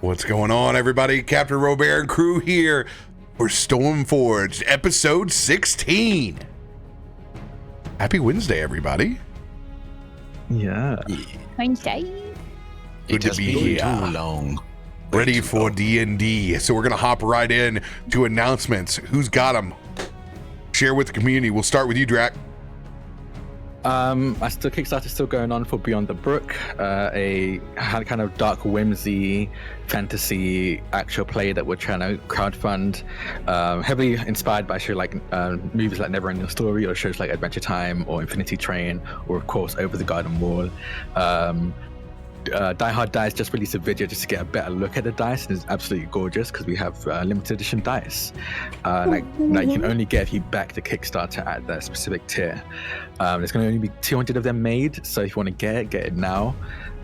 What's going on, everybody? CaptainRoBear and crew here for Stormforge, episode 16. Happy Wednesday, everybody. Yeah. Wednesday. Good to be here. Too long. Ready for D&D. So we're going to hop right in to announcements. Who's got them? Share with the community. We'll start with you, Drak. Kickstarter is still going on for Beyond the Brook, a kind of dark whimsy fantasy actual play that we're trying to crowdfund, heavily inspired by shows like movies like Neverending Story or shows like Adventure Time or Infinity Train or of course Over the Garden Wall. Die Hard Dice just released a video just to get a better look at the dice, and it's absolutely gorgeous because we have limited edition dice like you can only get if you back the Kickstarter at that specific tier. There's going to only be 200 of them made, so if you want to get it now.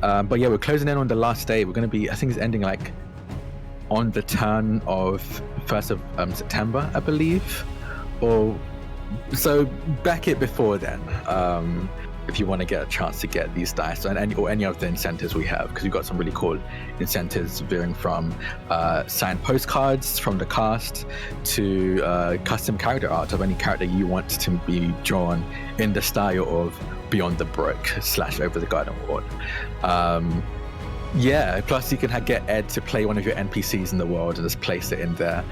But yeah, we're closing in on the last day. We're going to be, I think it's ending like on the turn of 1st of September, I believe, or so back it before then. If you want to get a chance to get these dice and any of the incentives we have, because we've got some really cool incentives varying from signed postcards from the cast to custom character art of any character you want to be drawn in the style of Beyond the Brook / Over the Garden Wall. Yeah, plus you can get Ed to play one of your NPCs in the world and just place it in there.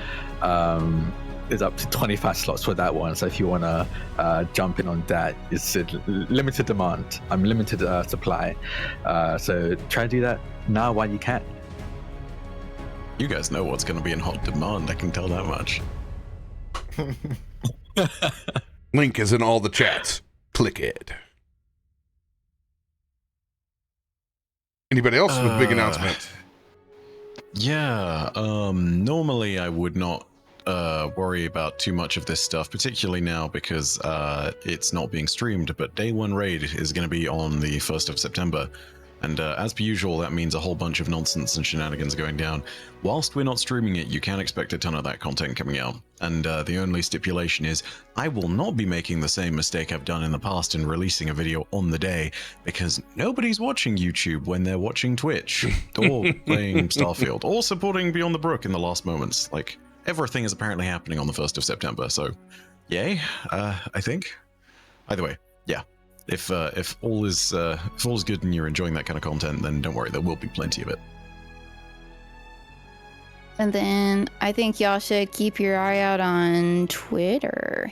There's up to 25 slots for that one, so if you want to jump in on that, it's a limited demand, limited supply, so try to do that now while you can. You guys know what's going to be in hot demand, I can tell that much. Link is in all the chats. Click it. Anybody else with big announcements? Yeah, normally I would not worry about too much of this stuff, particularly now because it's not being streamed, but Day 1 Raid is going to be on the 1st of September. And as per usual, that means a whole bunch of nonsense and shenanigans going down. Whilst we're not streaming it, you can expect a ton of that content coming out. And the only stipulation is, I will not be making the same mistake I've done in the past and releasing a video on the day, because nobody's watching YouTube when they're watching Twitch, or playing Starfield, or supporting Beyond the Brook in the last moments. Like, everything is apparently happening on the 1st of September, so yay, I think. Either way, yeah. If all is good and you're enjoying that kind of content, then don't worry, there will be plenty of it. And then I think y'all should keep your eye out on Twitter.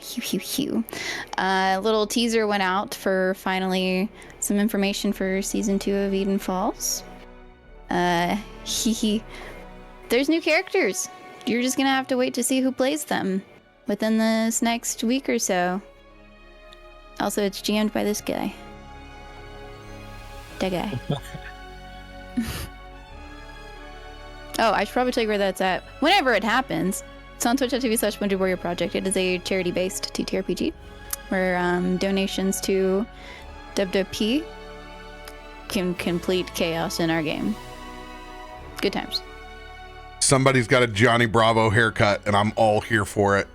A little teaser went out for finally some information for season 2 of Eden Falls. There's new characters. You're just gonna have to wait to see who plays them within this next week or so. Also, it's jammed by this guy. That guy. Oh, I should probably tell you where that's at. Whenever it happens, it's on twitch.tv/Wounded Project. It is a charity-based TTRPG where donations to WWP can complete chaos in our game. Good times. Somebody's got a Johnny Bravo haircut, and I'm all here for it.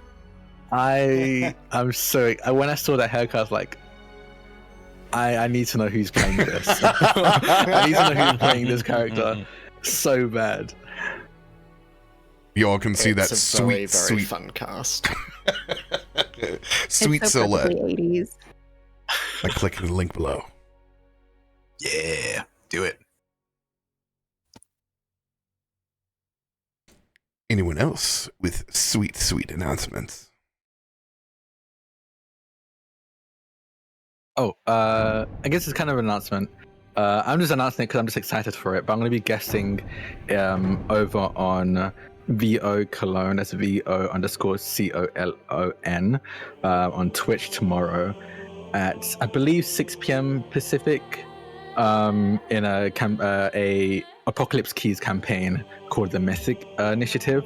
I'm so when I saw that haircut, I was like, I need to know who's playing this. I need to know who's playing this character so bad. You all can see that it's a sweet, very sweet fun cast. sweet It's so silhouette. perfectly 80s. By clicking the link below. Yeah, do it. Anyone else with sweet, sweet announcements? Oh, I guess it's kind of an announcement. I'm just announcing it because I'm just excited for it, but I'm going to be guesting over on VO Cologne, that's VO_COLON, on Twitch tomorrow at, I believe, 6 p.m. Pacific, in a Apocalypse Keys campaign called the Mythic Initiative,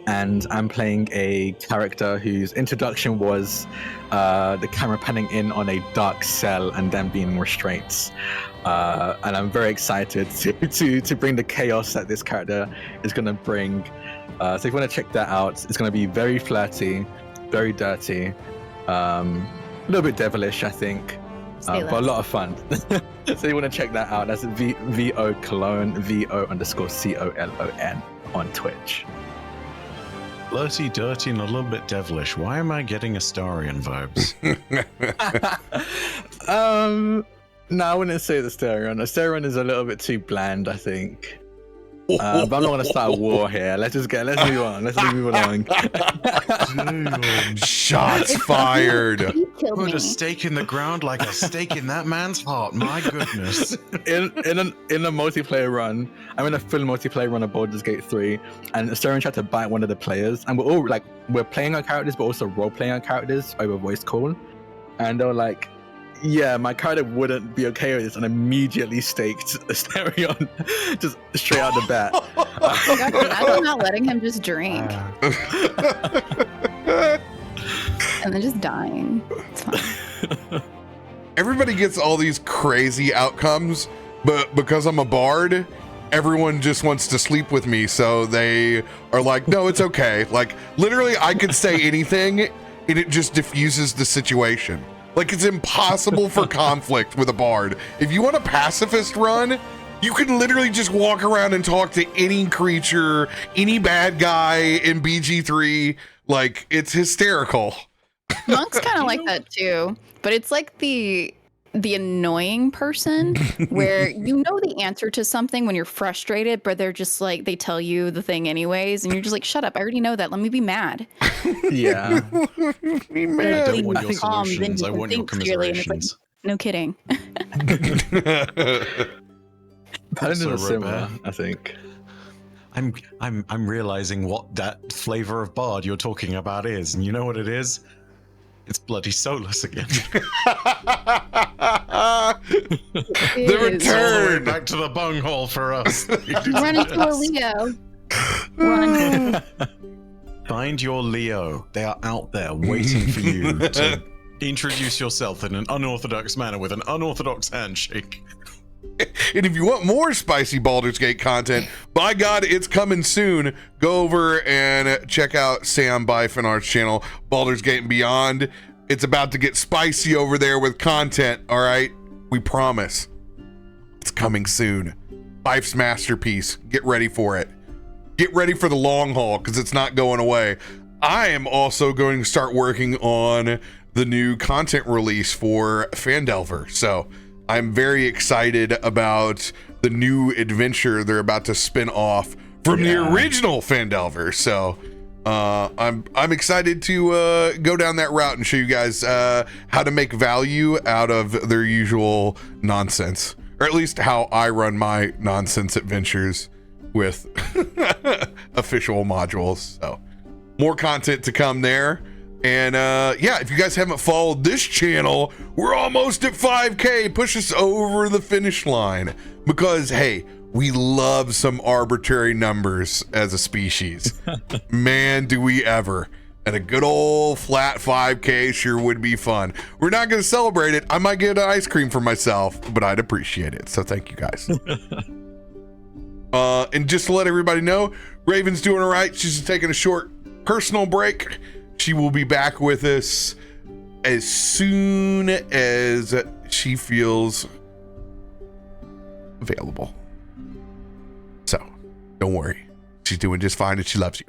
and I'm playing a character whose introduction was the camera panning in on a dark cell and then being in restraints, and I'm very excited to bring the chaos that this character is going to bring. So if you want to check that out, it's going to be very flirty, very dirty, a little bit devilish, I think, but a lot of fun. So you want to check that out. That's VO Cologne, VO_COLON on Twitch. Flirty, dirty, and a little bit devilish. Why am I getting Astarion vibes? No, I wouldn't say the Astarion. Astarion is a little bit too bland, I think. But I'm not going to start a war here. Let's move on. Let's move along. Shots fired. You killed Put me. a stake in the ground like a stake in that man's heart. My goodness. In a multiplayer run, I'm in a full multiplayer run of Baldur's Gate 3, and Astarion tried to bite one of the players, and we're playing our characters, but also role playing our characters over voice call, and they were like, yeah, my character wouldn't be okay with this, and immediately staked Astarion just straight out the bat. I'm not letting him just drink and then just dying. It's fine. Everybody gets all these crazy outcomes, but because I'm a bard, everyone just wants to sleep with me, so they are like, no, it's okay. Like, literally, I could say anything, and it just diffuses the situation. Like, it's impossible for conflict with a bard. If you want a pacifist run, you can literally just walk around and talk to any creature, any bad guy in BG3. Like, it's hysterical. Monk's kind of like that too, but it's like the annoying person where you know the answer to something when you're frustrated, but they're just like, they tell you the thing anyways, and you're just like, shut up, I already know that, let me be mad. Yeah. Be I mad. don't want your Calm, then solutions. you I can want your think clearly, and it's like, commiserations. no kidding. Paladins So are similar, Robert. I think. I'm realizing what that flavor of bard you're talking about is, and you know what it is? It's bloody soulless again. The It is. All the way return. back to the bunghole for us. Run into a Leo. Run. Find your Leo. They are out there waiting for you to introduce yourself in an unorthodox manner with an unorthodox handshake. And if you want more spicy Baldur's Gate content, by God, it's coming soon. Go over and check out Sam Byfanar's channel, Baldur's Gate and Beyond. It's about to get spicy over there with content, all right? We promise. It's coming soon. Bife's masterpiece. Get ready for it. Get ready for the long haul, because it's not going away. I am also going to start working on the new content release for Phandelver, so I'm very excited about the new adventure they're about to spin off from the original Phandelver. So I'm excited to go down that route and show you guys how to make value out of their usual nonsense, or at least how I run my nonsense adventures with official modules. So more content to come there. And yeah, if you guys haven't followed this channel, we're almost at 5K. Push us over the finish line, because hey, we love some arbitrary numbers as a species. Man, do we ever. And a good old flat 5K sure would be fun. We're not going to celebrate it. I might get an ice cream for myself, but I'd appreciate it. So thank you guys. And just to let everybody know, Raven's doing all right. She's taking a short personal break. She will be back with us as soon as she feels available. So don't worry. She's doing just fine and she loves you.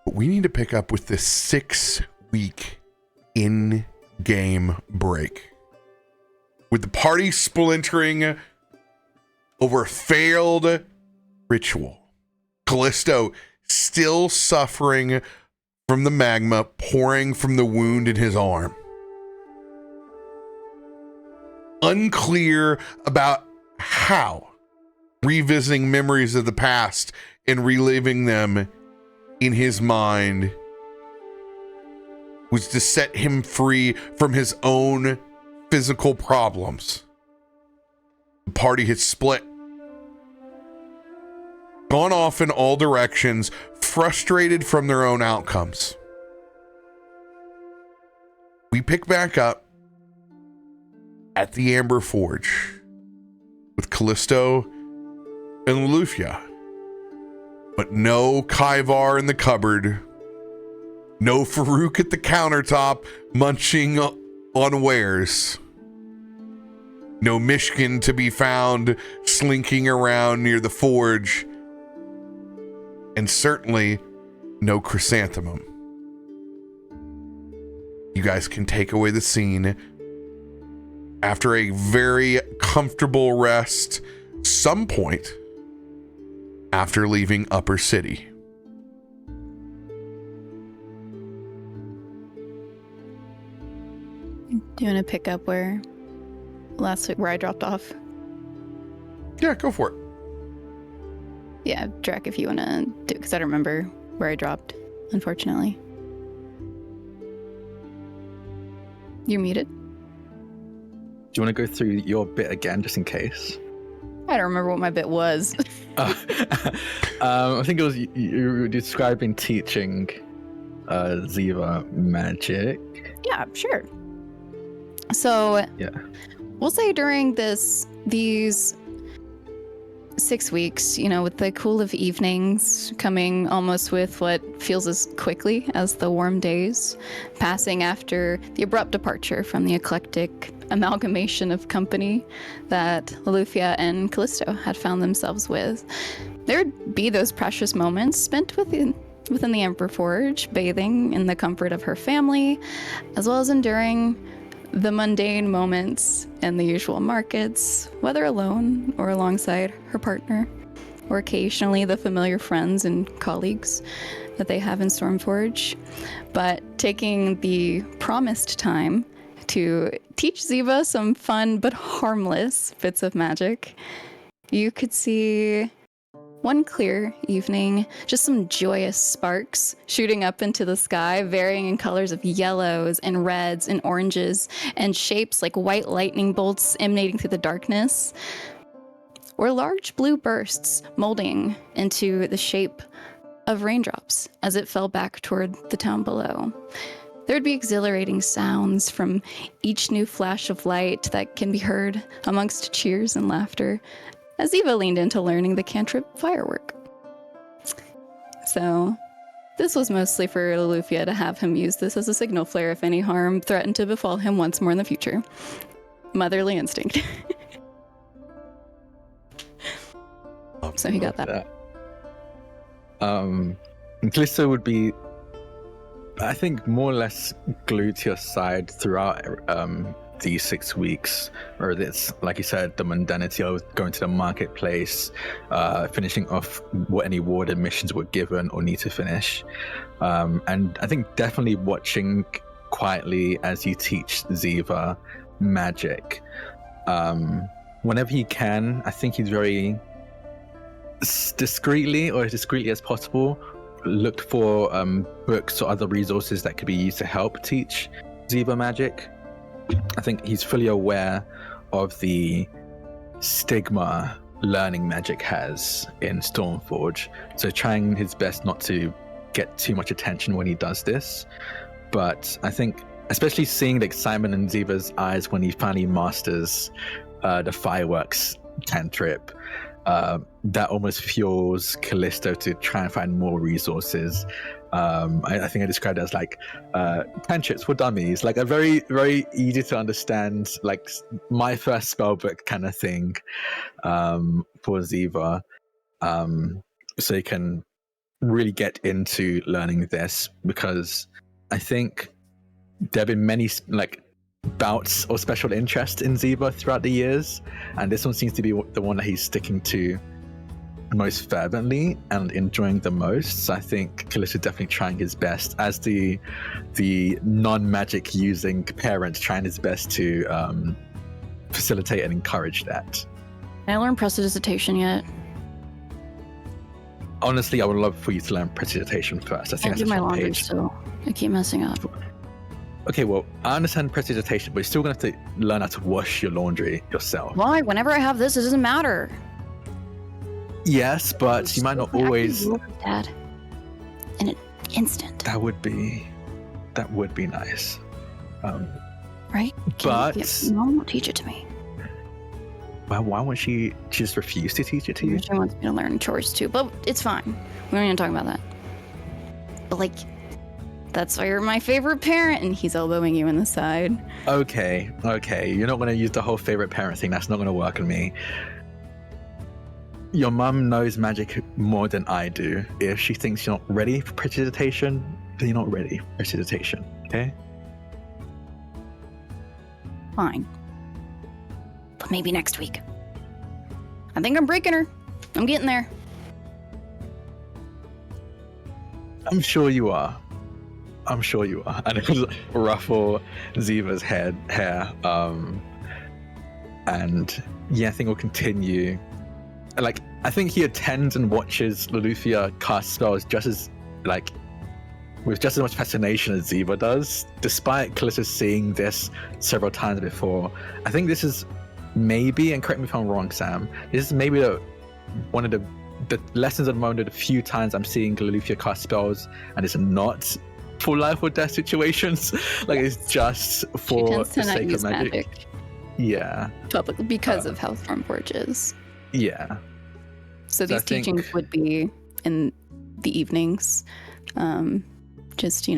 But we need to pick up with this 6-week in-game break, with the party splintering over a failed ritual. Kallisto still suffering from the magma pouring from the wound in his arm. Unclear about how revisiting memories of the past and reliving them in his mind was to set him free from his own physical problems. The party had split, gone off in all directions, frustrated from their own outcomes. We pick back up at the Amber Forge with Kallisto and Loluphia, but no Kaivar in the cupboard, no Farouk at the countertop munching on wares. no Myshkin to be found slinking around near the forge, and certainly no Chrysanthemum. You guys can take away the scene after a very comfortable rest some point after leaving Upper City. Do you want to pick up where I dropped off? Yeah, go for it. Yeah, Drak, if you want to do, because I don't remember where I dropped, unfortunately. You're muted. Do you want to go through your bit again, just in case? I don't remember what my bit was. I think it was you were describing teaching Ziva magic. Yeah, sure. So, Yeah. We'll say during these 6 weeks, with the cool of evenings coming almost with what feels as quickly as the warm days, passing after the abrupt departure from the eclectic amalgamation of company that Loluphia and Kallisto had found themselves with, there'd be those precious moments spent within the Emperor Forge, bathing in the comfort of her family, as well as enduring the mundane moments in the usual markets, whether alone or alongside her partner, or occasionally the familiar friends and colleagues that they have in Stormforge. But taking the promised time to teach Ziva some fun but harmless bits of magic, you could see one clear evening, just some joyous sparks shooting up into the sky, varying in colors of yellows and reds and oranges, and shapes like white lightning bolts emanating through the darkness, or large blue bursts molding into the shape of raindrops as it fell back toward the town below. There'd be exhilarating sounds from each new flash of light that can be heard amongst cheers and laughter, as Eva leaned into learning the cantrip Firework. So, this was mostly for Loluphia to have him use this as a signal flare if any harm threatened to befall him once more in the future. Motherly instinct. So he got that. Kallisto would be, I think, more or less glued to your side throughout these 6 weeks, or this, like you said, the mundanity of going to the marketplace, finishing off what any warded missions were given or need to finish, and I think definitely watching quietly as you teach Ziva magic. Whenever he can, I think he's very discreetly, or as discreetly as possible, looked for books or other resources that could be used to help teach Ziva magic. I think he's fully aware of the stigma learning magic has in Stormforge, so trying his best not to get too much attention when he does this. But I think, especially seeing the excitement in Ziva's eyes when he finally masters the fireworks cantrip, that almost fuels Kallisto to try and find more resources. I think I described it as like cantrips for dummies, like a very, very easy to understand, like my first spellbook kind of thing for Ziva, so you can really get into learning this, because I think there have been many bouts or special interest in Ziva throughout the years, and this one seems to be the one that he's sticking to most fervently and enjoying the most. So I think Kallisto definitely trying his best as the non-magic using parent, trying his best to facilitate and encourage that. Can I learn prestidigitation yet? Honestly, I would love for you to learn prestidigitation first. I think I do my laundry still. I keep messing up. Okay, well, I understand prestidigitation, but you're still going to have to learn how to wash your laundry yourself. Why? Whenever I have this, it doesn't matter. Yes, but you might not always. Dad, in an instant. That would be nice. Right? Mom won't teach it to me. Well, why won't she just refuse to teach it to you? She wants me to learn chores too, but it's fine. We don't even talk about that. But That's why you're my favorite parent. And he's elbowing you in the side. Okay. You're not going to use the whole favorite parent thing. That's not going to work on me. Your mum knows magic more than I do. If she thinks you're not ready for prestidigitation, then you're not ready for prestidigitation. Okay? Fine. But maybe next week. I think I'm breaking her. I'm getting there. I'm sure you are. And it was ruffle Ziva's hair. And yeah, I think we'll continue. Like, I think he attends and watches Loluphia cast spells just as much fascination as Ziva does, despite Kallisto seeing this several times before. I think this is maybe, and correct me if I'm wrong, Sam, this is maybe one of the lessons at the moment, the few times I'm seeing Loluphia cast spells, and it's not for life or death situations. Like, it's just for the sake of magic. Yeah. Publicly, because of how Stormforge is. Yeah. So these teachings would be in the evenings, just,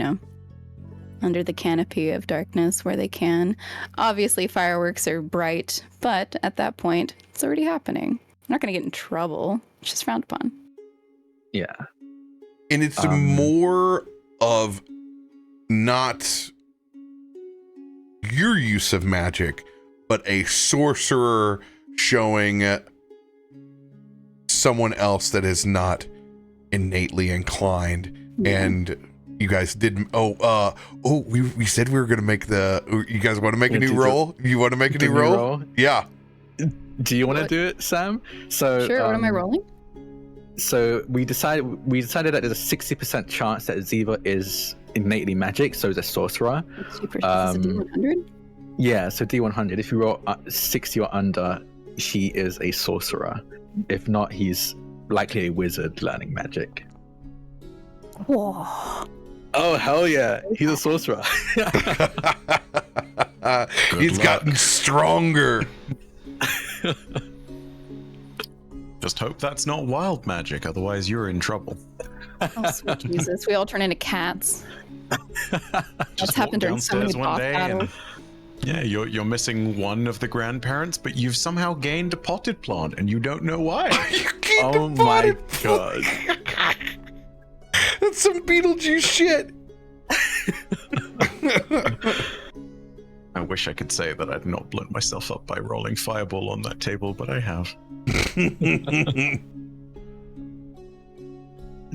under the canopy of darkness where they can. Obviously, fireworks are bright, but at that point, it's already happening. I'm not going to get in trouble. It's just frowned upon. Yeah. And it's more of not your use of magic, but a sorcerer showing someone else that is not innately inclined. And you guys didn't. We said we were going to make you guys want to make a new roll? You want to make a new roll? Yeah. Do you want to do it, Sam? So sure. What am I rolling? So we decided that there's a 60% chance that Ziva is innately magic, so is a sorcerer. Is it D100? Yeah, so D100. If you roll 60 or under, he is a sorcerer. If not, he's likely a wizard learning magic. Whoa. Oh, hell yeah. He's a sorcerer. He's gotten stronger. Just hope that's not wild magic, otherwise you're in trouble. Oh, sweet Jesus. We all turn into cats. That's happened during so many boss battles. Yeah, you're missing one of the grandparents, but you've somehow gained a potted plant, and you don't know why. Oh my god. That's some Beetlejuice shit. I wish I could say that I'd not blown myself up by rolling fireball on that table, but I have.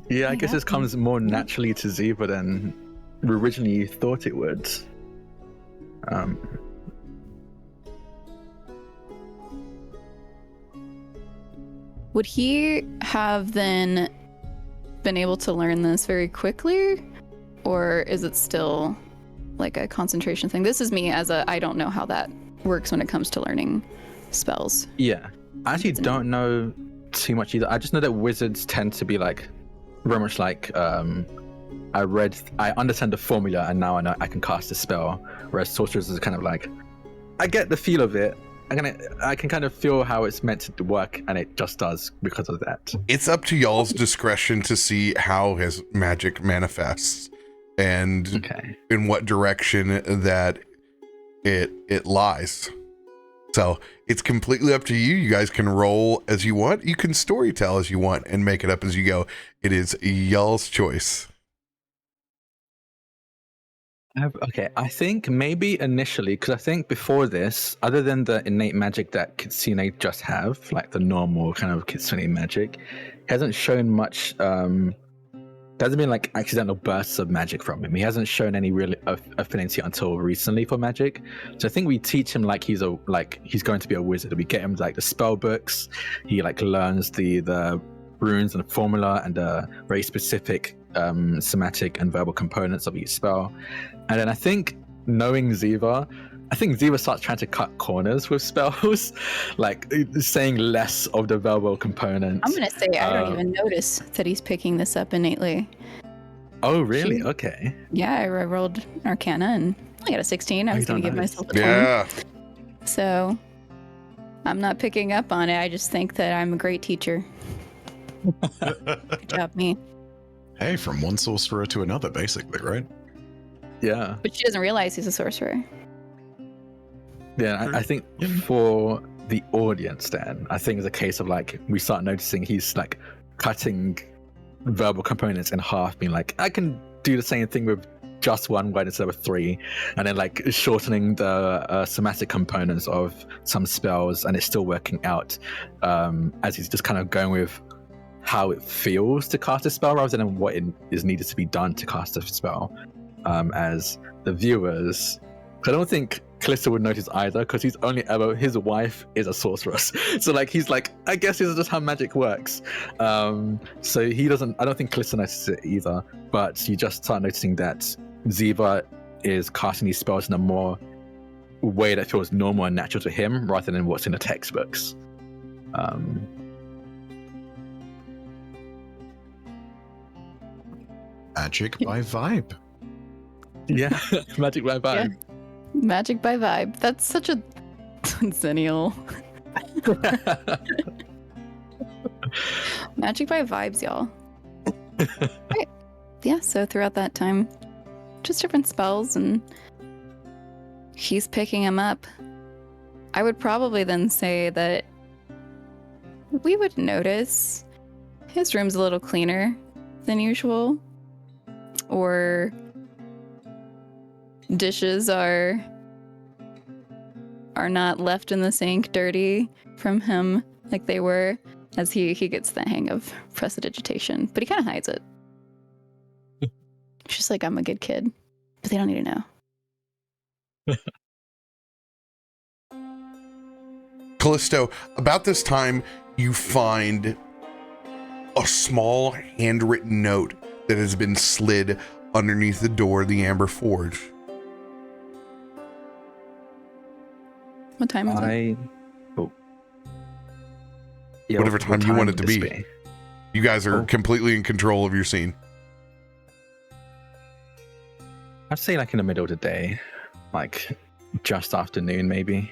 Yeah, I guess this comes more naturally to Ziva than we originally thought it would. Would he have then been able to learn this very quickly? Or is it still like a concentration thing? This is me as I don't know how that works when it comes to learning spells. Yeah. I actually don't know too much either. I just know that wizards tend to be like very much like I understand the formula and now I know I can cast a spell, whereas sorcerers is kind of like, I get the feel of it. I can kind of feel how it's meant to work, and it just does because of that. It's up to y'all's discretion to see how his magic manifests and in what direction that it lies. So it's completely up to you. You guys can roll as you want. You can storytell as you want and make it up as you go. It is y'all's choice. I think maybe initially, because I think before this, other than the innate magic that Kitsune just have, like the normal kind of Kitsune magic, he hasn't shown much. There hasn't been like accidental bursts of magic from him. He hasn't shown any real affinity until recently for magic. So I think we teach him like he's going to be a wizard. We get him like the spell books. He like learns the runes and the formula and the very specific somatic and verbal components of each spell. And then I think knowing Ziva, starts trying to cut corners with spells, like saying less of the verbal components. I'm gonna say I don't even notice that he's picking this up innately. Oh, really? Okay. Yeah, I rolled Arcana and I got a 16. I was gonna give myself a 20. Yeah. So I'm not picking up on it. I just think that I'm a great teacher. Good job, me. Hey, from one sorcerer to another, basically, right? Yeah. But she doesn't realize he's a sorcerer. Yeah, I think for the audience then, I think it's a case of like, we start noticing he's like cutting verbal components in half, being like, I can do the same thing with just one word instead of 3, and then like shortening the somatic components of some spells, and it's still working out as he's just kind of going with how it feels to cast a spell rather than what is needed to be done to cast a spell. As the viewers, I don't think Kallisto would notice either, because his wife is a sorceress. So like he's like, I guess this is just how magic works. So I don't think Kallisto notices it either, but you just start noticing that Ziva is casting these spells in a more way that feels normal and natural to him rather than what's in the textbooks. Magic by vibe. Yeah, magic by vibe. Yeah. Magic by vibe. That's such a Zennial. Magic by vibes, y'all. Right. Yeah, so throughout that time, just different spells, and he's picking them up. I would probably then say that we would notice his room's a little cleaner than usual, or dishes are not left in the sink dirty from him like they were, as he gets the hang of prestidigitation, but he kind of hides it. It's just like, I'm a good kid, but they don't need to know. Kallisto, about this time, you find a small handwritten note that has been slid underneath the door of the Amber Forge. What time is it? Yeah, Whatever what time you want it to would this be. You guys are completely in control of your scene. I'd say like in the middle of the day, like just afternoon maybe.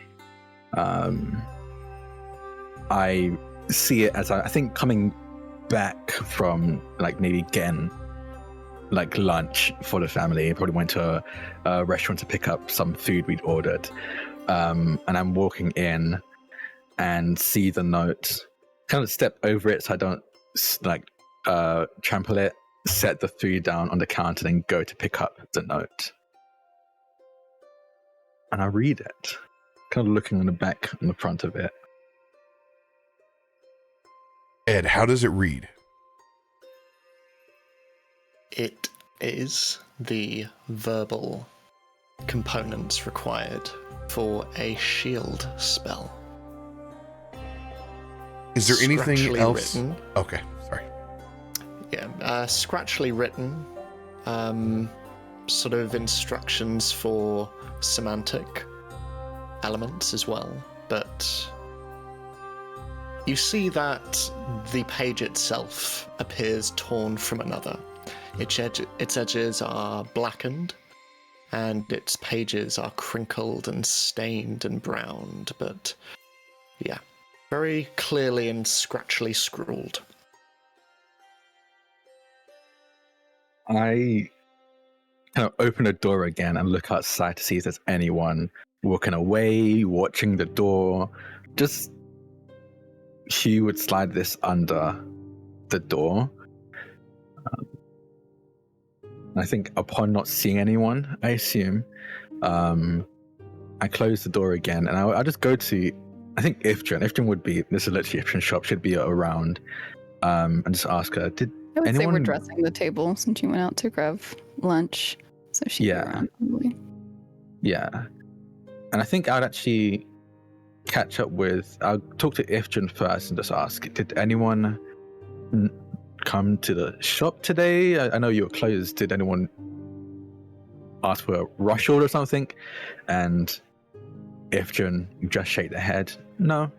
I see it as I think coming back from like maybe getting like lunch for the family. Probably went to a restaurant to pick up some food we'd ordered. And I'm walking in and see the note, kind of step over it so I don't like trample it, set the food down on the counter, then go to pick up the note. And I read it, kind of looking on the back and the front of it. Ed, how does it read? It is the verbal components required for a shield spell. Is there anything Scratchily else? written. Okay, sorry. Yeah, scratchily written, sort of instructions for semantic elements as well, but you see that the page itself appears torn from another. Its edges are blackened, and its pages are crinkled and stained and browned, but yeah, very clearly and scratchily scrawled. I kind of open the door again and look outside to see if there's anyone walking away, watching the door. Just Hugh would slide this under the door. I think upon not seeing anyone, I assume, I close the door again, and I'll just go to, I think Ifrit would be, this is literally Ifrit's shop, should be around, and just ask her, did I would say anyone... we're dressing the table since you went out to grab lunch, so she'd be around probably. Yeah. And I think I'd actually catch up with, I'll talk to Ifrit first and just ask, did anyone come to the shop today? I know you were closed. Did anyone ask for a rush order or something? And Ifrit just shake their head. No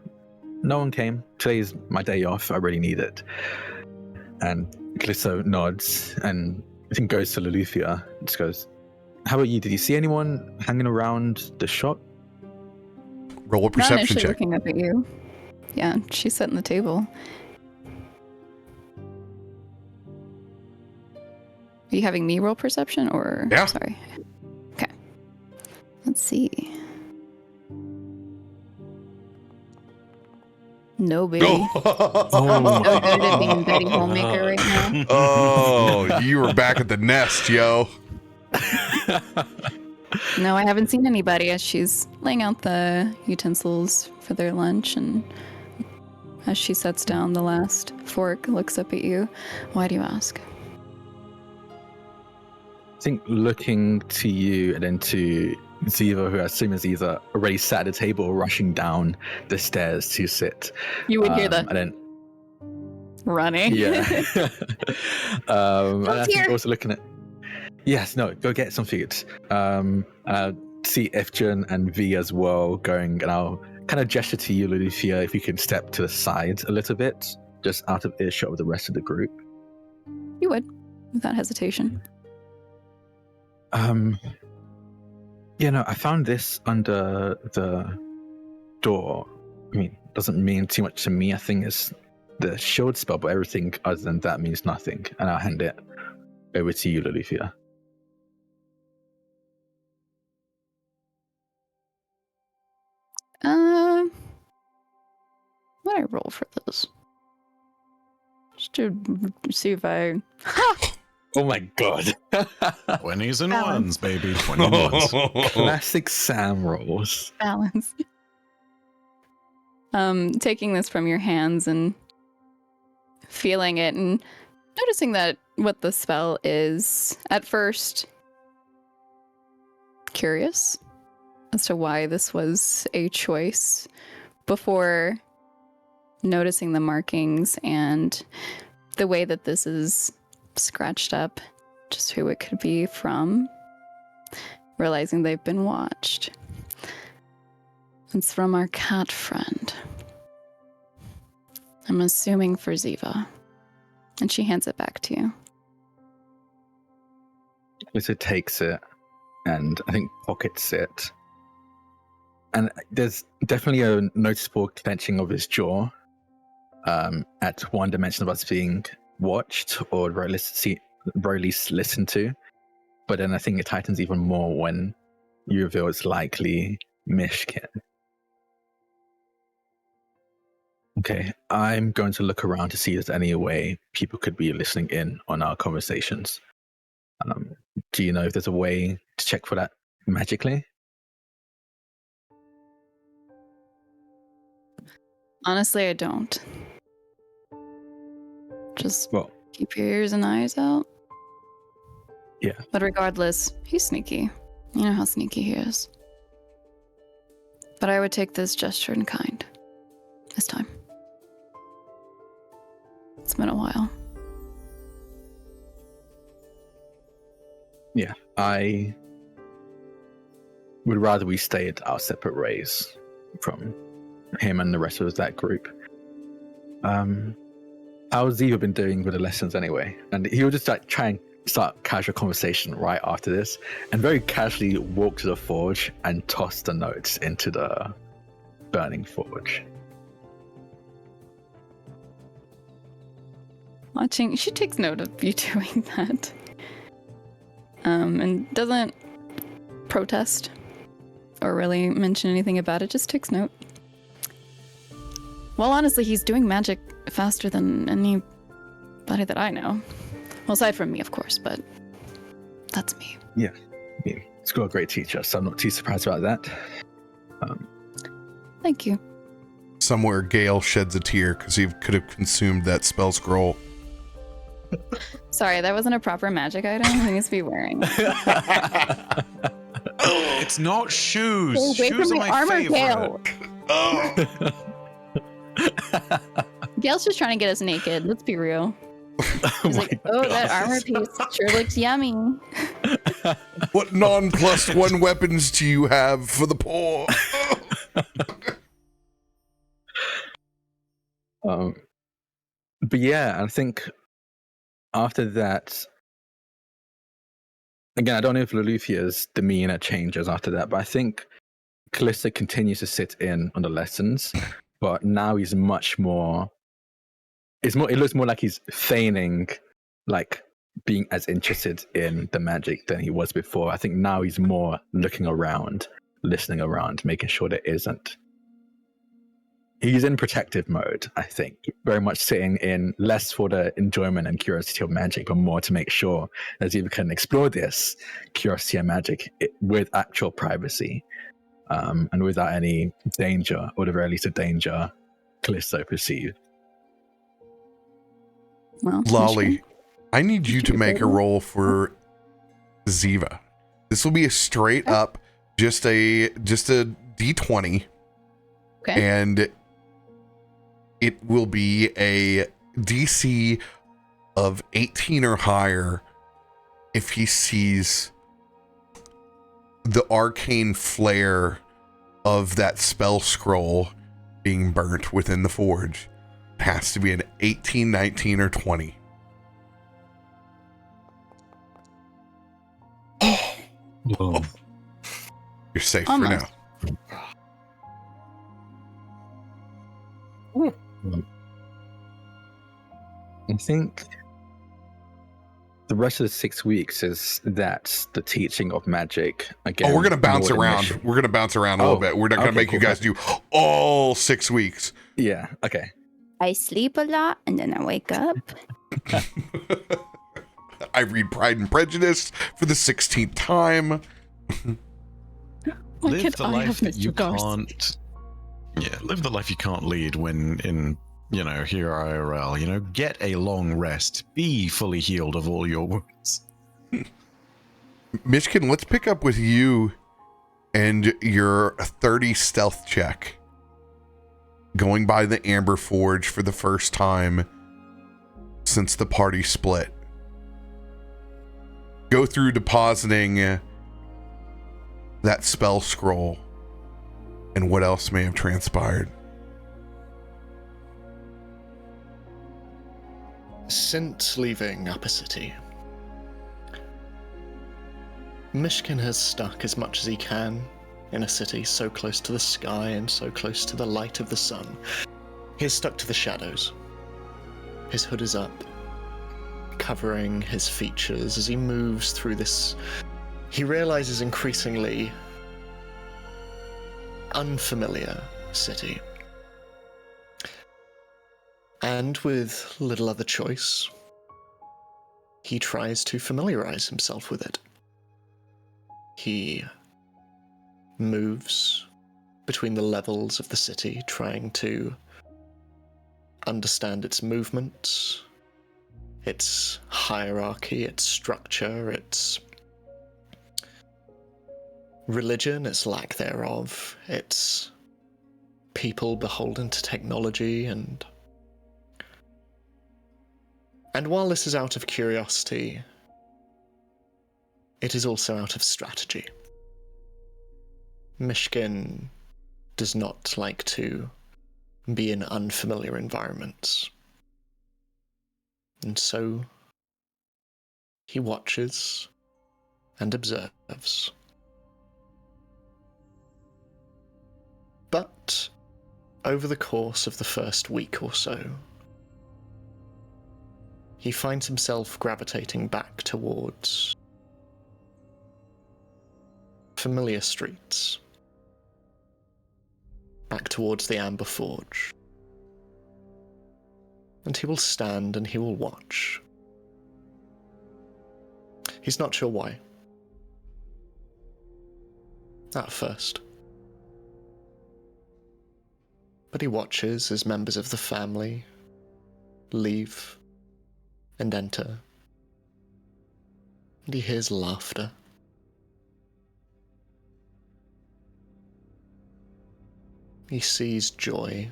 one came. Today's my day off. I really need it. And Kallisto nods and I think goes to Loluphia. Just goes, how about you? Did you see anyone hanging around the shop? Roll a Not perception initially check. looking up at you. Yeah, she's setting the table. Are you having me roll perception or? Yeah. Sorry. Let's see. Nobody. Oh, So good at being Betty Homemaker right now. oh, you were back at the nest, yo. No, I haven't seen anybody as she's laying out the utensils for their lunch, and as she sets down the last fork, looks up at you. Why do you ask? I think looking to you and then to Ziva, who I assume is either already sat at the table or rushing down the stairs to sit. You would hear the And then, running. yeah. And I think here. also looking at, yes, no, go get some food. See Ifjun and V as well going, and I'll kind of gesture to you, Loluphia, if you can step to the side a little bit, just out of earshot of the rest of the group. You would, without hesitation. I found this under the door. I mean, doesn't mean too much to me. I think it's the shield spell, but everything other than that means nothing. And I'll hand it over to you, Loluphia. What do I roll for this? Just to see if I... Oh my god. 20s and Balance. ones, baby. 20 and ones. Classic Sam rolls. Balance. Taking this from your hands and feeling it and noticing that what the spell is, at first, curious as to why this was a choice before noticing the markings and the way that this is scratched up, just who it could be from, realizing they've been watched. It's from our cat friend. I'm assuming for Ziva. And she hands it back to you. Lisa takes it and I think pockets it. And there's definitely a noticeable clenching of his jaw at one dimension of us being watched or very least listened to. But then I think it tightens even more when you reveal it's likely Myshkin. Okay, I'm going to look around to see if there's any way people could be listening in on our conversations. Do you know if there's a way to check for that magically? Honestly, I don't. Just Well, keep your ears and eyes out. Yeah. But regardless, he's sneaky. You know how sneaky he is. But I would take this gesture in kind. This time. It's been a while. yeah, I would rather we stayed our separate ways from him and the rest of that group. How's Ziva been doing with the lessons anyway? And he would just like try and start casual conversation right after this, and very casually walk to the forge and toss the notes into the burning forge. Watching, she takes note of you doing that. And doesn't protest or really mention anything about it, just takes note. Well, honestly, he's doing magic faster than anybody that I know. Well, aside from me, of course, but that's me. Yeah, I mean, he's got a great teacher, so I'm not too surprised about that. Thank you. Somewhere Gale sheds a tear because he could have consumed that spell scroll. Sorry, that wasn't a proper magic item he needs to be wearing. It's not shoes. Stay away Shoes from are my my armor, favorite. Gale. Gale's just trying to get us naked. Let's be real. He's like, oh, that armor piece sure looks yummy. What non-plus-1 weapons do you have for the poor? But yeah, I think after that, again, I don't know if Loluthia's demeanor changes after that, but I think Kallisto continues to sit in on the lessons, but now he's much more. It looks more like he's feigning, like being as interested in the magic than he was before. I think now he's more looking around listening around, making sure there isn't. He's in protective mode, I think, very much sitting in less for the enjoyment and curiosity of magic, but more to make sure that he can explore this curiosity and magic with actual privacy, and without any danger, or at the very least a danger Kallisto perceived. Well, Lolly, Myshkin. I need you to make a roll for Ziva. This will be a straight up just a D20, Okay. and it will be a DC of 18 or higher if he sees the arcane flare of that spell scroll being burnt within the forge. It has to be an 18, 19, or 20. Whoa. You're safe Almost. for now. I think the rest of the 6 weeks is that the teaching of magic again. Oh, we're gonna bounce more than around. mission. We're gonna bounce around a little Oh, bit. We're not gonna okay, make you cool. guys do all 6 weeks. Yeah. Okay. I sleep a lot and then I wake up. I read Pride and Prejudice for the 16th time. Why Live can't the I life have that you Mr. Darcy? can't. Yeah, live the life you can't lead when in, here IRL. Get a long rest. Be fully healed of all your wounds. Myshkin, let's pick up with you and your 30 stealth check. Going by the Amber Forge for the first time since the party split. Go through depositing that spell scroll and what else may have transpired. Since leaving Upper City, Myshkin has stuck as much as he can in a city so close to the sky and so close to the light of the sun. He has stuck to the shadows. His hood is up, covering his features as he moves through this. He realizes increasingly unfamiliar city. And with little other choice, he tries to familiarize himself with it. He moves between the levels of the city, trying to understand its movements, its hierarchy, its structure, its religion, its lack thereof, its people beholden to technology, and while this is out of curiosity, it is also out of strategy. Myshkin does not like to be in unfamiliar environments. And so he watches and observes. But over the course of the first week or so, he finds himself gravitating back towards familiar streets, back towards the Amber Forge. And he will stand and he will watch. He's not sure why. At first. But he watches as members of the family leave and enter. And he hears laughter. He sees joy.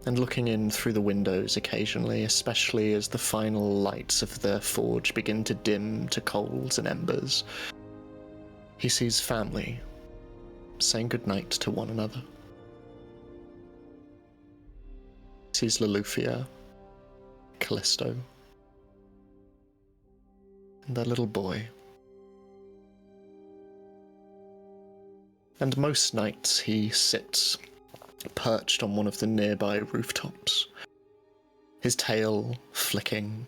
And looking in through the windows occasionally, especially as the final lights of the forge begin to dim to coals and embers, he sees family saying goodnight to one another. He sees Loluphia, Kallisto, and their little boy. And most nights he sits perched on one of the nearby rooftops, his tail flicking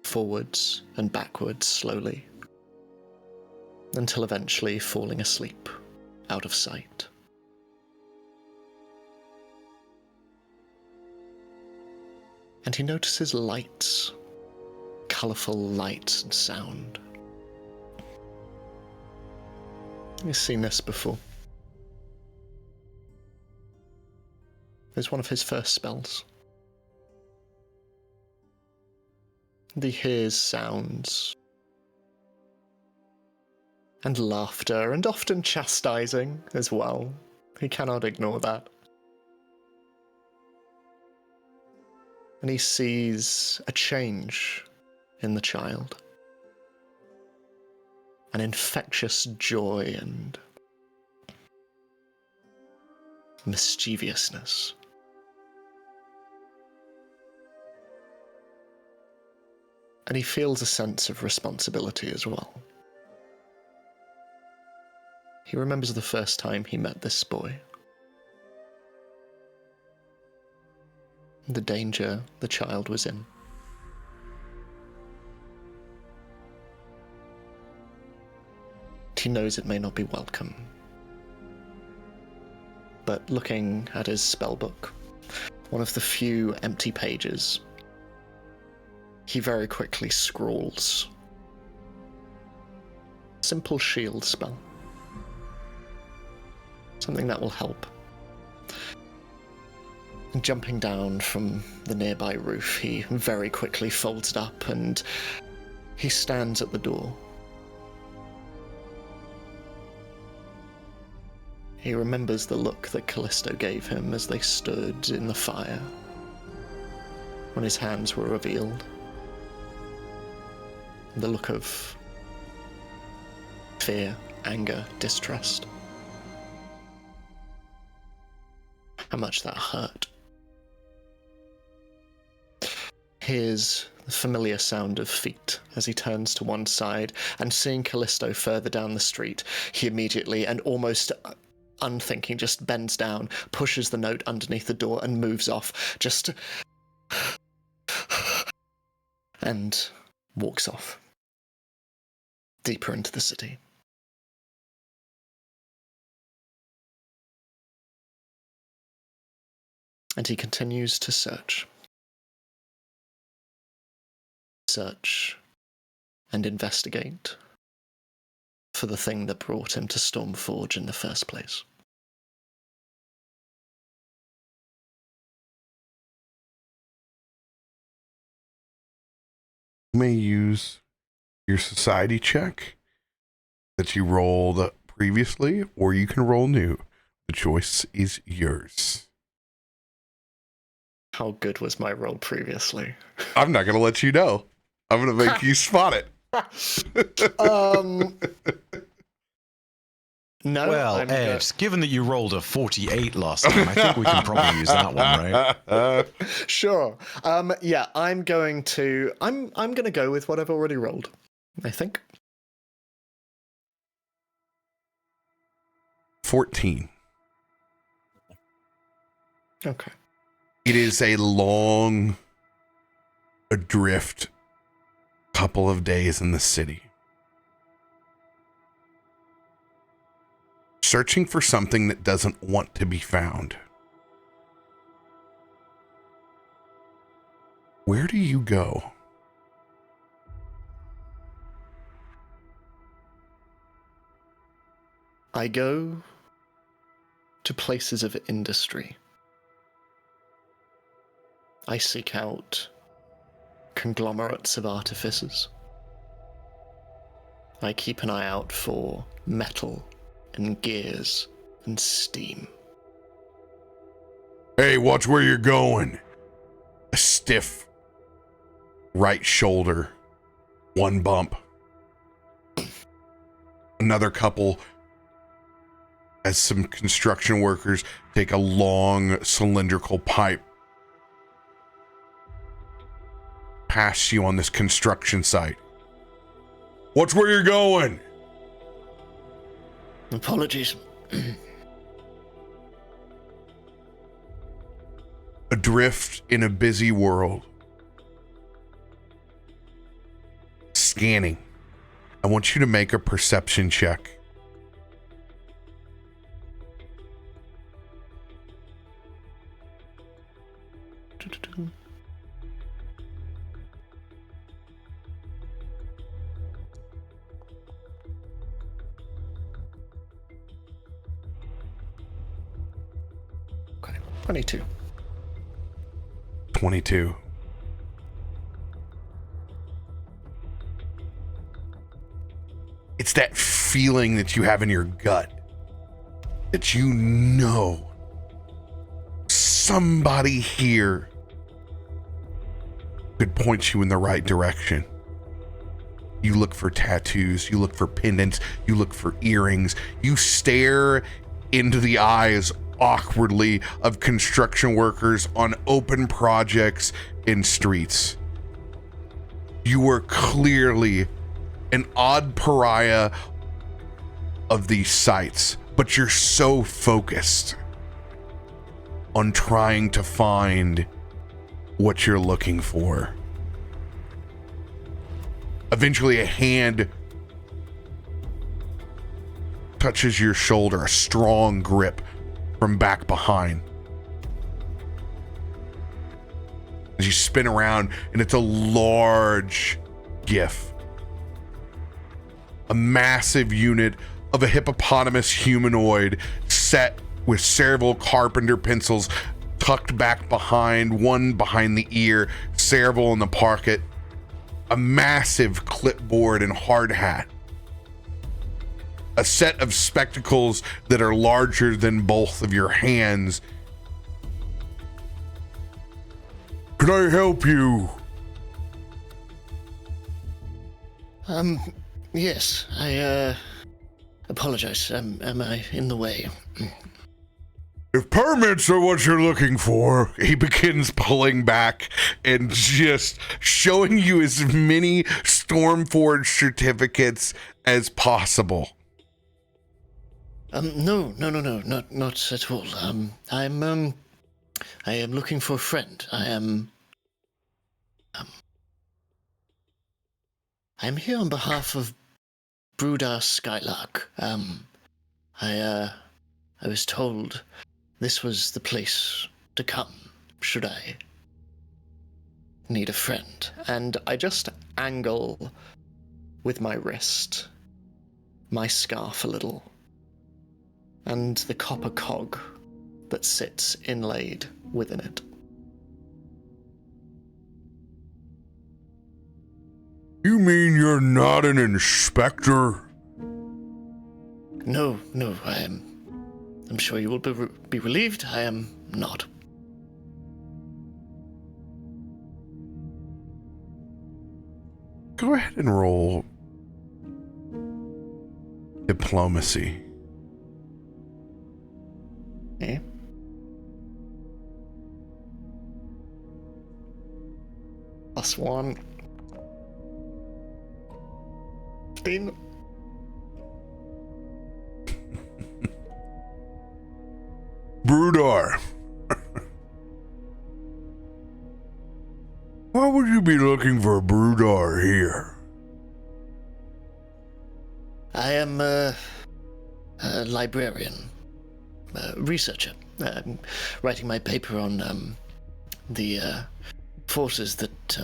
forwards and backwards slowly. until eventually falling asleep out of sight. And he notices lights, colourful lights and sound. He's seen this before. It's one of his first spells. And he hears sounds and laughter, and often chastising as well. He cannot ignore that. And he sees a change in the child. An infectious joy and mischievousness. And he feels a sense of responsibility as well. He remembers the first time he met this boy. The danger the child was in. He knows it may not be welcome. But looking at his spellbook, one of the few empty pages, he very quickly scrawls. Simple shield spell. Something that will help. And jumping down from the nearby roof, he very quickly folds it up and he stands at the door. He remembers the look that Kallisto gave him as they stood in the fire, when his hands were revealed. The look of fear, anger, distrust. How much that hurt. Hears the familiar sound of feet as he turns to one side, and seeing Kallisto further down the street, he immediately and almost unthinking just bends down, pushes the note underneath the door and moves off, just and walks off deeper into the city. And he continues to search. Search and investigate for the thing that brought him to Stormforge in the first place. You may use your society check that you rolled previously, or you can roll new. The choice is yours. How good was my roll previously? I'm not going to let you know. I'm going to make you spot it. No. Well, Ed, given that you rolled a 48 last time, I think we can probably use that one, right? Sure. Yeah, I'm going to go with what I've already rolled, I think. 14. Okay. It is a long adrift couple of days in the city. Searching for something that doesn't want to be found. Where do you go? I go to places of industry. I seek out conglomerates of artificers. I keep an eye out for metal and gears and steam. Hey, watch where you're going. A stiff right shoulder, one bump. Another couple as some construction workers take a long cylindrical pipe past you on this construction site. Watch where you're going. Apologies. Adrift in a busy world. Scanning I want you to make a perception check. Okay, 22. 22. It's that feeling that you have in your gut that you know somebody here could point you in the right direction. You look for tattoos, you look for pendants, you look for earrings, you stare into the eyes awkwardly of construction workers on open projects in streets. You are clearly an odd pariah of these sites, but you're so focused on trying to find what you're looking for. Eventually, a hand touches your shoulder, a strong grip from back behind. As you spin around, and it's a large GIF. A massive unit of a hippopotamus humanoid set with several carpenter pencils tucked back behind, one behind the ear, several in the pocket, a massive clipboard and hard hat, a set of spectacles that are larger than both of your hands. Can I help you? Yes, I apologize. Am I in the way? If permits are what you're looking for, he begins pulling back and just showing you as many Stormforge certificates as possible. No, not at all. I am looking for a friend. I'm here on behalf of Brudar Skylark. I was told this was the place to come, should I need a friend. And I just angle with my wrist, my scarf a little, and the copper cog that sits inlaid within it. You mean you're not an inspector? No, I'm sure you will be relieved. I am not. Go ahead and roll diplomacy. Okay. +1. 15. Brudar. Why would you be looking for a Brudar here? I am a librarian, researcher, writing my paper on the forces that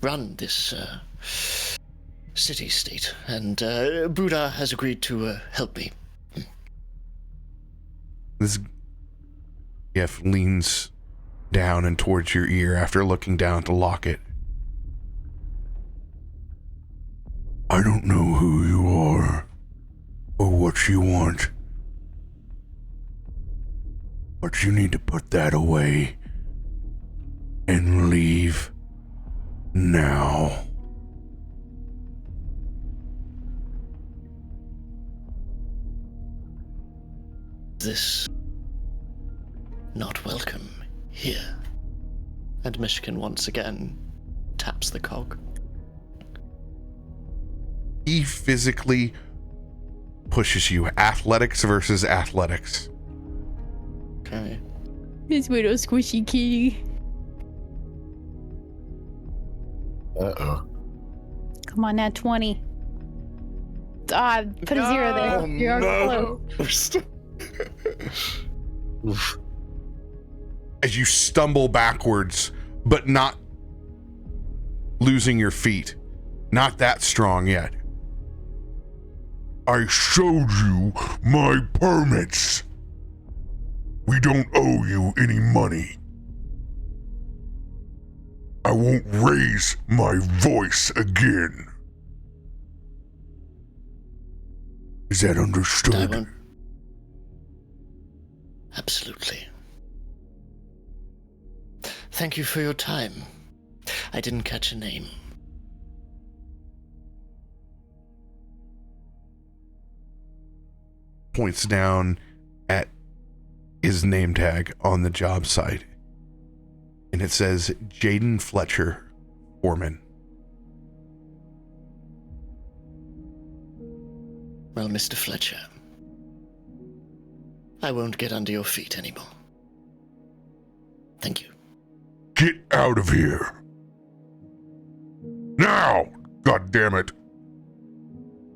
run this city-state, and Brudar has agreed to help me. This GIF leans down and towards your ear after looking down at the locket. I don't know who you are or what you want, but you need to put that away and leave now. This not welcome here. And Myshkin once again taps the cog. He physically pushes you. Athletics versus athletics. Okay. This little squishy kitty. Uh-oh. Come on, Nat 20. Ah, put a 0 there. You're close. Oof. As you stumble backwards, but not losing your feet. Not that strong yet. I showed you my permits. We don't owe you any money. I won't raise my voice again. Is that I understood? won't. Absolutely. Thank you for your time. I didn't catch a name. Points down at his name tag on the job site. And it says Jaden Fletcher, foreman. Well, Mr. Fletcher, I won't get under your feet anymore. Thank you. Get out of here. Now! God damn it.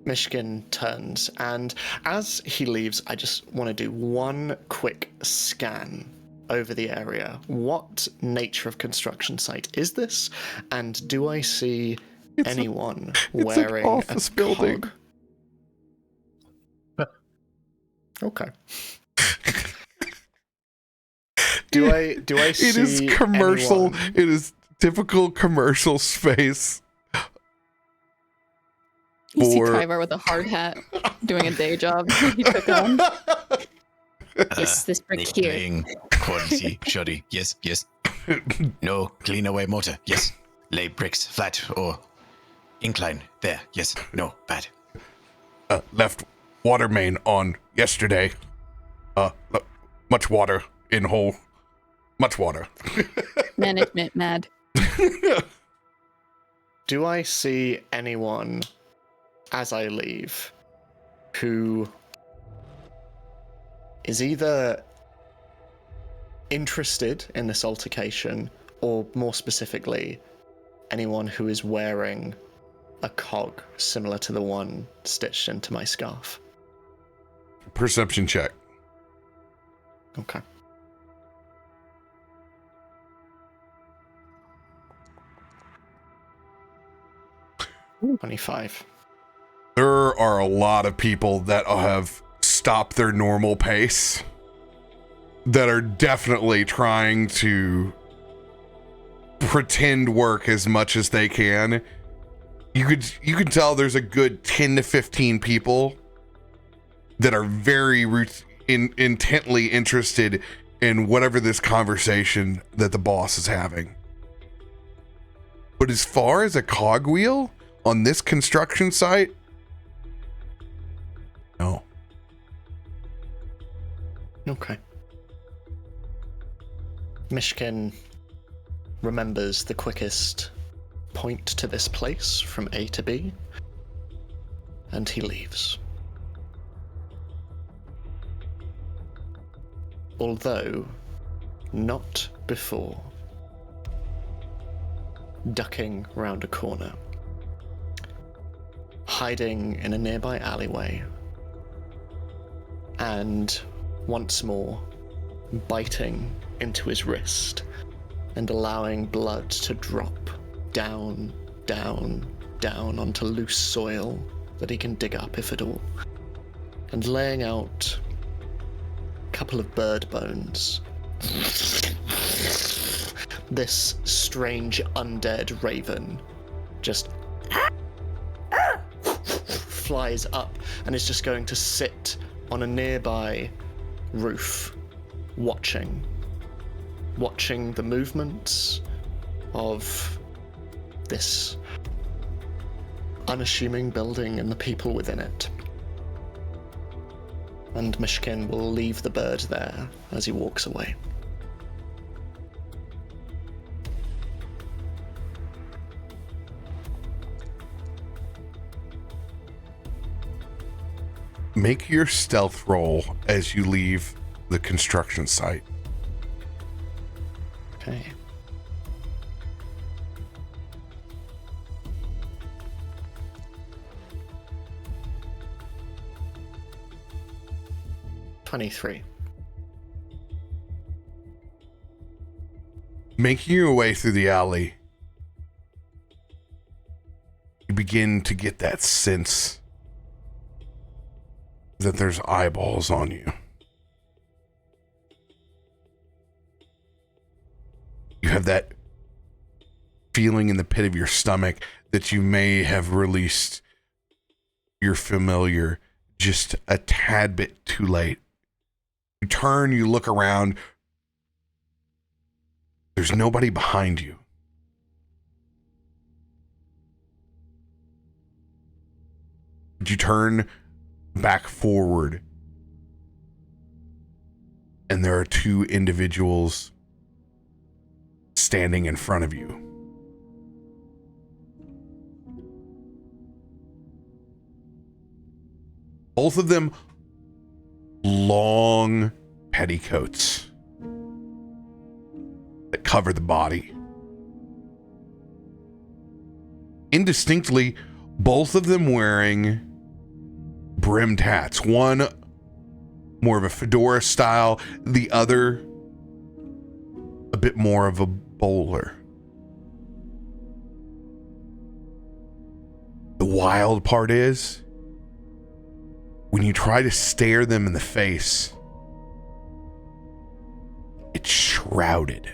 Myshkin turns, and as he leaves, I just want to do one quick scan over the area. What nature of construction site is this? And do I see anyone wearing an office building. cog? Okay. Do I see It is commercial. anyone? It is typical commercial space. You see For- Tyvar with a hard hat doing a day job he took on. This brick here. Laying quality shoddy. Yes, yes. No clean away mortar. Yes. Lay bricks flat or incline. There. Yes. No. Bad. Left water main on yesterday. Much water in hole. Much water. Management mad. Do I see anyone as I leave who is either interested in this altercation, or more specifically, anyone who is wearing a cog similar to the one stitched into my scarf? Perception check. Okay. Ooh. 25. There are a lot of people that have stopped their normal pace that are definitely trying to pretend work as much as they can. You could tell there's a good 10 to 15 people that are very intently interested in whatever this conversation that the boss is having. But as far as a cogwheel on this construction site, no. Okay. Myshkin remembers the quickest point to this place from A to B, and he leaves. Although, not before ducking round a corner, hiding in a nearby alleyway, and once more biting into his wrist and allowing blood to drop down, down, down onto loose soil that he can dig up if at all, and laying out a couple of bird bones. This strange undead raven just flies up and is just going to sit on a nearby roof, watching the movements of this unassuming building and the people within it. And Myshkin will leave the bird there as he walks away. Make your stealth roll as you leave the construction site. Okay. 23. Making your way through the alley, you begin to get that sense that there's eyeballs on you. You have that feeling in the pit of your stomach that you may have released your familiar just a tad bit too late. You turn, you look around. There's nobody behind you. But you turn back forward, and there are two individuals standing in front of you. Both of them long petticoats that cover the body. Indistinctly, both of them wearing brimmed hats. One more of a fedora style, the other a bit more of a bowler. The wild part is, when you try to stare them in the face, it's shrouded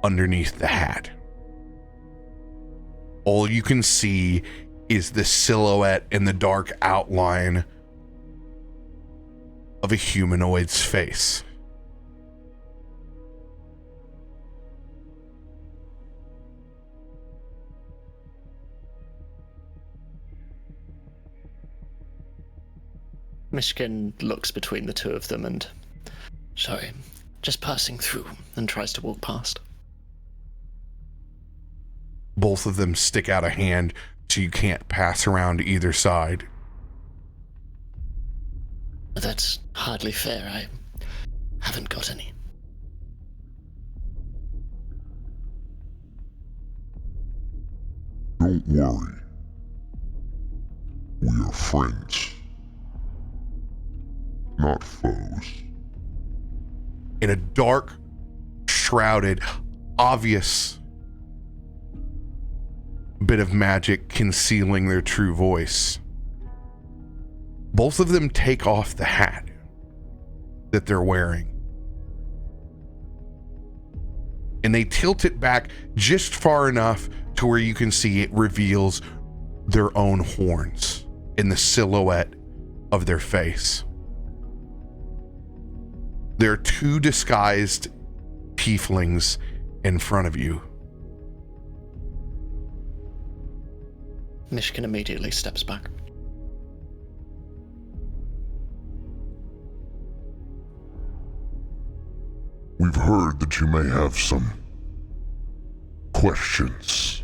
underneath the hat. All you can see is the silhouette and the dark outline of a humanoid's face. Myshkin looks between the two of them and... Sorry, just passing through, and tries to walk past. Both of them stick out a hand so you can't pass around either side. That's hardly fair. I haven't got any. Don't worry. We are friends, not foes. In a dark, shrouded, obvious bit of magic concealing their true voice, both of them take off the hat that they're wearing. And they tilt it back just far enough to where you can see it reveals their own horns in the silhouette of their face. There are two disguised tieflings in front of you. Myshkin immediately steps back. We've heard that you may have some questions.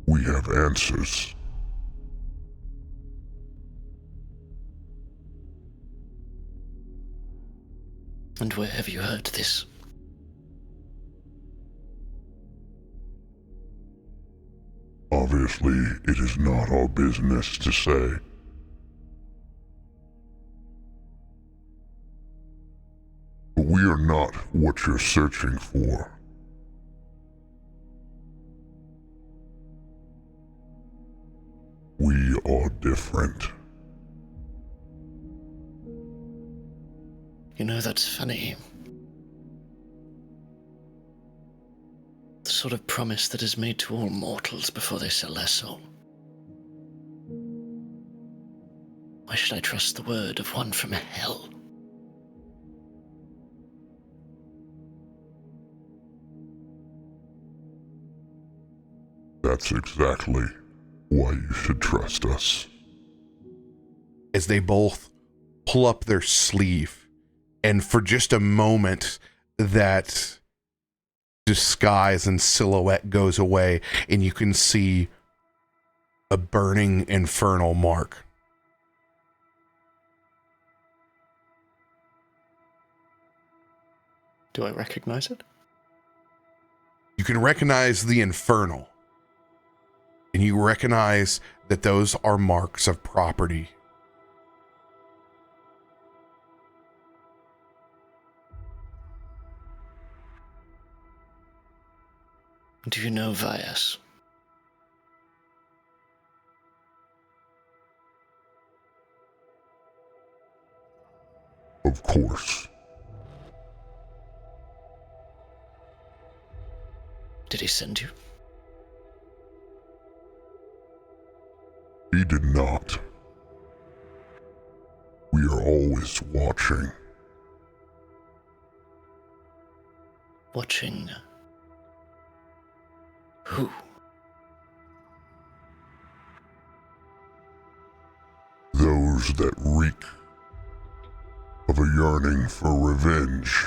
We have answers. And where have you heard this? Obviously, it is not our business to say. But we are not what you're searching for. We are different. You know, that's funny. The sort of promise that is made to all mortals before they sell their soul. Why should I trust the word of one from hell? That's exactly why you should trust us. As they both pull up their sleeve, and for just a moment, that disguise and silhouette goes away, and you can see a burning infernal mark. Do I recognize it? You can recognize the infernal. and you recognize that those are marks of property. Do you know Vyas? Of course. Did he send you? He did not. We are always watching. Watching who? Those that reek of a yearning for revenge.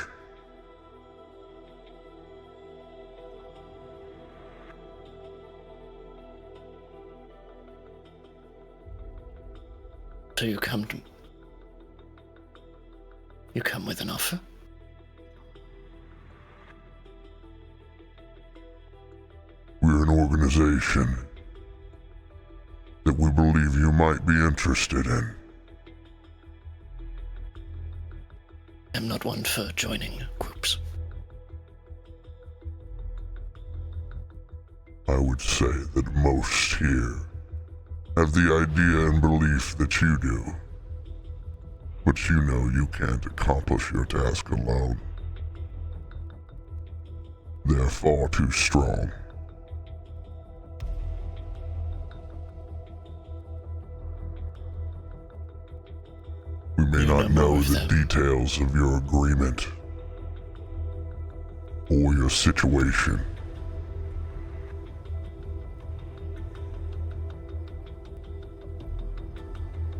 So you come with an offer? We're an organization that we believe you might be interested in. I'm not one for joining groups. I would say that most here have the idea and belief that you do. But you know you can't accomplish your task alone. They're far too strong. We may not know the details of your agreement or your situation.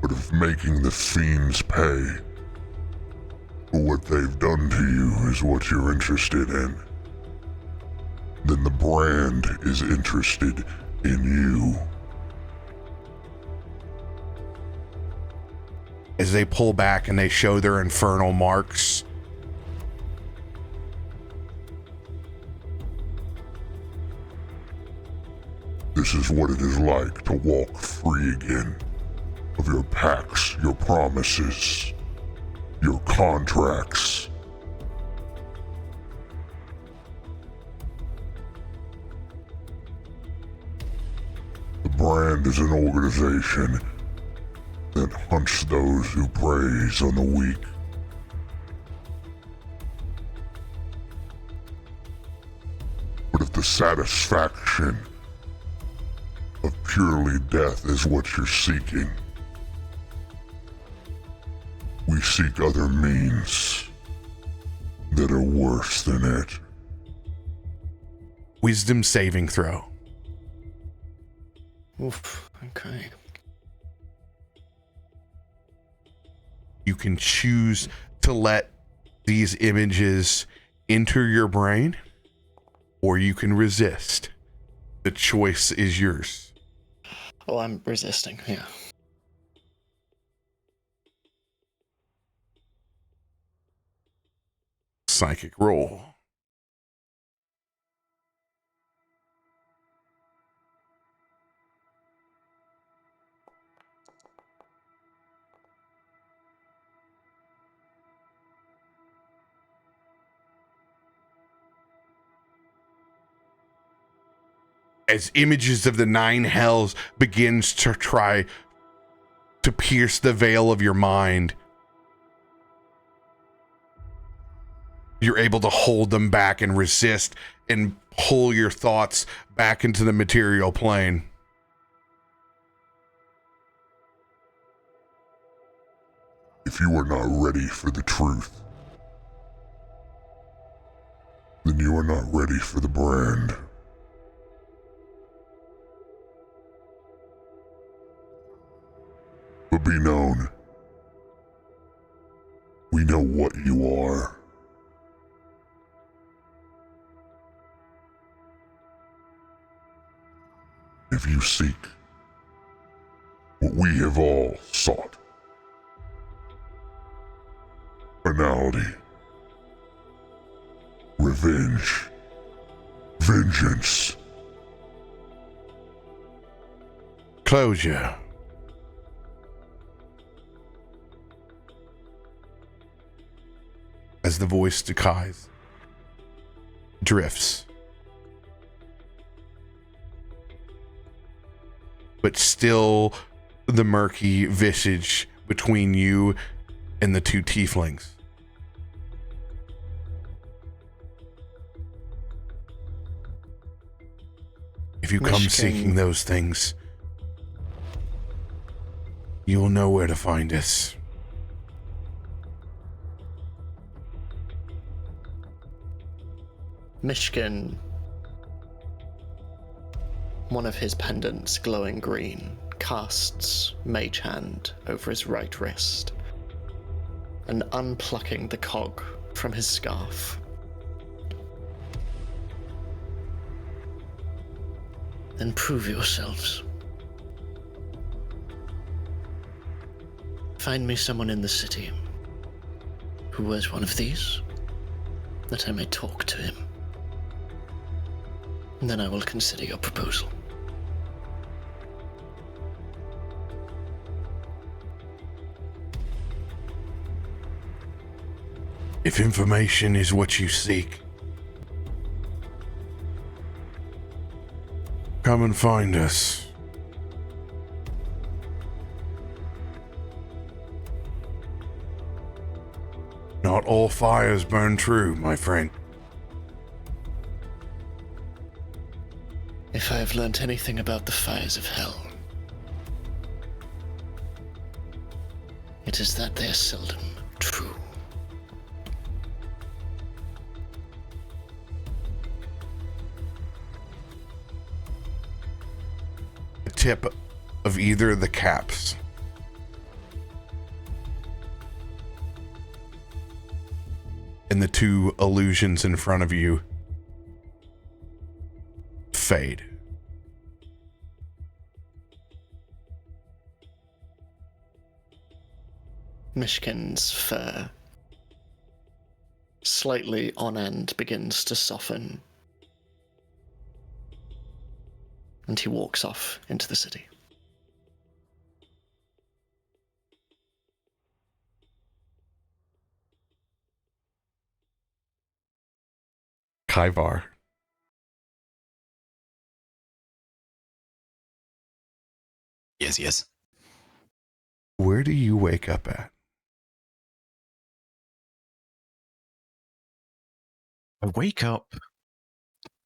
But if making the fiends pay for what they've done to you is what you're interested in, then the brand is interested in you. As they pull back and they show their infernal marks, this is what it is like to walk free again of your pacts, your promises, your contracts. The brand is an organization that hunts those who preys on the weak. But if the satisfaction of purely death is what you're seeking, we seek other means that are worse than it. wisdom saving throw. Oof, okay. You can choose to let these images enter your brain, or you can resist. The choice is yours. Oh, I'm resisting, yeah. Psychic roll. As images of the nine hells begins to try to pierce the veil of your mind, you're able to hold them back and resist and pull your thoughts back into the material plane. If you are not ready for the truth, then you are not ready for the brand. But be known, we know what you are. If you seek what we have all sought, finality, revenge, vengeance, closure. As the voice decays, drifts, but still the murky visage between you and the two tieflings. If you come Myshkin. seeking those things, you will know where to find us. Myshkin, one of his pendants glowing green, casts Mage Hand over his right wrist, and unplucking the cog from his scarf. Then prove yourselves. Find me someone in the city who wears one of these, that I may talk to him. And then I will consider your proposal. If information is what you seek, come and find us. Not all fires burn true, my friend. If I have learnt anything about the fires of hell, it is that they are seldom true. The tip of either of the caps and the two illusions in front of you fade. Myshkin's fur, slightly on end, begins to soften, and he walks off into the city. Kaivar. Yes. Where do you wake up at? I wake up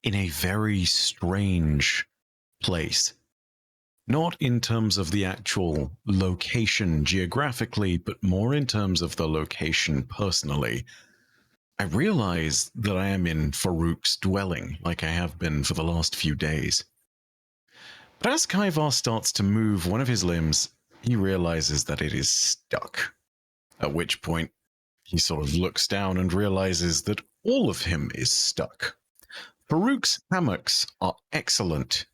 in a very strange place. Not in terms of the actual location geographically, but more in terms of the location personally. I realize that I am in Farouk's dwelling, like I have been for the last few days. But as Kaivar starts to move one of his limbs, he realizes that it is stuck. At which point, he sort of looks down and realizes that all of him is stuck. Farouk's hammocks are excellent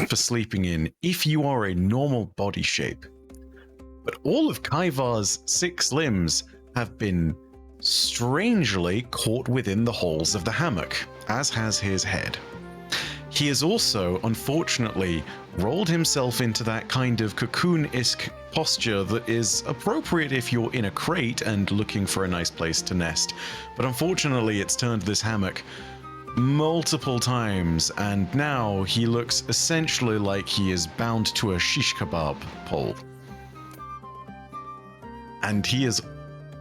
for sleeping in if you are a normal body shape. But all of Kaivar's 6 limbs have been strangely caught within the holes of the hammock, as has his head. He has also, unfortunately, rolled himself into that kind of cocoon-esque posture that is appropriate if you're in a crate and looking for a nice place to nest. But unfortunately, it's turned this hammock multiple times, and now he looks essentially like he is bound to a shish kebab pole. And he is,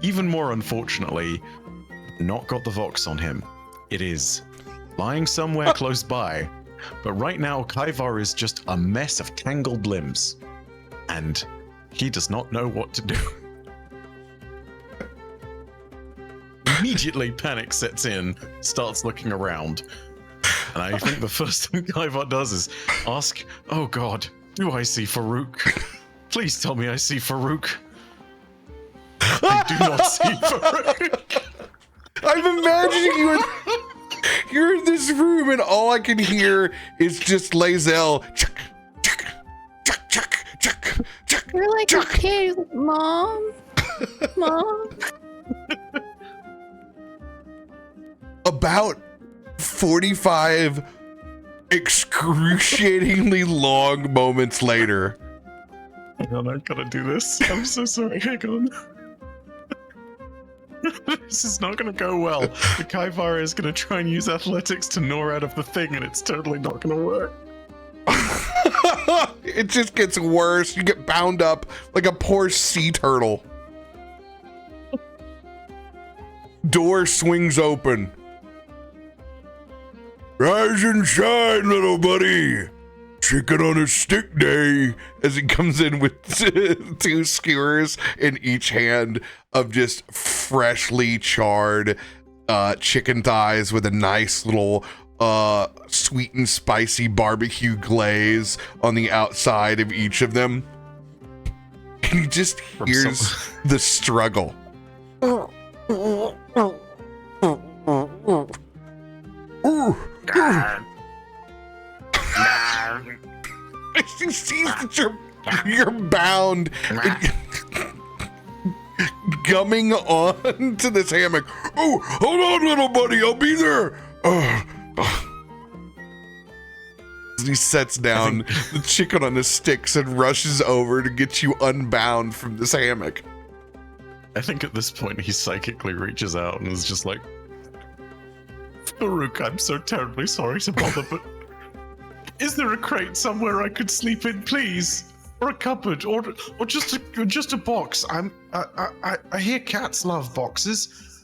even more unfortunately, not got the Vox on him. It is lying somewhere close by, but right now Kaivar is just a mess of tangled limbs, and he does not know what to do. Immediately panic sets in, starts looking around, and I think the first thing Kaivar does is ask, "Oh God, do I see Farouk? Please tell me I see Farouk." I do not see Farouk. I'm imagining you're in this room and all I can hear is just Lae'zel. Chuck, chuck, chuck, chuck, chuck, chuck. You're like a kid, Mom. Mom. About 45 excruciatingly long moments later, Hang on, I've got to do this. I'm so sorry. Hang on. This is not going to go well. The Kaivara is going to try and use athletics to gnaw out of the thing, and it's totally not going to work. It just gets worse. You get bound up like a poor sea turtle. Door swings open. Rise and shine, little buddy. Chicken on a stick day. As he comes in with two skewers in each hand of just freshly charred chicken thighs with a nice little sweet and spicy barbecue glaze on the outside of each of them. And he just hears the struggle. He sees that you're bound, gumming on to this hammock. Oh, hold on, little buddy, I'll be there. He sets down the chicken on the sticks and rushes over to get you unbound from this hammock. I think at this point he psychically reaches out and is just like, Farouk, I'm so terribly sorry to bother, but is there a crate somewhere I could sleep in, please? Or a cupboard, or just a box? I hear cats love boxes.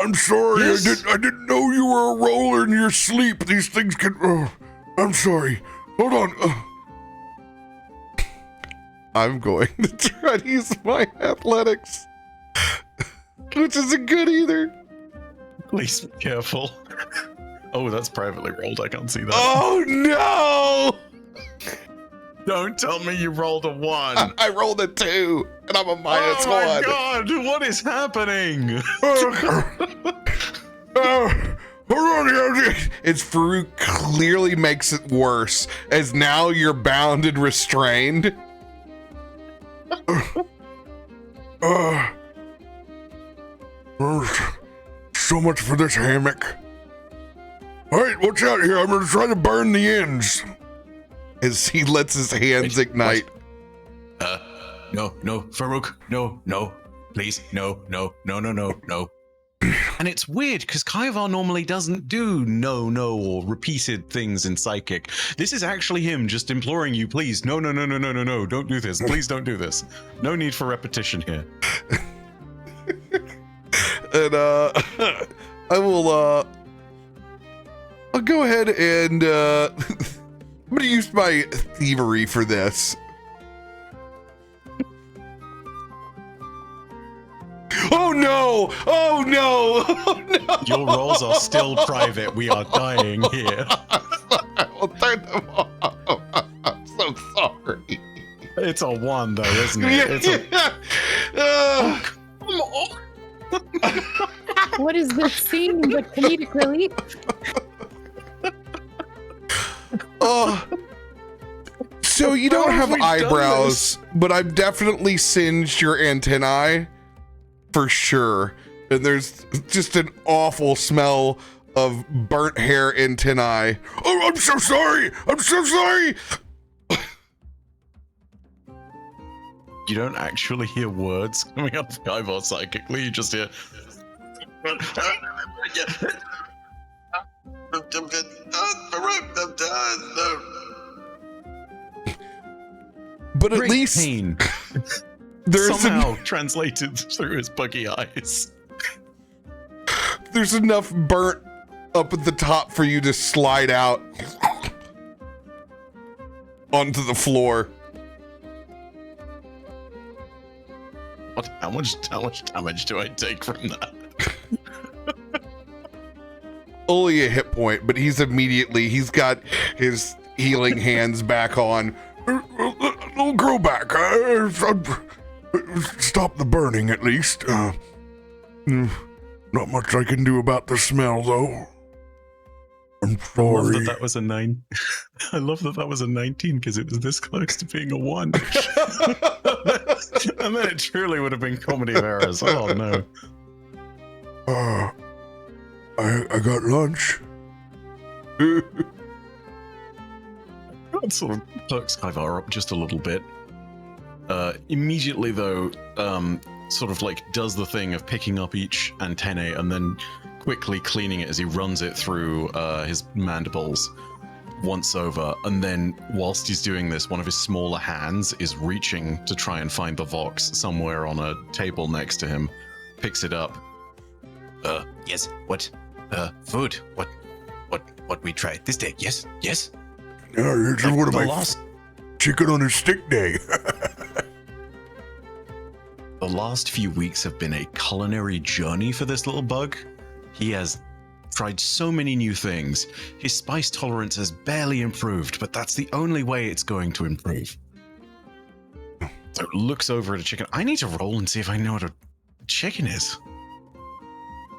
I'm sorry, yes? I didn't know you were a roller in your sleep. These things can. I'm sorry. Hold on. I'm going to try to use my athletics, which isn't good either. Please be careful. Oh, that's privately rolled. I can't see that. Oh no! Don't tell me you rolled a 1. I rolled a 2, and I'm a -1. Oh my god! What is happening? Hold on, it's Farouk clearly makes it worse, as now you're bound and restrained. So much for this hammock. All right, watch out here. I'm gonna try to burn the ends. As he lets his hands ignite. No, Farouk, no, please, no. And it's weird because Kaivar normally doesn't do no or repeated things in psychic. This is actually him just imploring you, please, no, don't do this. Please don't do this. No need for repetition here. And I'll go ahead and I'm gonna use my thievery for this. Oh no! Oh no! Oh no! Your rolls are still private. We are dying here. I'll turn them off. I'm so sorry. It's a 1 though, isn't it? Come on. What is this scene but comedic relief? So you don't have eyebrows, but I've definitely singed your antennae for sure. And there's just an awful smell of burnt hair antennae. Oh, I'm so sorry. You don't actually hear words coming out of Kaivar psychically. You just hear. But at Great least pain. there's somehow translated through his buggy eyes. There's enough burnt up at the top for you to slide out onto the floor. How much damage do I take from that? Only a hit point, but he's got his healing hands back on. It'll grow back. Stop the burning at least. Not much I can do about the smell though. I'm sorry. I love that was a 9. I love that was a 19 because it was this close to being a 1. And then it truly would have been comedy of errors. Oh no. I got lunch. That sort of perks Kaivar up just a little bit. Immediately, though, sort of like does the thing of picking up each antennae and then quickly cleaning it as he runs it through his mandibles once over. And then whilst he's doing this, one of his smaller hands is reaching to try and find the Vox somewhere on a table next to him, picks it up. Yes, what? Food. What we tried this day? Yes. Yeah, this is one of The my last chicken on a stick day. The last few weeks have been a culinary journey for this little bug. He has tried so many new things. His spice tolerance has barely improved, but that's the only way it's going to improve. So looks over at a chicken. I need to roll and see if I know what a chicken is.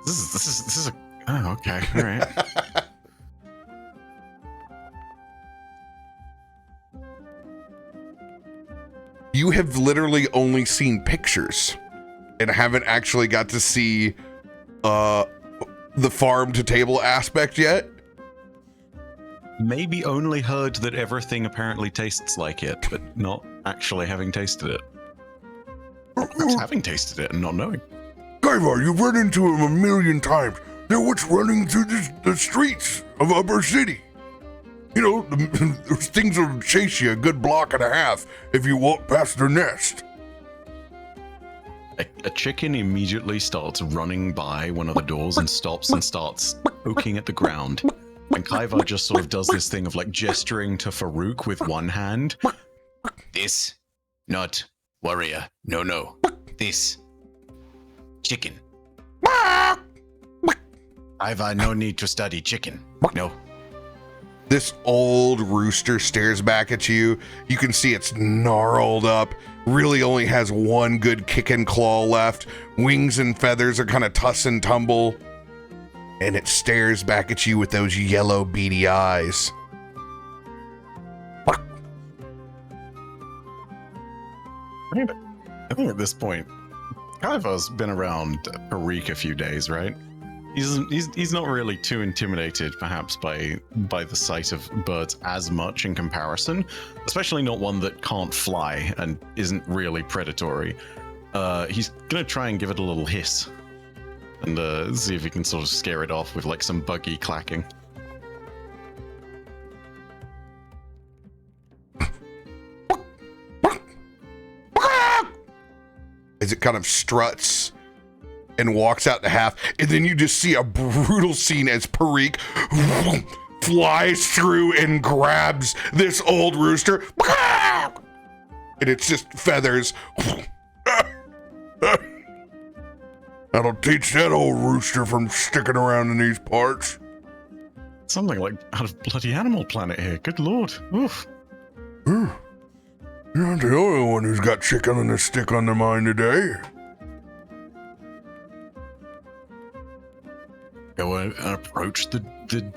This is a... Oh, okay. All right. You have literally only seen pictures and haven't actually got to see the farm to table aspect yet. Maybe only heard that everything apparently tastes like it, but not actually having tasted it. Or perhaps having tasted it and not knowing. Kaivar, you've run into him a million times. They're what's running through the streets of Upper City. You know, those things will chase you a good block and a half if you walk past their nest. A chicken immediately starts running by one of the doors and stops and starts poking at the ground. And Kaivar just sort of does this thing of like gesturing to Farouk with one hand. This, not warrior. No. This chicken. I've no need to study chicken. No. This old rooster stares back at you. You can see it's gnarled up, really only has one good kick and claw left. Wings and feathers are kind of tuss and tumble. And it stares back at you with those yellow beady eyes. I think at this point, Kaivar's been around Farouk a few days, right? He's not really too intimidated, perhaps, by the sight of birds as much in comparison, especially not one that can't fly and isn't really predatory. He's gonna try and give it a little hiss and see if he can sort of scare it off with like some buggy clacking. As it kind of struts and walks out to half, and then you just see a brutal scene as Farouk flies through and grabs this old rooster, and it's just feathers. That'll teach that old rooster from sticking around in these parts. Something like out of bloody Animal Planet here. Good lord. Oof. You're not the only one who's got chicken on a stick on their mind today. Go and approach the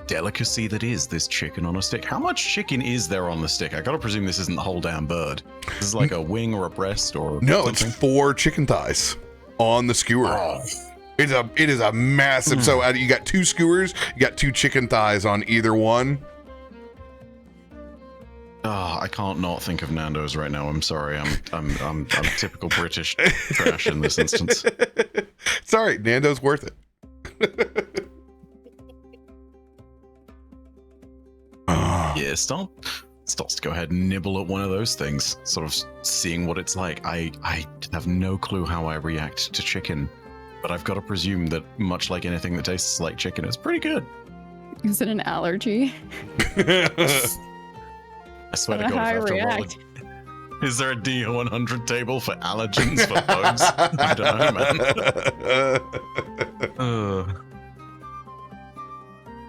delicacy that is this chicken on a stick. How much chicken is there on the stick? I gotta presume this isn't the whole damn bird. This is like a wing or a breast or No, something. it's 4 chicken thighs on the skewer. Oh. It is a massive. So you got 2 skewers, you got 2 chicken thighs on either one. Oh, I can't not think of Nando's right now. I'm sorry. I'm typical British trash in this instance. Sorry, Nando's worth it. Yeah, starts to go ahead and nibble at one of those things, sort of seeing what it's like. I have no clue how I react to chicken, but I've got to presume that much like anything that tastes like chicken, it's pretty good. Is it an allergy? I swear to How God, I if I have to roll react. is there a D100 table for allergens for bugs? I don't know,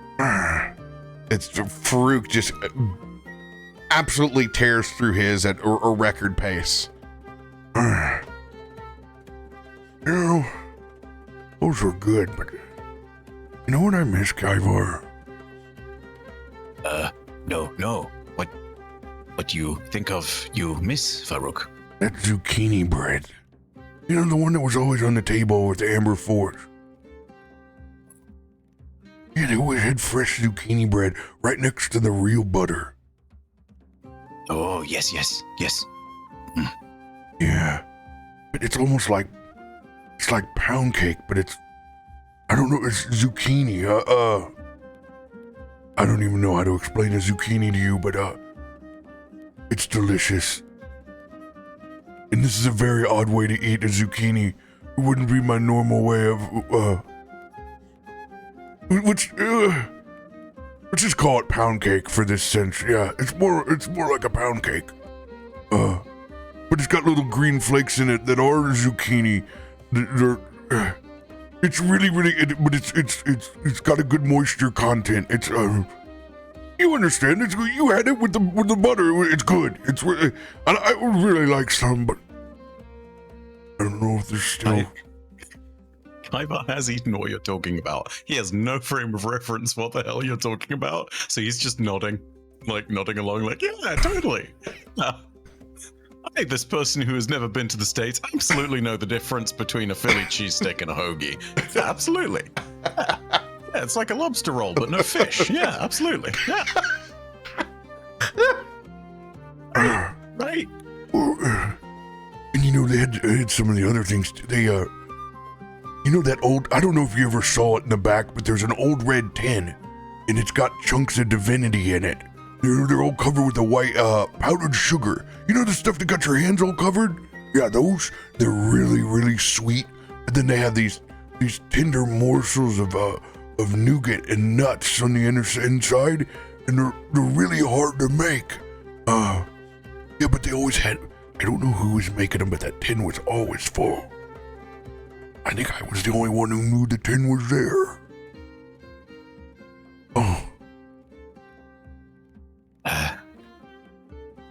man. It's Farouk just absolutely tears through his at a record pace. You know, those were good, but you know what I miss, Kaivar? No. What do you think of you miss, Farouk? That zucchini bread. You know, the one that was always on the table with the amber force. Yeah, they always had fresh zucchini bread right next to the real butter. Oh, yes. Yeah, but it's almost like it's like pound cake, but I don't know. It's zucchini. I don't even know how to explain a zucchini to you, but it's delicious. And this is a very odd way to eat a zucchini. It wouldn't be my normal way of let's just call it pound cake for this sense. Yeah, it's more like a pound cake. But it's got little green flakes in it that are zucchini. It's really, but it's got a good moisture content. It's you understand? You had it with the butter. It's good. It's really, I would really like some, but I don't know if there's still. Kaiba has eaten what you're talking about. He has no frame of reference what the hell you're talking about, so he's just nodding along, like, yeah, totally. I, this person who has never been to the States, absolutely know the difference between a Philly cheesesteak and a hoagie. Yeah, absolutely. Yeah, it's like a lobster roll, but no fish. Yeah, absolutely. Yeah. Right. And you know, they had some of the other things. They, you know that old, I don't know if you ever saw it in the back, but there's an old red tin, and it's got chunks of divinity in it. They're all covered with the white powdered sugar. You know the stuff that got your hands all covered? Yeah, those, they're really, really sweet. And then they have these tender morsels of nougat and nuts on the inside, and they're really hard to make. Yeah, but they always had, I don't know who was making them, but that tin was always full. I think I was the only one who knew the tin was there. Oh.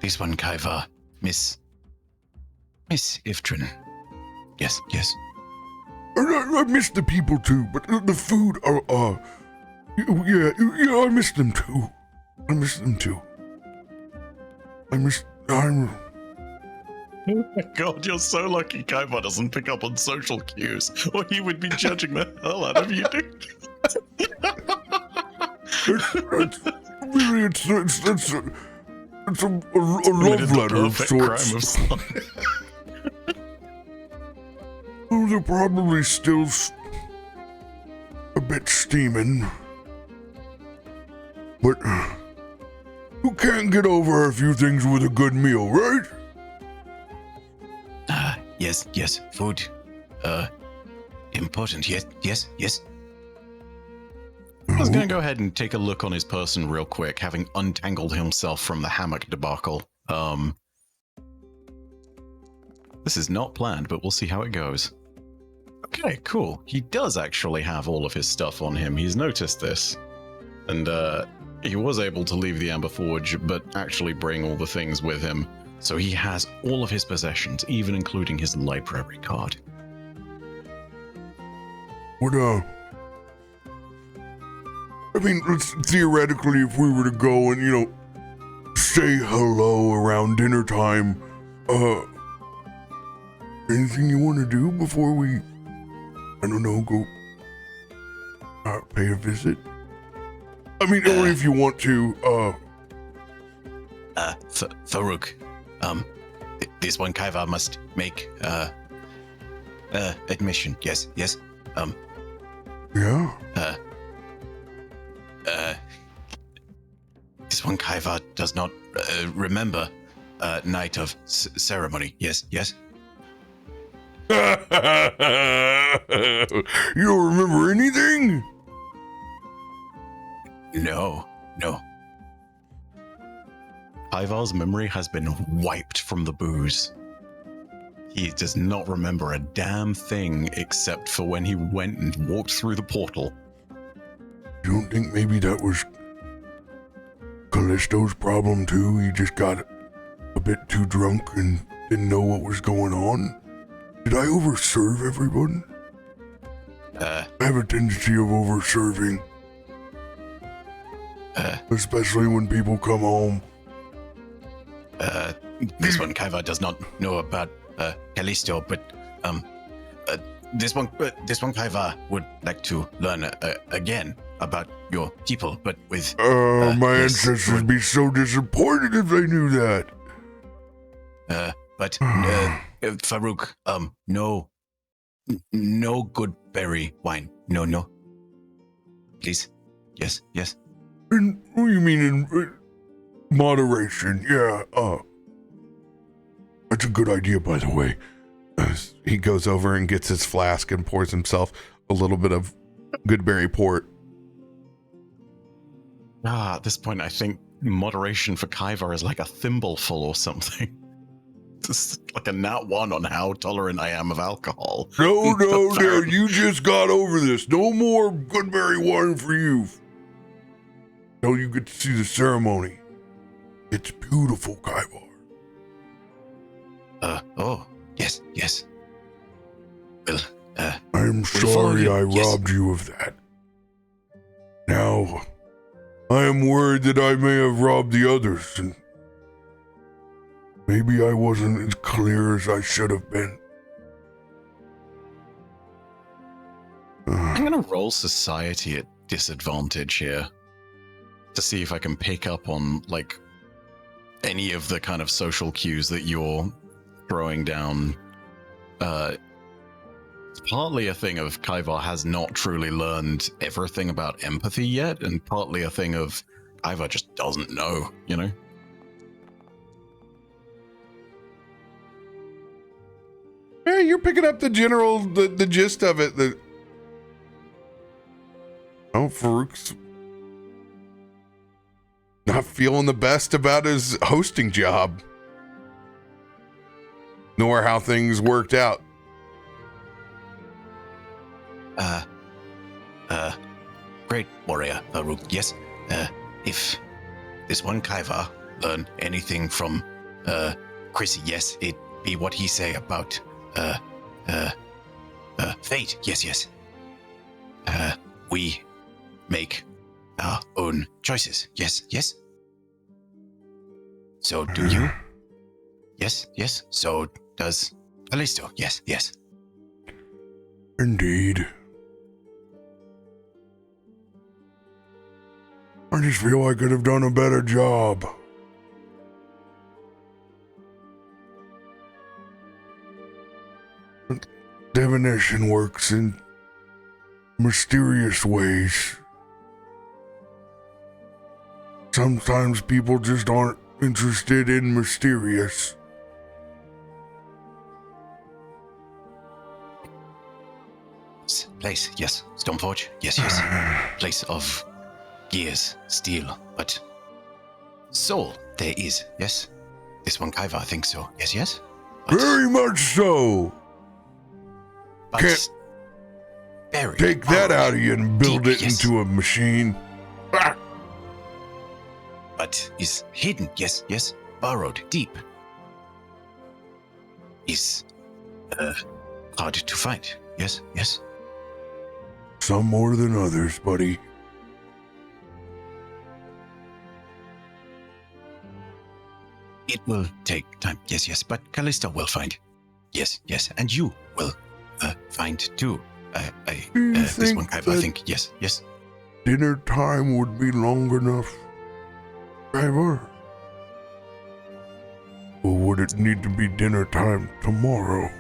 This one, Kaiva. Miss Ifrit. Yes. I miss the people too, but the food, yeah, I miss them too. Oh my god, you're so lucky Kaiba doesn't pick up on social cues, or he would be judging the hell out of you, dude. It's a love letter of sorts. Oh, they're probably still a bit steaming. But who can't get over a few things with a good meal, right? Yes. Food. Important. Yes. I was going to go ahead and take a look on his person real quick, having untangled himself from the hammock debacle. This is not planned, but we'll see how it goes. Okay, cool. He does actually have all of his stuff on him. He's noticed this. And he was able to leave the Amber Forge, but actually bring all the things with him. So he has all of his possessions, even including his library card. I mean, theoretically, if we were to go and, say hello around dinner time, anything you want to do before we, I don't know, go pay a visit? I mean, or if you want to, Farouk, this one Kaiva must make, admission. Yes. Yeah? This one Kaiva does not remember night of ceremony. Yes. You don't remember anything? No. Ivar's memory has been wiped from the booze. He does not remember a damn thing except for when he went and walked through the portal. You don't think maybe that was Kallisto's problem too? He just got a bit too drunk and didn't know what was going on? Did I overserve everyone? I have a tendency of overserving. Especially when people come home. This one Kaiva does not know about Kallisto, but this one Kaiva would like to learn again about your people, but with my ancestors would be so disappointed if they knew that. But Farouk, no good berry wine. No. Please. Yes. And what do you mean in moderation? Yeah, that's a good idea, by the way. He goes over and gets his flask and pours himself a little bit of Goodberry port. At this point, I think moderation for Kaivar is like a thimbleful or something. It's like a nat 1 on how tolerant I am of alcohol. No, you just got over this. No more Goodberry wine for you. Till you get to see the ceremony. It's beautiful, Kaivar. Yes. Well, I'm sorry I robbed you of that. Now, I am worried that I may have robbed the others, and maybe I wasn't as clear as I should have been. I'm gonna roll society at disadvantage here to see if I can pick up on like any of the kind of social cues that you're throwing down. It's partly a thing of Kaivar has not truly learned everything about empathy yet, and partly a thing of Kaivar just doesn't know, you know? Yeah, you're picking up the general, the gist of it. Farouk's not feeling the best about his hosting job, nor how things worked out. Great warrior, Farouk. Yes. If this one Kaivar learn anything from Chrissy, yes, it be what he say about fate. Yes. We make our own choices. Yes. So do you? Yes. So does Kallisto. Yes. Indeed. I just feel I could have done a better job. Divination works in mysterious ways. Sometimes people just aren't interested in mysterious. Place, yes. Stormforge, yes. Place of gears, steel, but soul there is, yes. This one Kaivar thinks so, yes. But, Very much so. but Can't buried, take that out of you and build deep, it yes. into a machine. But is hidden, yes. Burrowed deep. Is hard to find, yes. Some more than others, buddy. It will take time, yes. But Kallisto will find, yes. And you will find too. This think one Kaivar, that- I think, yes. Dinner time would be long enough, Driver? Or would it need to be dinner time tomorrow?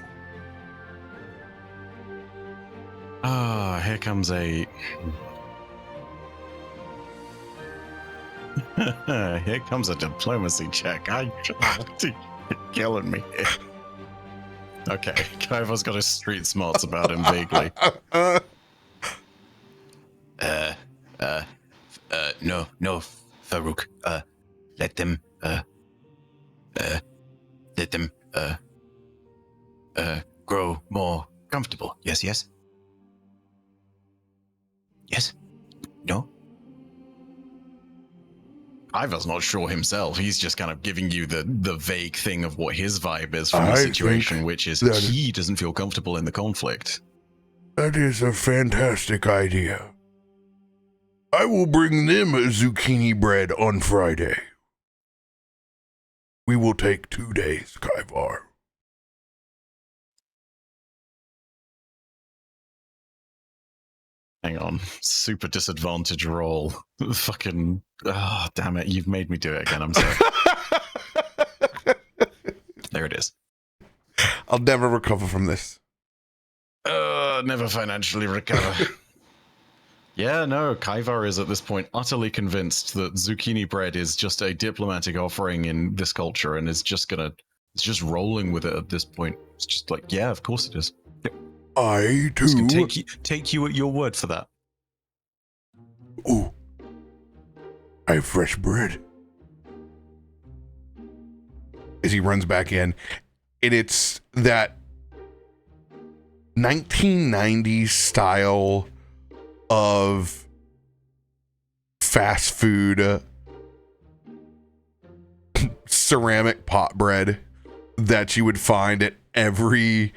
Here comes a... Here comes a diplomacy check. You're killing me. Okay, Kaivar's got his street smarts about him vaguely. No, Farouk. Let them grow more comfortable. Yes. No. Kaivar's not sure himself. He's just kind of giving you the vague thing of what his vibe is from the I situation, think which is that- he doesn't feel comfortable in the conflict. That is a fantastic idea. I will bring them a zucchini bread on Friday. We will take 2 days, Kaivar. Hang on. Super disadvantage roll. Fucking... Oh, damn it. You've made me do it again. I'm sorry. There it is. I'll never recover from this. Never financially recover. Yeah, no, Kaivar is at this point utterly convinced that zucchini bread is just a diplomatic offering in this culture and is just rolling with it at this point. It's just like, yeah, of course it is. I Just too. gonna take you at your word for that. Ooh. I have fresh bread. As he runs back in, and it's that 1990s style of fast food ceramic pot bread that you would find at every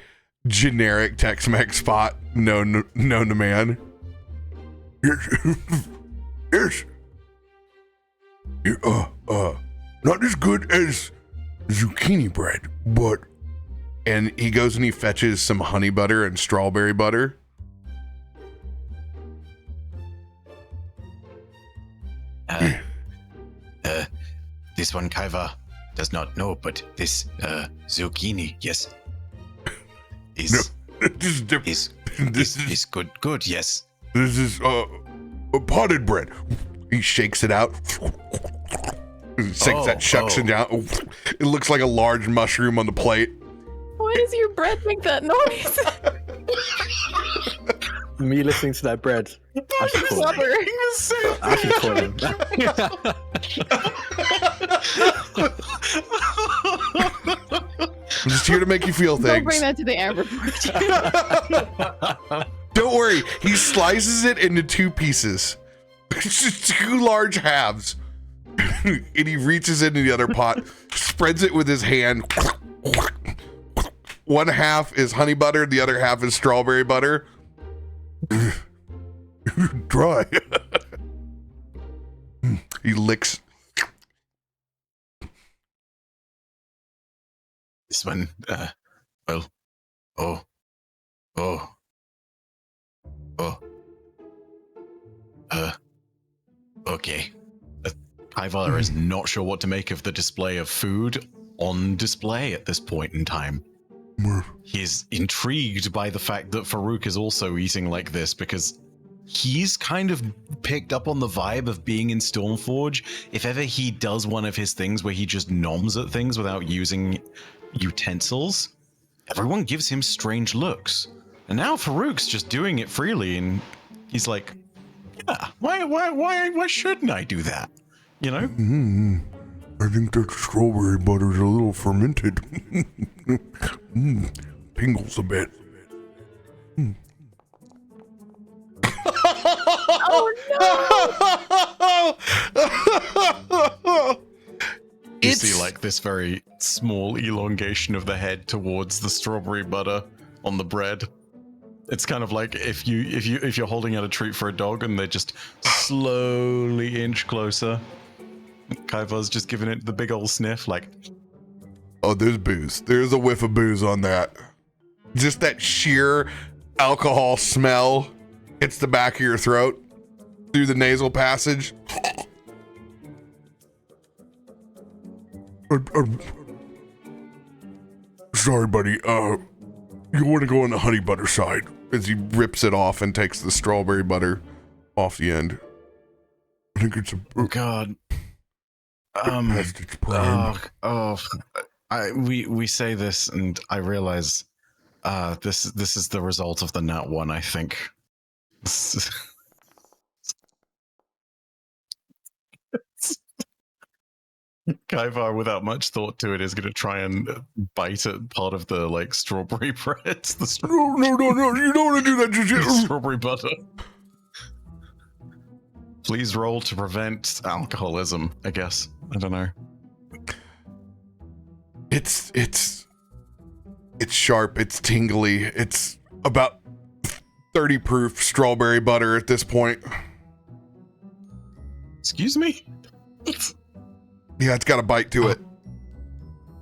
generic Tex-Mex spot known to man. Yes. Yes. Not as good as zucchini bread, but And he goes and he fetches some honey butter and strawberry butter. This one Kaiva does not know, but this zucchini, yes, is This is different. is good, yes. This is potted bread. He shakes it out. Shakes that suction down. It looks like a large mushroom on the plate. Why does your bread make that noise? Me listening to that bread. I should call him. Blubber. I should call him. I'm just here to make you feel Don't bring things. that to the Amber Board. Don't worry. He slices it into two pieces. It's just two large halves. And he reaches into the other pot, spreads it with his hand. One half is honey butter, the other half is strawberry butter. dry. He licks. This one, okay. Kaivar is not sure what to make of the display of food on display at this point in time. He's intrigued by the fact that Farouk is also eating like this because he's kind of picked up on the vibe of being in Stormforge. If ever he does one of his things where he just noms at things without using utensils, everyone gives him strange looks. And now Farouk's just doing it freely, and he's like, yeah, why shouldn't I do that? You know? I think that strawberry butter's a little fermented. Tingles a bit. You see like this very small elongation of the head towards the strawberry butter on the bread. It's kind of like if you're holding out a treat for a dog and they just slowly inch closer. Kaivar's just giving it the big old sniff, like, Oh, there's booze. There's a whiff of booze on that. Just that sheer alcohol smell hits the back of your throat through the nasal passage. Sorry, buddy. You want to go on the honey butter side? As he rips it off and takes the strawberry butter off the end. I think it's God. past its prime. We say this, and I realize this is the result of the nat one. I think. Kaivar, without much thought to it, is going to try and bite at part of the like strawberry bread. No, you don't want to do that just yet. Strawberry butter. Please roll to prevent alcoholism, I guess. I don't know. It's sharp, it's tingly, it's about 30 proof strawberry butter at this point. Excuse me? Yeah, it's got a bite to it.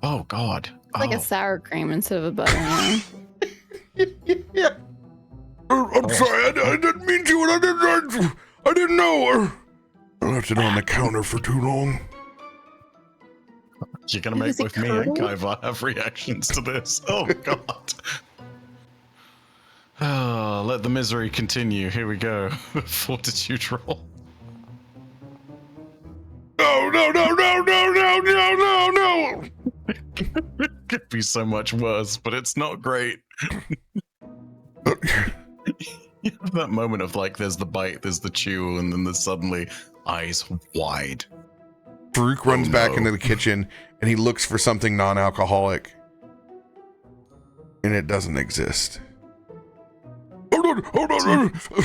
Oh, God. It's like a sour cream instead of a butter. Yeah. I'm sorry, I didn't mean to, I didn't know. I left it on the counter for too long. You're gonna make Is it both me and curdled? Kaiva have reactions to this. Oh god. Oh, let the misery continue. Here we go. Fortitude roll. No, no, no, no, no, no, no, no, no. It could be so much worse, but it's not great. You have that moment of like, there's the bite, there's the chew, and then there's suddenly eyes wide. Farouk runs back no. into the kitchen and he looks for something non-alcoholic. And it doesn't exist. Hold on, hold on, hold on.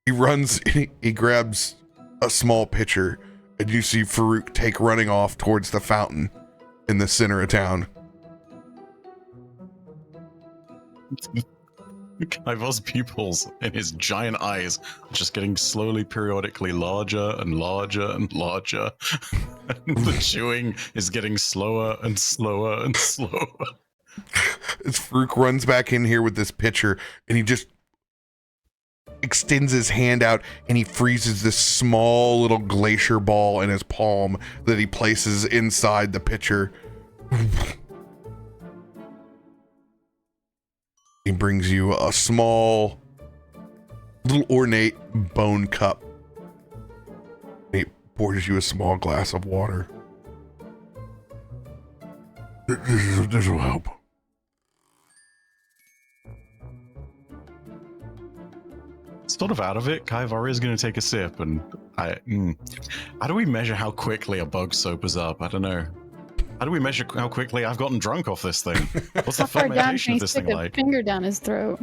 He runs, he grabs a small pitcher, and you see Farouk take running off towards the fountain in the center of town. Kaiva's pupils in his giant eyes are just getting slowly, periodically larger and larger and larger. And the chewing is getting slower and slower and slower. As Farouk runs back in here with this pitcher, and he just extends his hand out and he freezes this small little glacier ball in his palm that he places inside the pitcher. He brings you a small, little ornate bone cup. He pours you a small glass of water. This will help. Sort of out of it, Kaivar is going to take a sip, and how do we measure how quickly a bug sobers up? I don't know. How do we measure how quickly I've gotten drunk off this thing? What's the How far down fermentation can of he this stick thing a like? finger down his throat?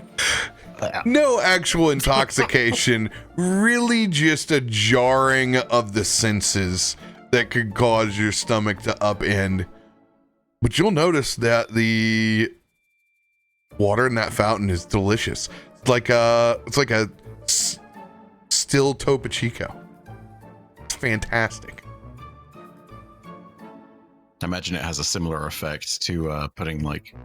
No actual intoxication, really just a jarring of the senses that could cause your stomach to upend. But you'll notice that the water in that fountain is delicious. It's like a still Topo Chico. It's fantastic. I imagine it has a similar effect to putting like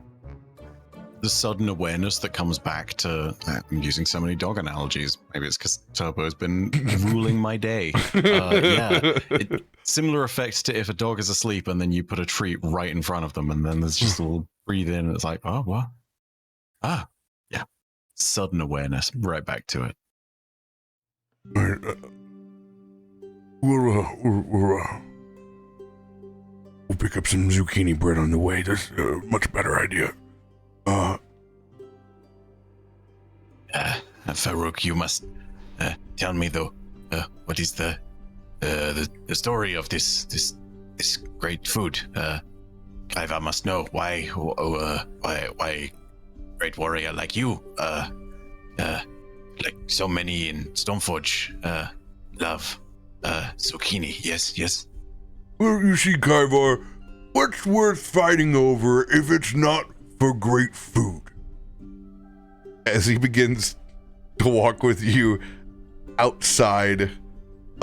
the sudden awareness that comes back to. I'm using so many dog analogies. Maybe it's because Turbo has been ruling my day. Similar effects to if a dog is asleep and then you put a treat right in front of them, and then there's just a little breathe in, and it's like, oh, what? Ah, yeah. Sudden awareness, right back to it. All right, we'll pick up some zucchini bread on the way. That's a much better idea. Farouk, you must tell me though, what is the story of this great food? Kaiva must know why great warrior like you, like so many in Stormforge, love zucchini. Yes. Well, you see, Kaivar, what's worth fighting over if it's not for great food? As he begins to walk with you outside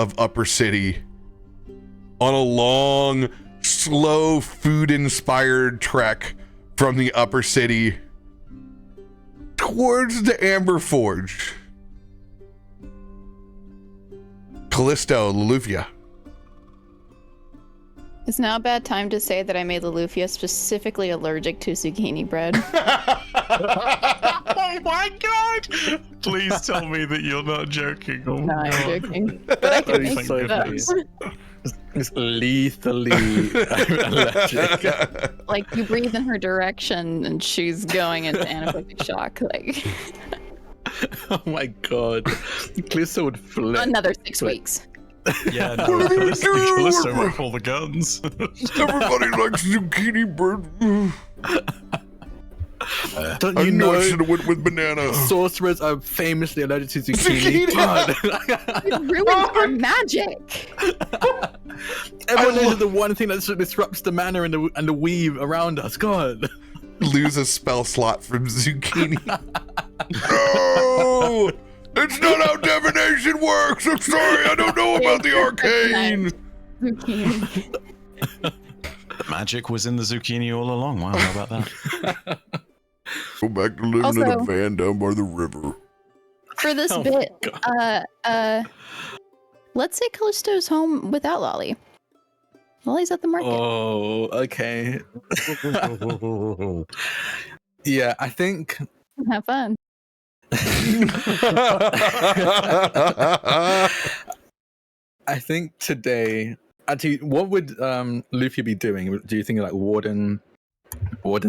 of Upper City on a long, slow, food-inspired trek from the Upper City towards the Amber Forge. Kallisto, Loluphia. It's now a bad time to say that I made Loluphia specifically allergic to zucchini bread. Oh my god! Please tell me that you're not joking. Oh No, I'm God. joking. But I can make so it up. It's lethally allergic. Like, you breathe in her direction and she's going into anaphylactic shock. Like, Oh my god. Callisto would flip. another 6 weeks. Yeah, no, What are you Callisto doing? might pull the guns. Everybody likes zucchini bread. Don't I you knew I know should have went with banana. sorcerers are famously allergic to zucchini? Zucchini! It ruins our magic. Everyone knows the one thing that disrupts the mana and the weave around us. God. Lose a spell slot from zucchini. No! It's not how divination works! I'm sorry, I don't know about the arcane! Zucchini. Magic was in the zucchini all along. Wow, how about that? Go back to living in a Also- van down by the river. For this Oh my bit, let's say Callisto's home without Lolly. Well, he's at the market. Oh, okay. Yeah, I think. Have fun. I think today. Actually, what would Loluphia be doing? Do you think like warden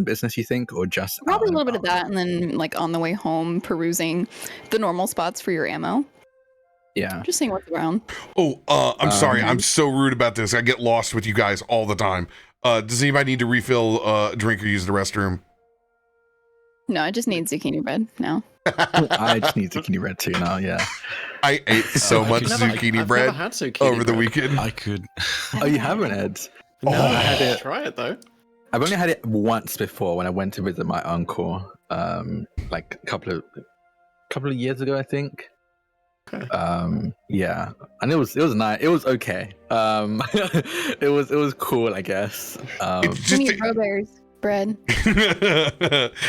business? You think, or just Probably a out and little bit of about? that, and then like on the way home, perusing the normal spots for your ammo. Yeah. Just seeing what's around. Oh, I'm sorry. I'm so rude about this. I get lost with you guys all the time. Does anybody need to refill a drink or use the restroom? No, I just need zucchini bread now. I just need zucchini bread too now. Yeah. I ate so much zucchini I've bread never had zucchini over the bread. weekend. I could. Oh, you haven't, Ed? No, I had it. Try it though. I've only had it once before when I went to visit my uncle, like a couple of years ago, I think. Okay. Yeah, and it was nice. It was okay. It was cool, I guess. It's Give just me RoBear's bread.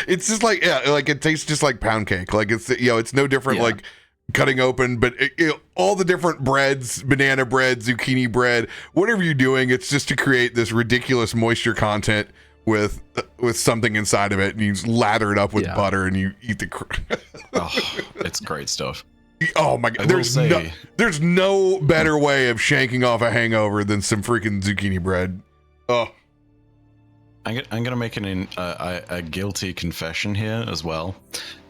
it's just like like it tastes just like pound cake. Like it's it's no different Yeah. like cutting open, but all the different breads, banana bread, zucchini bread, whatever you're doing, it's just to create this ridiculous moisture content with something inside of it, and you just lather it up with Yeah. butter and you eat the Oh, it's great stuff. Oh my god, I will say- there's no better way of shanking off a hangover than some freaking zucchini bread. Oh, I'm gonna make a guilty confession here as well.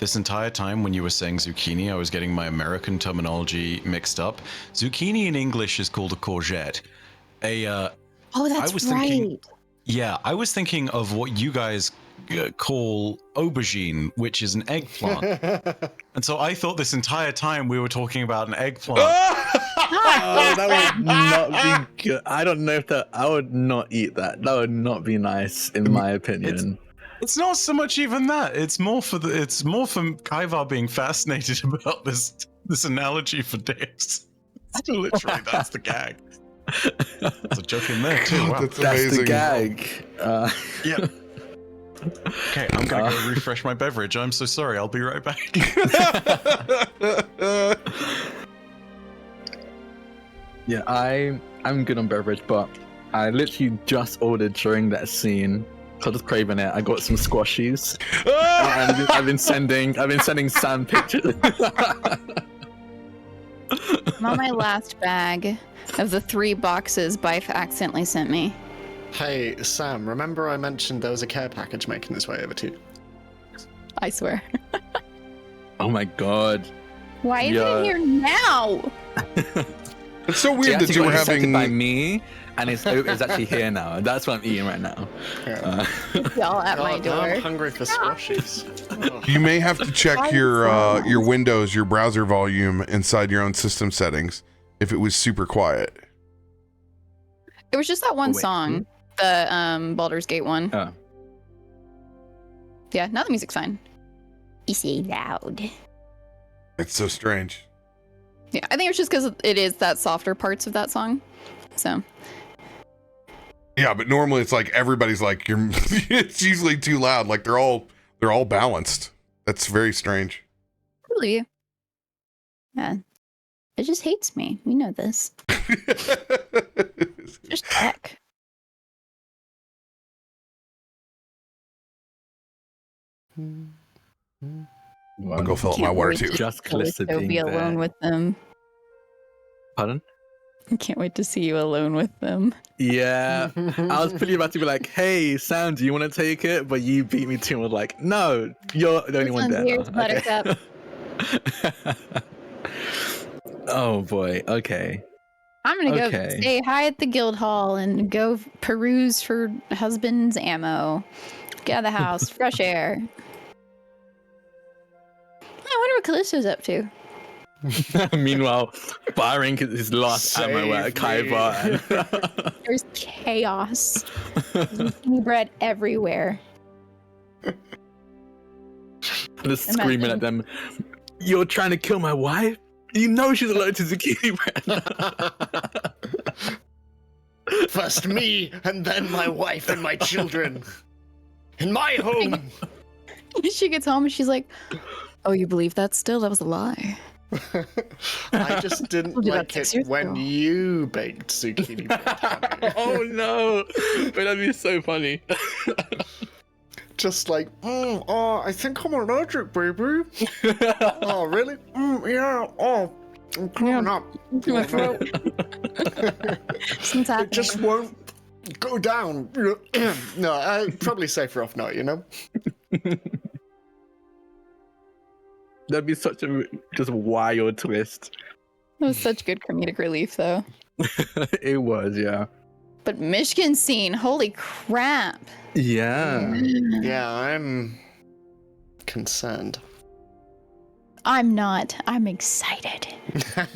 This entire time when you were saying zucchini, I was getting my American terminology mixed up. Zucchini in English is called a courgette. Oh, that's I was right. thinking- Yeah, I was thinking of what you guys call aubergine, which is an eggplant. And so I thought this entire time we were talking about an eggplant. Oh, that would not be good. I don't know if I would not eat that. That would not be nice, in my opinion. It's not so much even that. It's more from Kaivar being fascinated about this analogy for dicks. Literally, that's the gag. There's a joke in there too. Wow. That's That's amazing. the gag. Yeah. Okay, I'm gonna go refresh my beverage. I'm so sorry. I'll be right back. Yeah, I'm good on beverage, but I literally just ordered during that scene. So I'm just craving it. I got some squashies. And I've been sending Sam pictures. I'm on my last bag of the 3 boxes Bife accidentally sent me. Hey, Sam, remember I mentioned there was a care package making its way over to you? I swear. Oh my god. Why is Yeah. it here now? It's so It weird that actually you were got accepted by having. me, and it's actually here now. And that's what I'm eating right now. Y'all at my God, now I'm door. hungry for squashies. Oh. You may have to check Why your is Windows, your browser volume inside your own system settings if it was super quiet. It was just that one Oh, wait. song, the Baldur's Gate one. Oh. Yeah, now the music's fine. You say loud. It's so strange. Yeah, I think it's just because it is that softer parts of that song. So Yeah, but normally it's like everybody's like you're. It's usually too loud. Like they're all balanced. That's very strange. really, yeah, it just hates me. We know this. Just check. I'll go fill up my Can't water wait too. to Just Kallisto Callisto being be there. alone with them. Pardon? I can't wait to see you alone with them. Yeah. I was pretty about to be like, hey, Sam, do you want to take it? But you beat me to it. Was like, no, you're the only one there. Here's now." Okay. Buttercup. Oh boy. Okay. I'm gonna go Okay. stay high at the guild hall and go peruse for husband's ammo. Get out of the house, fresh air. I wonder what Callisto's up to. Meanwhile, firing his last ammo at Save me. Kaiba. There's chaos. Zucchini bread everywhere. Just screaming at them. You're trying to kill my wife? You know she's allergic to zucchini bread. First me, and then my wife and my children. In my home. She gets home and she's like, "Oh, you believe that still? That was a lie." I just didn't Told you like that 6 it years when ago. you baked zucchini bread, honey. Oh no! But that'd be so funny. Just like, I think I'm allergic, baby. Oh, really? Yeah. Oh, I'm coming up. Into my throat. Something's It just happening. won't go down. No, probably safer off not, you know? That'd be such a just wild twist. It was such good comedic relief, though. It was, yeah. But Myshkin scene, holy crap! Yeah. Yeah, I'm concerned. I'm not. I'm excited. I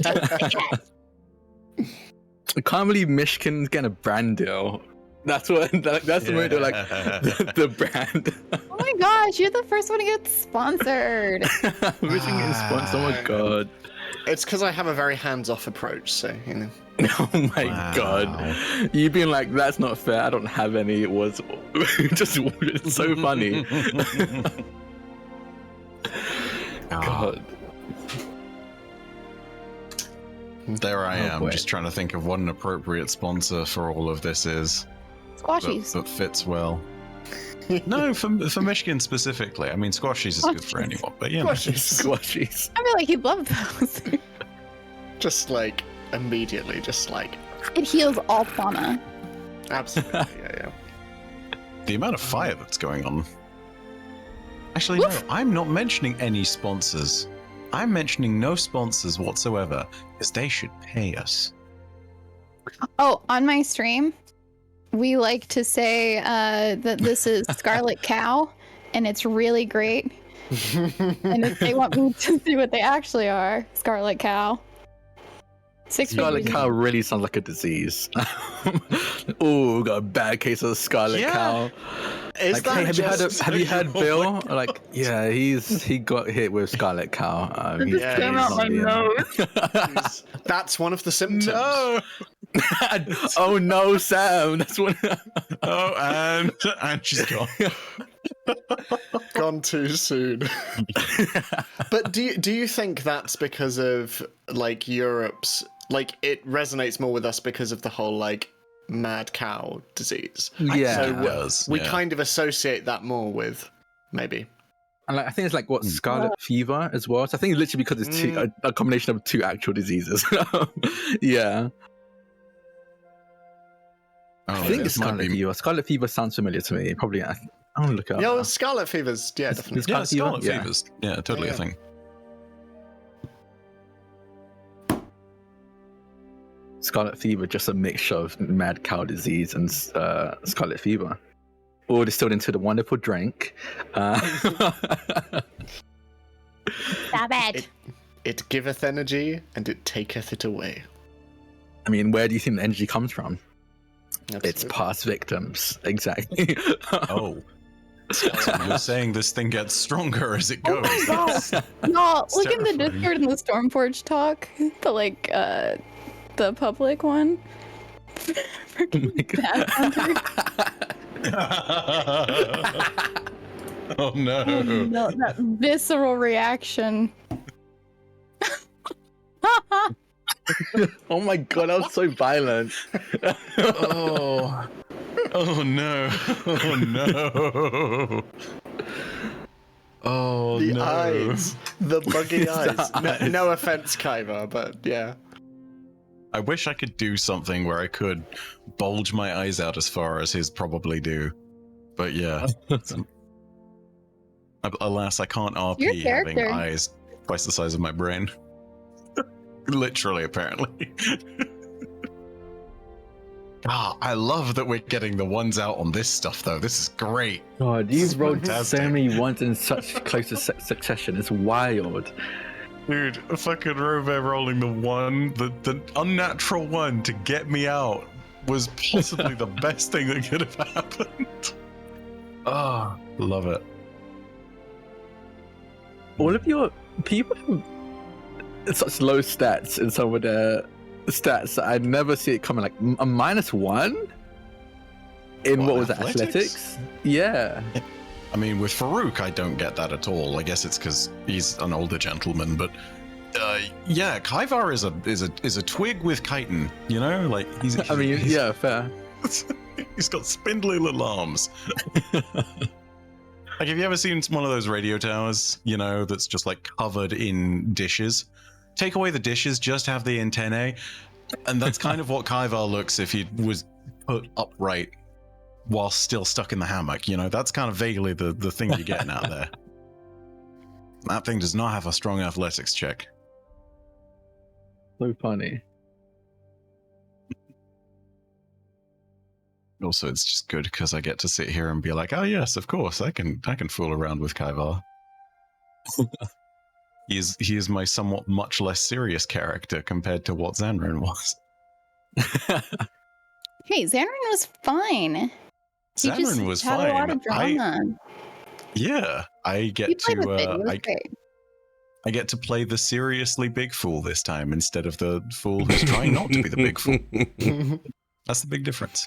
can't believe Myshkin's getting a brand deal. That's what. That's the moment they're like the brand. Oh my gosh, you're the first one to get sponsored. Myshkin getting sponsored. Oh my god. It's because I have a very hands-off approach, so, you know. Oh my god. You being like, that's not fair. I don't have any. It was just it's so funny. God. There I am, boy. just trying to think of what an appropriate sponsor for all of this is. Squashies. That fits well. No, for Myshkin specifically. I mean, squashies is good for Squashies. anyone, but yeah. Squashies. I feel like he'd love those. Just like, immediately, just like, It heals all fauna. absolutely, yeah. The amount of fire that's going on. Actually, no, I'm not mentioning any sponsors. I'm mentioning no sponsors whatsoever, as they should pay us. Oh, on my stream, we like to say that this is Scarlet Cow, and it's really great. And if they want me to see what they actually are, Scarlet Cow. Scarlet cow really sounds like a disease. Oh, got a bad case of scarlet cow. Is Like, that hey, just... have you heard Bill? Like, yeah, he got hit with scarlet cow. It just came out my nose. That's one of the symptoms. No! Oh no, Sam! That's what. Oh, and she's gone. Gone too soon. But do you think that's because of like Europe's, like, it resonates more with us because of the whole like mad cow disease? Yeah. So It does, we yeah. kind of associate that more with maybe. And like, I think it's like what scarlet fever as well. So I think it's literally because it's two, a combination of two actual diseases. Yeah. Oh, I think it's this might scarlet be- fever. Scarlet fever sounds familiar to me. Probably. I want to look it up. Yeah, now. well, scarlet fever's definitely. It's Yeah, Scarlet fever? scarlet Yeah. fevers. Yeah, totally Yeah. a thing. Scarlet fever, just a mixture of mad cow disease and scarlet fever, all distilled into the wonderful drink. Stop it. It giveth energy and it taketh it away. I mean, where do you think the energy comes from? It's Absolutely. past victims, exactly. Oh. So you're saying this thing gets stronger as it Oh goes. my That's- Y'all, It's look in the terrifying. Discord and the Stormforge talk. The like, the public one. Freaking bad hunter. Oh no. No, that visceral reaction. Oh my god, that was so violent. Oh. Oh no. Oh no. Oh The no. eyes, the buggy eyes. The eyes. No offense, Kaiva, but yeah. I wish I could do something where I could bulge my eyes out as far as his probably do. But yeah. Alas, I can't Your RP having character. eyes twice the size of my brain. Literally, apparently. I love that we're getting the ones out on this stuff, though. This is great. God, you've rolled fantastic. so many ones in such close succession. It's wild. Dude, fucking RoBear rolling the unnatural one to get me out was possibly the best thing that could have happened. Oh, love it. All of your people have such low stats in some of their stats that I never see it coming. Like a -1 in what was it, athletics? Yeah. I mean, with Farouk, I don't get that at all. I guess it's because he's an older gentleman, but Yeah, Kaivar is a twig with chitin. You know, like he's. I mean, yeah, fair. He's got spindly little arms. Like, have you ever seen one of those radio towers, you know, that's just like covered in dishes? Take away the dishes, just have the antennae, and that's kind of what Kaivar looks if he was put upright while still stuck in the hammock. You know, that's kind of vaguely the thing you're getting out there. That thing does not have a strong athletics check. So funny. Also, it's just good because I get to sit here and be like, oh yes, of course, I can fool around with Kaivar. He is my somewhat much less serious character compared to what Zanrin was. Hey, Zanrin was fine. He Zanrin just was had fine. a lot of drama. I get You played with it. It was to great. I get to play the seriously big fool this time instead of the fool who's trying not to be the big fool. That's the big difference.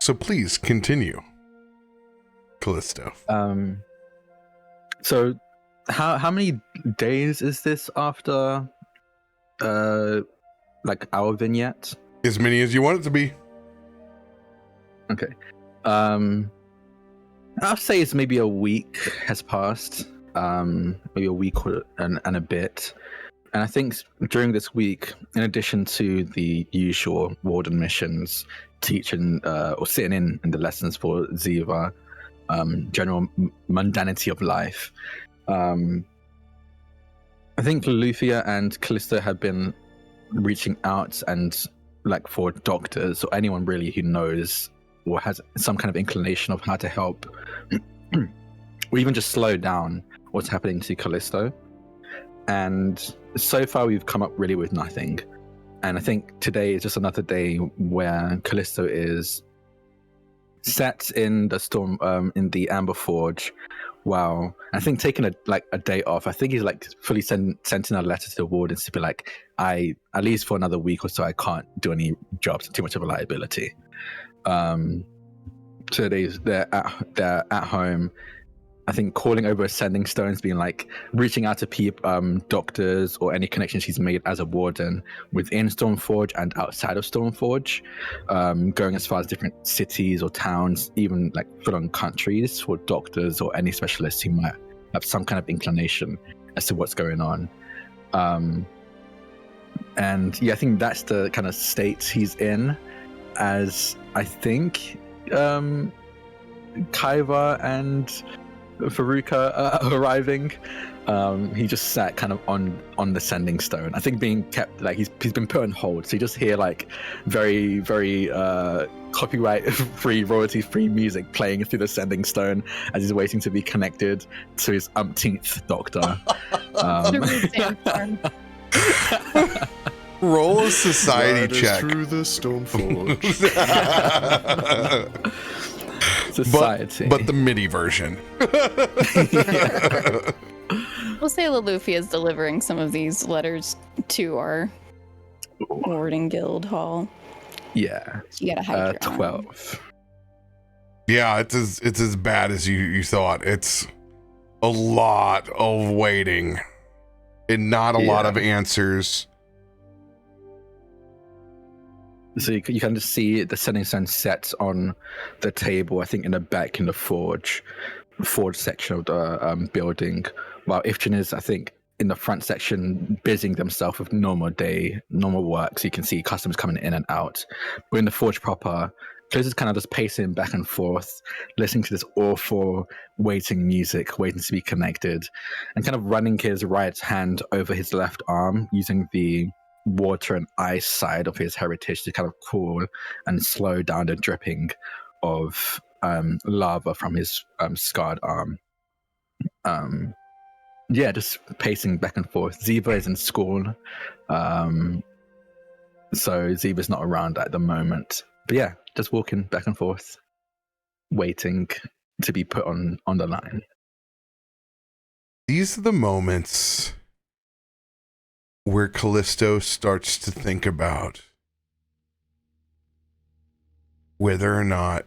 So please continue, Kallisto. So how many days is this after like our vignette? As many as you want it to be. Okay. I'll say it's maybe a week has passed. Maybe a week and a bit. And I think during this week, in addition to the usual warden missions, teaching or sitting in the lessons for Ziva, general mundanity of life, I think Loluphia and Kallisto have been reaching out and like for doctors or anyone really who knows or has some kind of inclination of how to help or even just slow down what's happening to Kallisto. And so far we've come up really with nothing. And I think today is just another day where Kallisto is sat in the storm, in the Amber Forge. Wow. I think taking a day off. I think he's like fully sent in a letter to the wardens to be like, at least for another week or so, I can't do any jobs. Too much of a liability. So they're at home. I think calling over Ascending Stones, being like reaching out to doctors or any connections he's made as a warden within Stormforge and outside of Stormforge, going as far as different cities or towns, even like full-on countries for doctors or any specialists who might have some kind of inclination as to what's going on. And yeah, I think that's the kind of state he's in, as I think Kaiva and Farouk arriving. He just sat kind of on the sending stone. I think being kept like he's been put on hold, so you just hear like very very copyright free, royalty free music playing through the sending stone as he's waiting to be connected to his umpteenth doctor. Roll a society check. Through the Stormforge. Society. But the MIDI version. We'll say Loluphia is delivering some of these letters to our warding guild hall. Yeah. You gotta hide your 12. Yeah, it's as bad as you thought. It's a lot of waiting and not a lot of answers. So you can just see the sending stone set on the table, I think in the back in the forge section of the building, while Ifrit is, I think, in the front section busying themselves with normal work. So you can see customers coming in and out. But in the forge proper, Chris is kind of just pacing back and forth, listening to this awful waiting music, waiting to be connected, and kind of running his right hand over his left arm, using the water and ice side of his heritage to kind of cool and slow down the dripping of lava from his scarred arm. Just pacing back and forth. Ziva is in school, so Ziva's not around at the moment. But yeah, just walking back and forth, waiting to be put on the line. These are the moments where Kallisto starts to think about whether or not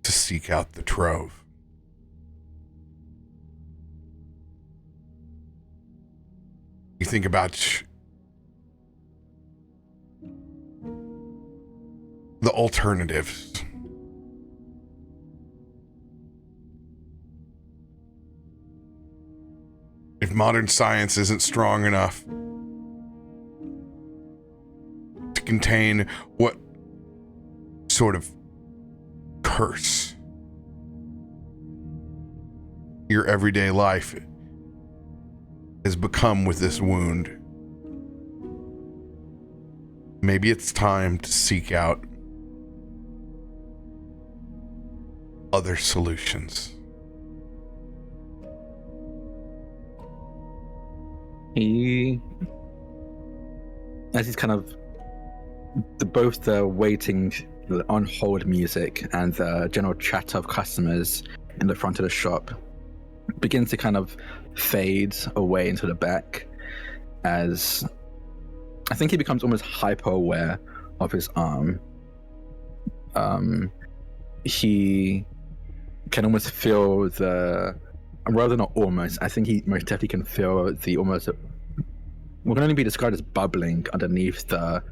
to seek out the trove. think about the alternatives. If modern science isn't strong enough to contain what sort of curse your everyday life has become with this wound, maybe it's time to seek out other solutions. As he's kind of both the waiting on hold music and the general chatter of customers in the front of the shop begins to kind of fade away into the back, as I think he becomes almost hyper aware of his arm. He can almost feel rather not almost, I think he most definitely can feel the almost, what can only be described as bubbling underneath the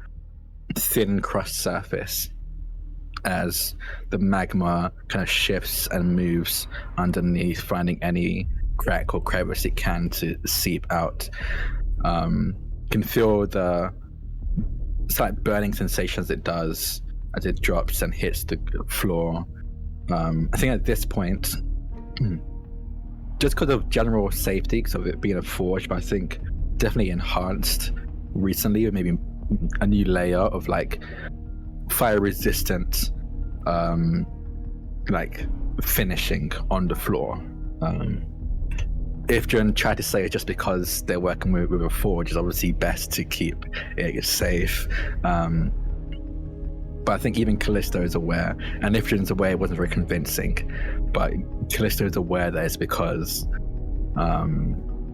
thin crust surface as the magma kind of shifts and moves underneath, finding any crack or crevice it can to seep out. Can feel the slight burning sensations it does as it drops and hits the floor. I think at this point, just because of general safety, because of it being a forge, but I think definitely enhanced recently with maybe a new layer of like fire resistant like finishing on the floor. Ifrit tried to say it just because they're working with a forge, is obviously best to keep it safe. But I think even Kallisto is aware, and Ifrit's aware it wasn't very convincing, but Kallisto is aware that it's because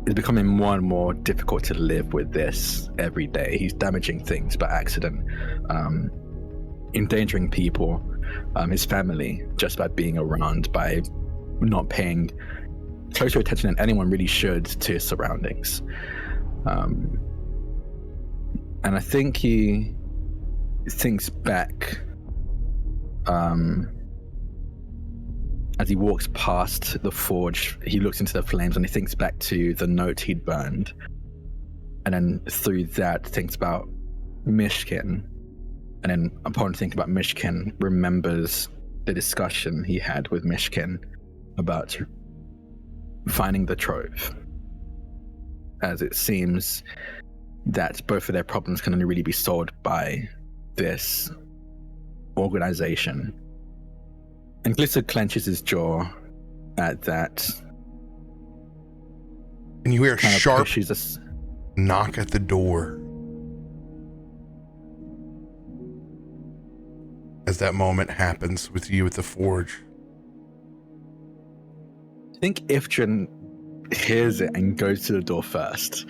it's becoming more and more difficult to live with this every day. He's damaging things by accident, endangering people, his family, just by being around, by not paying closer attention than anyone really should to his surroundings. And I think he thinks back as he walks past the forge. He looks into the flames and he thinks back to the note he'd burned, and then through that thinks about Myshkin, and then upon thinking about Myshkin, remembers the discussion he had with Myshkin about finding the trove, as it seems that both of their problems can only really be solved by this organization. And Kallisto clenches his jaw at that. And you hear a kind of sharp pushes us. knock at the door. As that moment happens with you at the forge. I think Ifrit hears it and goes to the door first,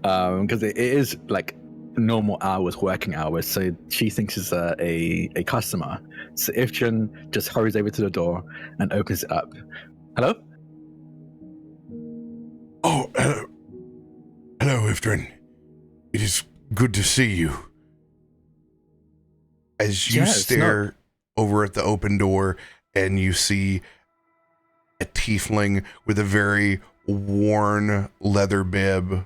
because it is like normal hours, working hours, so she thinks it's a customer. So Ifrit just hurries over to the door and opens it up. Hello? Oh, hello. Hello, Ifrit. It is good to see you. As you stare over at the open door and you see a tiefling with a very worn leather bib,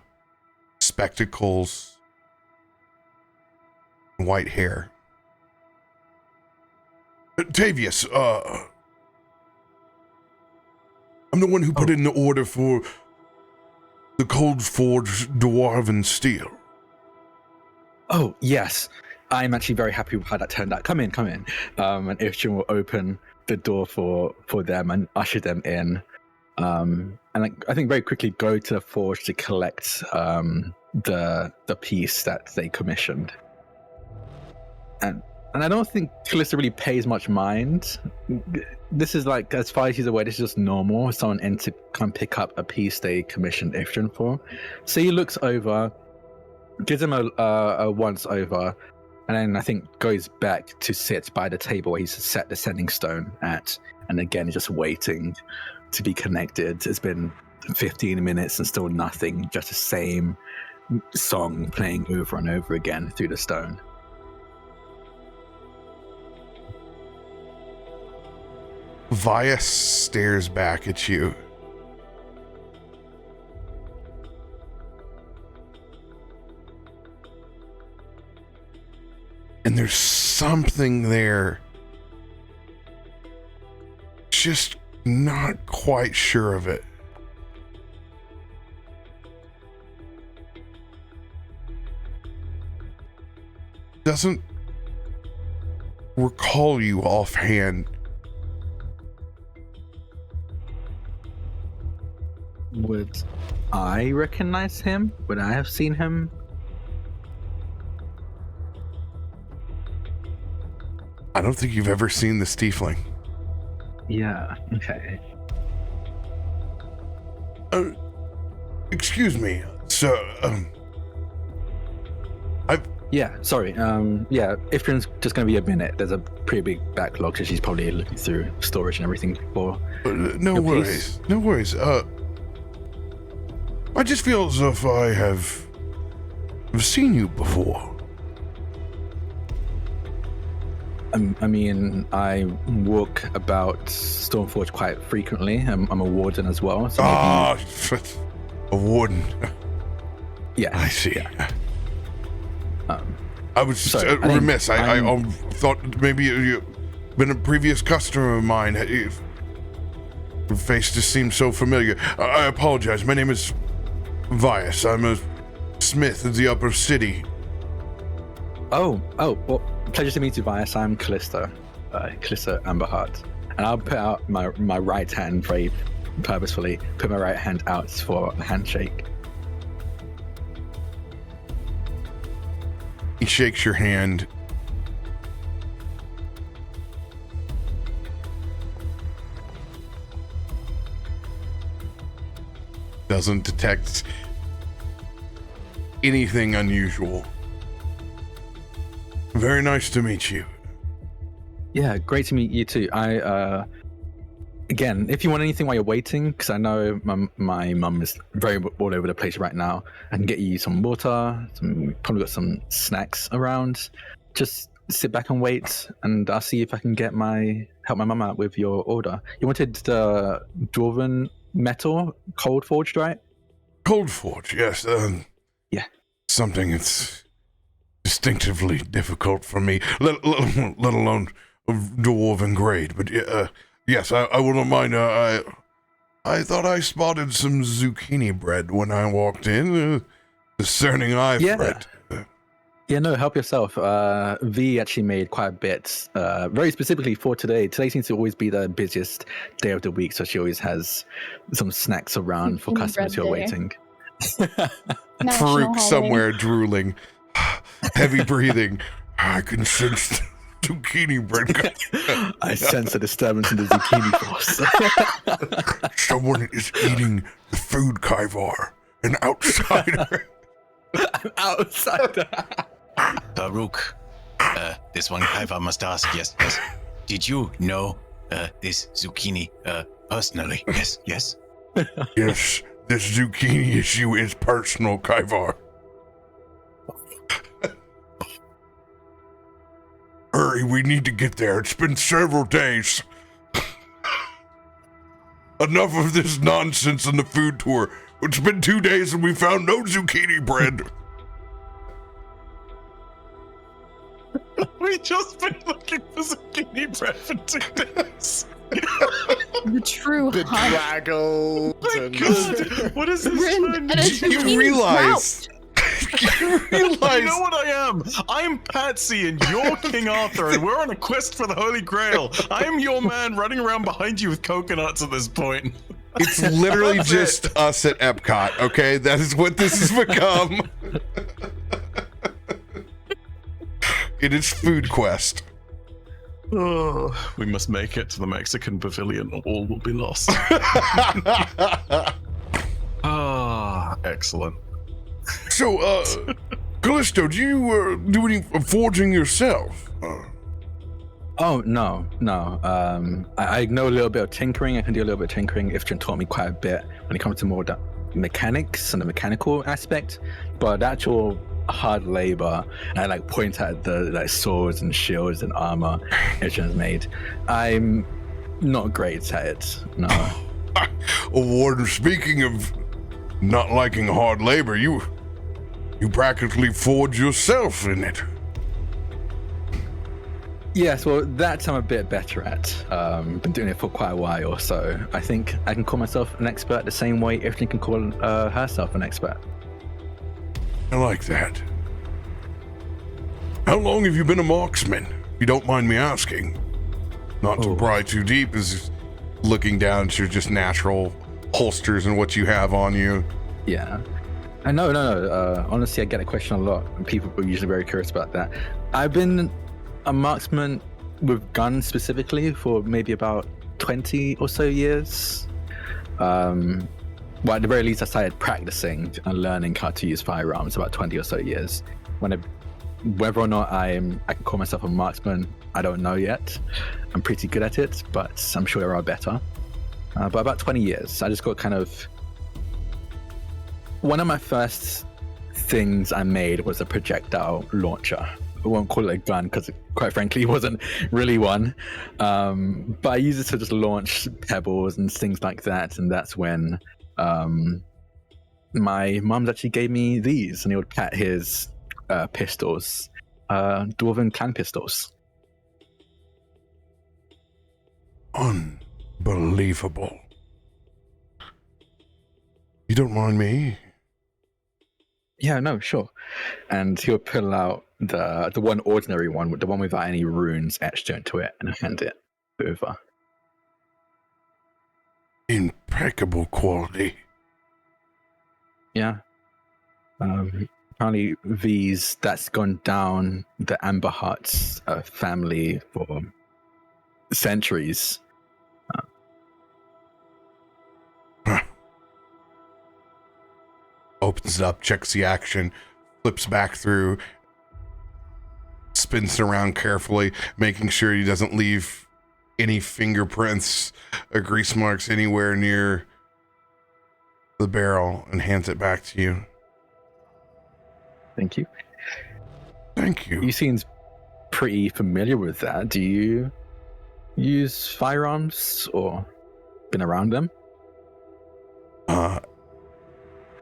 spectacles, and white hair. Tavius, I'm the one who put in the order for the Cold Forge Dwarven Steel. Oh, yes. I'm actually very happy with how that turned out. Come in. And Ifrit will open the door for them and usher them in. And I think very quickly go to the forge to collect the piece that they commissioned. And I don't think Kallisto really pays much mind. This is like, as far as he's aware, this is just normal. Someone in to come pick up a piece they commissioned Ifrit for. So he looks over, gives him a once over, and then I think goes back to sit by the table where he's set the sending stone at, and again just waiting to be connected. It's been 15 minutes and still nothing, just the same song playing over and over again through the stone. Via stares back at you. And there's something there. Just not quite sure of it. Doesn't recall you offhand. Would I recognize him? Would I have seen him? I don't think you've ever seen this tiefling. Yeah, okay. Excuse me, sir. Yeah, sorry. Yeah, Ifrin's just going to be a minute. There's a pretty big backlog, so she's probably looking through storage and everything for. No your worries. piece. No worries. I just feel as if I have seen you before. I mean, I walk about Stormforge quite frequently. I'm a warden as well. So maybe, A warden. yeah. I see. Yeah. I was Sorry, remiss. I thought maybe you've been a previous customer of mine. Your face just seemed so familiar. I apologize. My name is Vias. I'm a smith in the upper city. Oh, well, pleasure to meet you, Vias. I'm Kallisto. Kallisto Amberheart. And I'll put out my right hand very purposefully, put my right hand out for a handshake. He shakes your hand. Doesn't detect anything unusual. Very nice to meet you. Yeah, great to meet you too. Again, if you want anything while you're waiting, because I know my mum is very all over the place right now, I can get you some water. Probably got some snacks around. Just sit back and wait, and I'll see if I can help my mum out with your order. You wanted the dwarven metal, cold forged, right? Cold Forge, yes. Yeah. Something that's distinctively difficult for me, let alone dwarven grade. But yes, I wouldn't mind. I thought I spotted some zucchini bread when I walked in. Discerning Ifrit. Yeah, no, help yourself. V actually made quite a bit, very specifically for today. Today seems to always be the busiest day of the week, so she always has some snacks around for customers who are waiting. Farouk somewhere drooling, heavy breathing. I can sense zucchini bread. I sense a disturbance in the zucchini force. Someone is eating the food, Kaivar. An outsider. An outsider. Farouk, this one I must ask, yes. Did you know this zucchini personally? Yes. Yes, this zucchini issue is personal, Kaivar. Hurry, we need to get there. It's been several days. Enough of this nonsense on the food tour. It's been 2 days and we found no zucchini bread. We just been looking for zucchini bread for 2 days. The true hunt. Bedraggled. God, what is this? Rin and a You zucchini realize... You realize... You know what I am? I'm Patsy and you're King Arthur and we're on a quest for the Holy Grail. I am your man running around behind you with coconuts at this point. It's literally just us at Epcot, okay? That is what this has become. It is Food Quest. Oh, we must make it to the Mexican pavilion or all will be lost. Ah, excellent. So, Kallisto, do you do any forging yourself? Oh, no. I know a little bit of tinkering. I can do a little bit of tinkering. Ifrin taught me quite a bit when it comes to more mechanics and the mechanical aspect, but the actual hard labor and like point at the like swords and shields and armor Idrin's made, I'm not great at it. No. Warden, speaking of not liking hard labor, you practically forge yourself in it. Yes, well, that I'm a bit better at. Been doing it for quite a while, so I think I can call myself an expert the same way Ifrit can call herself an expert. I like that. How long have you been a marksman? If you don't mind me asking. Not to pry too deep, is looking down at your just natural holsters and what you have on you. Yeah. No. Honestly, I get a question a lot, and people are usually very curious about that. I've been a marksman with guns specifically for maybe about 20 or so years. Well, at the very least, I started practicing and learning how to use firearms about 20 or so years. Whether or not I can call myself a marksman, I don't know yet. I'm pretty good at it, but I'm sure there are better. But about 20 years, I just got kind of... One of my first things I made was a projectile launcher. I won't call it a gun because, quite frankly, it wasn't really one. But I used it to just launch pebbles and things like that, and that's when my mum actually gave me these, and he would pat his pistols, Dwarven clan pistols. Unbelievable. You don't mind me? Yeah, no, sure. And he would pull out the one ordinary one, the one without any runes etched into it, and hand it over. Impeccable quality. Yeah. Apparently that's gone down the Amber Hearts family for centuries. Opens it up, checks the action, flips back through, spins it around carefully, making sure he doesn't leave any fingerprints or grease marks anywhere near the barrel, and hands it back to you. Thank you. Thank you. You seem pretty familiar with that. Do you use firearms or been around them?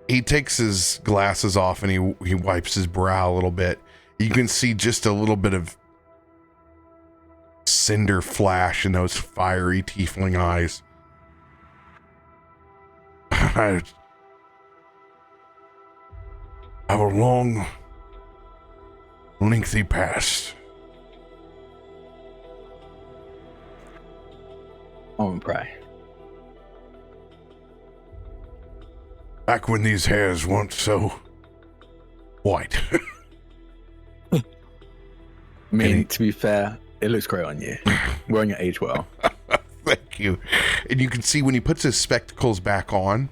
He takes his glasses off and he wipes his brow a little bit. You can see just a little bit of cinder flash in those fiery tiefling eyes. I have a long, lengthy past. Oh, pray. Back when these hairs weren't so white. I mean, to be fair, it looks great on you. Wearing it age well. Thank you. And you can see when he puts his spectacles back on,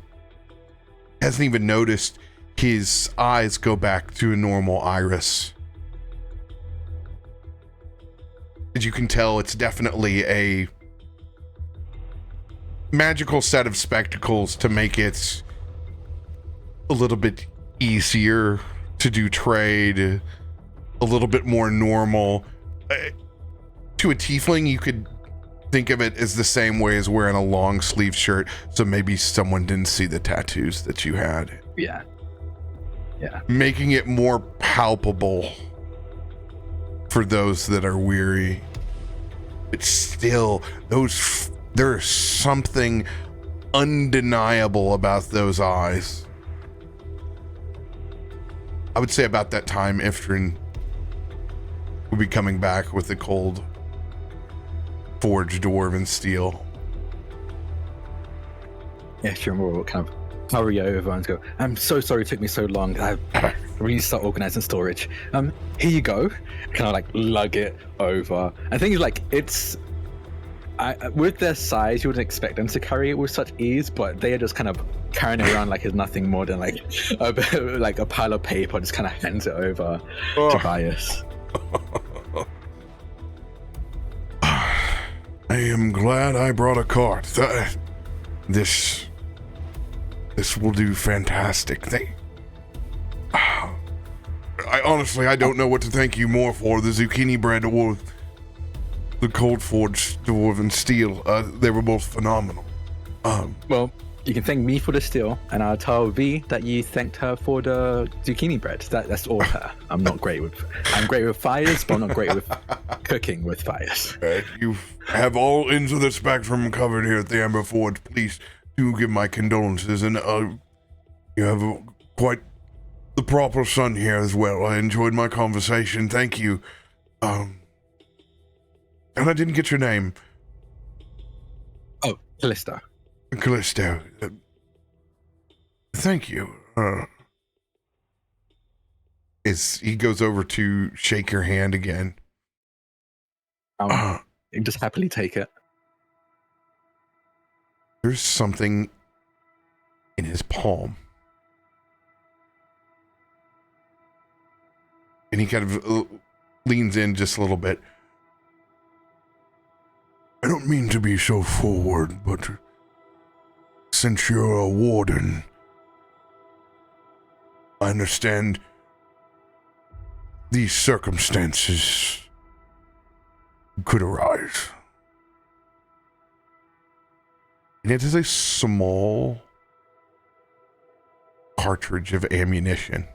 hasn't even noticed his eyes go back to a normal iris. As you can tell, it's definitely a magical set of spectacles to make it a little bit easier to do trade, a little bit more normal. To a tiefling, you could think of it as the same way as wearing a long sleeve shirt, so maybe someone didn't see the tattoos that you had. Yeah. Making it more palpable for those that are weary. But still, there's something undeniable about those eyes. I would say about that time, Ifrit will be coming back with the cold forged dwarven steel. Yeah, sure. We'll kind of hurry over and go, I'm so sorry it took me so long. I really start organizing storage. Here you go. Kind of like lug it over. I think with their size, you wouldn't expect them to carry it with such ease, but they are just kind of carrying it around like it's nothing more than like a pile of paper. Just kind of hands it over to Bias. I am glad I brought a cart. This This will do fantastic. I honestly, I don't know what to thank you more for. The zucchini bread or the cold forged dwarven steel. They were both phenomenal. Well, you can thank me for the steel, and I'll tell V that you thanked her for the zucchini bread. That's all her. I'm great with fires, but I'm not great with cooking with fires. You have all ends of the spectrum covered here at the Amber Forge. Please do give my condolences, and you have quite the proper son here as well. I enjoyed my conversation. Thank you. And I didn't get your name. Oh, Kallisto. Kallisto. Thank you. He goes over to shake your hand again. You just happily take it. There's something in his palm. And he kind of leans in just a little bit. I don't mean to be so forward, but since you're a warden, I understand these circumstances could arise. And it is a small cartridge of ammunition.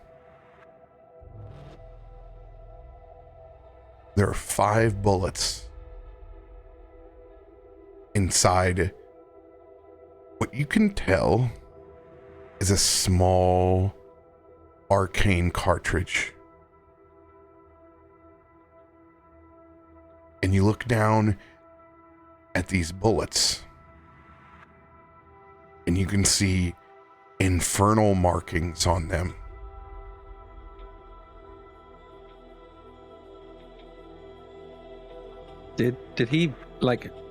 There are 5 bullets inside what you can tell is a small arcane cartridge. And you look down at these bullets, and you can see infernal markings on them. Did he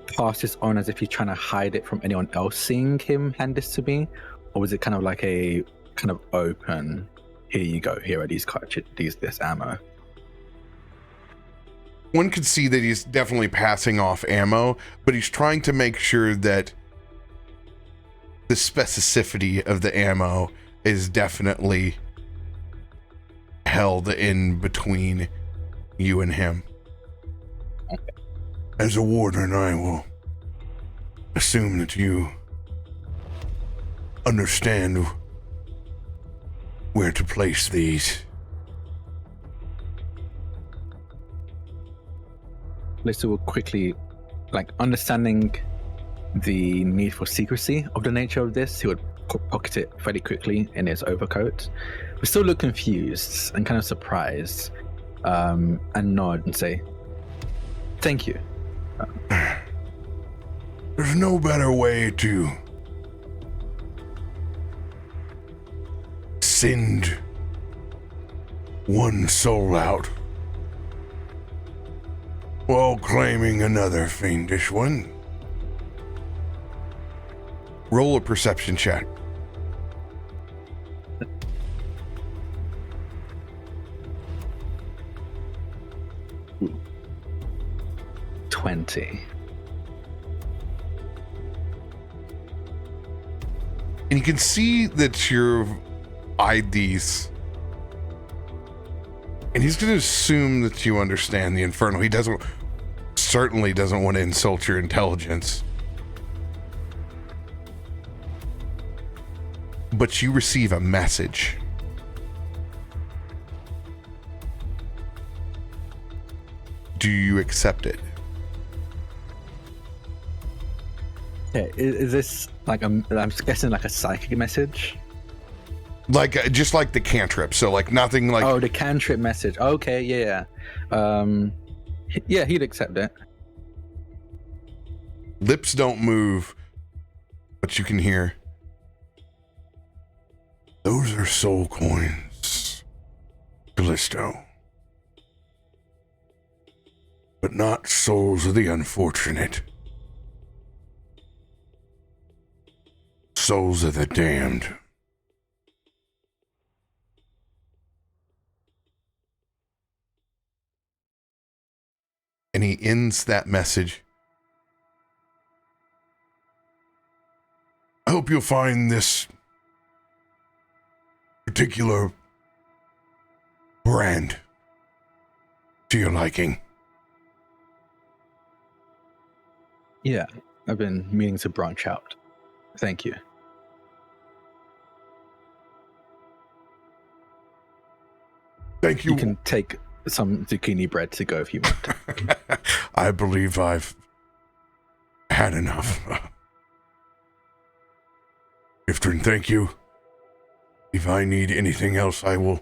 pass this on as if he's trying to hide it from anyone else seeing him hand this to me, or was it kind of like a kind of open? Here you go. Here are these cartridges, this ammo. One could see that he's definitely passing off ammo, but he's trying to make sure that the specificity of the ammo is definitely held in between you and him. Okay. As a warden, I will assume that you understand where to place these. Kallisto will quickly, understanding the need for secrecy of the nature of this, he would pocket it fairly quickly in his overcoat, but still look confused and kind of surprised, and nod and say, "Thank you." There's no better way to send one soul out while claiming another fiendish one. Roll a perception check. Ooh. 20. And you can see that you've eyed these. And he's going to assume that you understand the Infernal. He certainly doesn't want to insult your intelligence. But you receive a message. Do you accept it? Okay, is this I'm guessing like a psychic message? Just like the cantrip, so nothing like... Oh, the cantrip message. Okay, yeah. Yeah, he'd accept it. Lips don't move, but you can hear. Those are soul coins, Kallisto. But not souls of the unfortunate. Souls of the damned. And he ends that message. I hope you'll find this particular brand to your liking? Yeah, I've been meaning to branch out. Thank you. Thank you. You can take some zucchini bread to go if you want. I believe I've had enough. Ifrit, thank you. If I need anything else, I will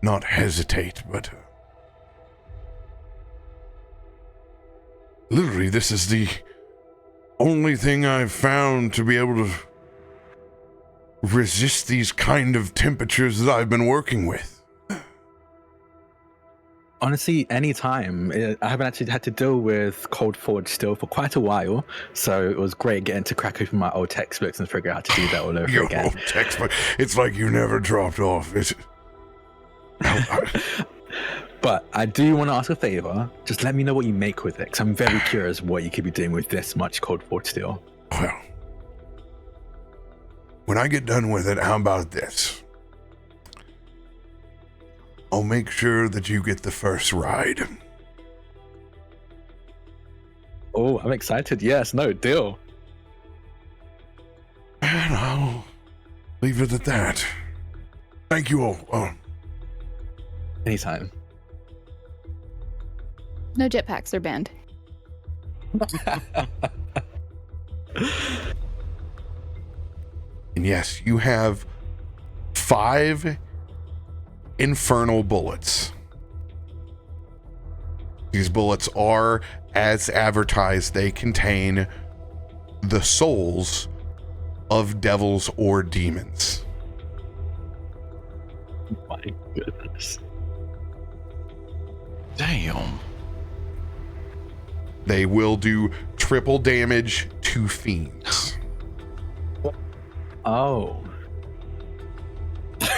not hesitate, but literally, this is the only thing I've found to be able to resist these kind of temperatures that I've been working with. Honestly, anytime. I haven't actually had to deal with Cold Forge still for quite a while, so it was great getting to crack open my old textbooks and figure out how to do that all over Your again. old textbook. It's like you never dropped off. But I do want to ask a favor. Just let me know what you make with it, because I'm very curious what you could be doing with this much Cold Forge steel. Well, when I get done with it, how about this? I'll make sure that you get the first ride. Oh, I'm excited. Yes, no, deal. And I'll leave it at that. Thank you all. Anytime. No jetpacks are banned. And yes, you have 5 infernal bullets. These bullets are, as advertised, they contain the souls of devils or demons. My goodness. Damn. They will do triple damage to fiends. Oh.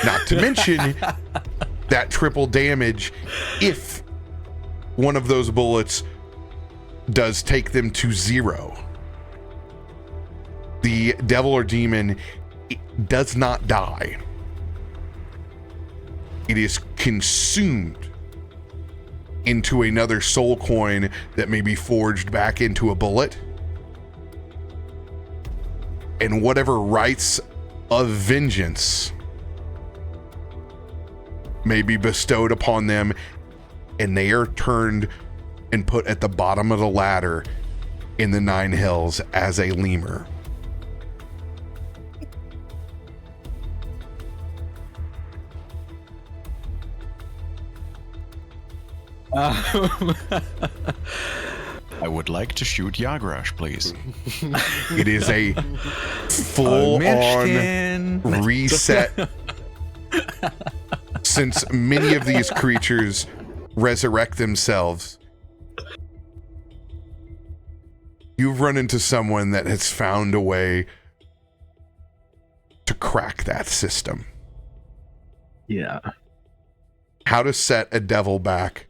Not to mention that triple damage if one of those bullets does take them to 0. The devil or demon does not die. It is consumed into another soul coin that may be forged back into a bullet. And whatever rights of vengeance may be bestowed upon them, and they are turned and put at the bottom of the ladder in the 9 Hells as a lemur. I would like to shoot Yagrash, please. It is a full-on Myshkin. reset. Since many of these creatures resurrect themselves, you've run into someone that has found a way to crack that system. Yeah. How to set a devil back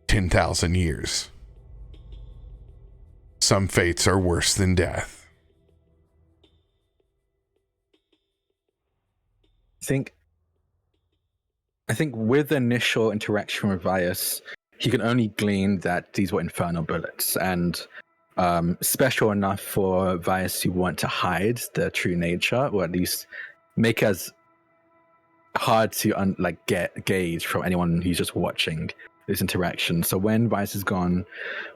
10,000 years. Some fates are worse than death. I think with the initial interaction with Vias, he can only glean that these were infernal bullets, and special enough for Vias to want to hide their true nature, or at least make as hard to gauge from anyone who's just watching this interaction. So when Vice is gone,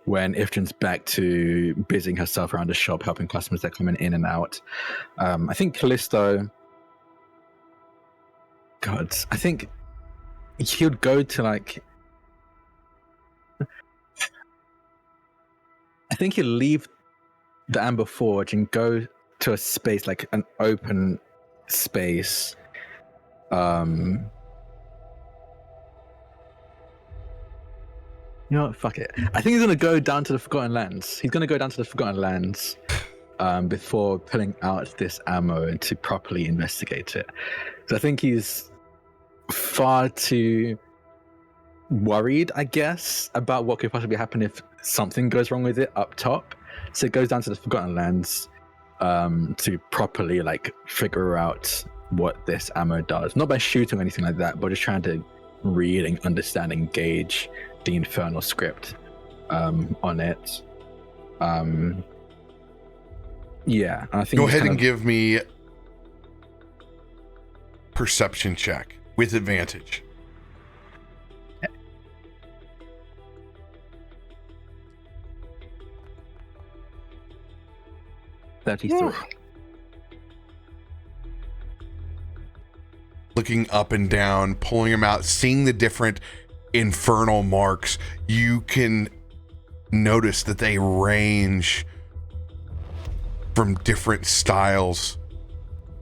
when Ifrin's back to busying herself around the shop, helping customers that are coming in and out, I think Kallisto, I think he would go to I think he'll leave the Amber Forge and go to a space, like an open space. You know what? Fuck it. I think he's going to go down to the Forgotten Lands. Before pulling out this ammo to properly investigate it. So I think he's far too worried, I guess, about what could possibly happen if something goes wrong with it up top. So it goes down to the Forgotten Lands to properly figure out what this ammo does. Not by shooting or anything like that, but just trying to read and understand and gauge the infernal script on it. Yeah, I think go ahead and give me perception check with advantage. $33. Looking up and down, pulling them out, seeing the different infernal marks, you can notice that they range from different styles.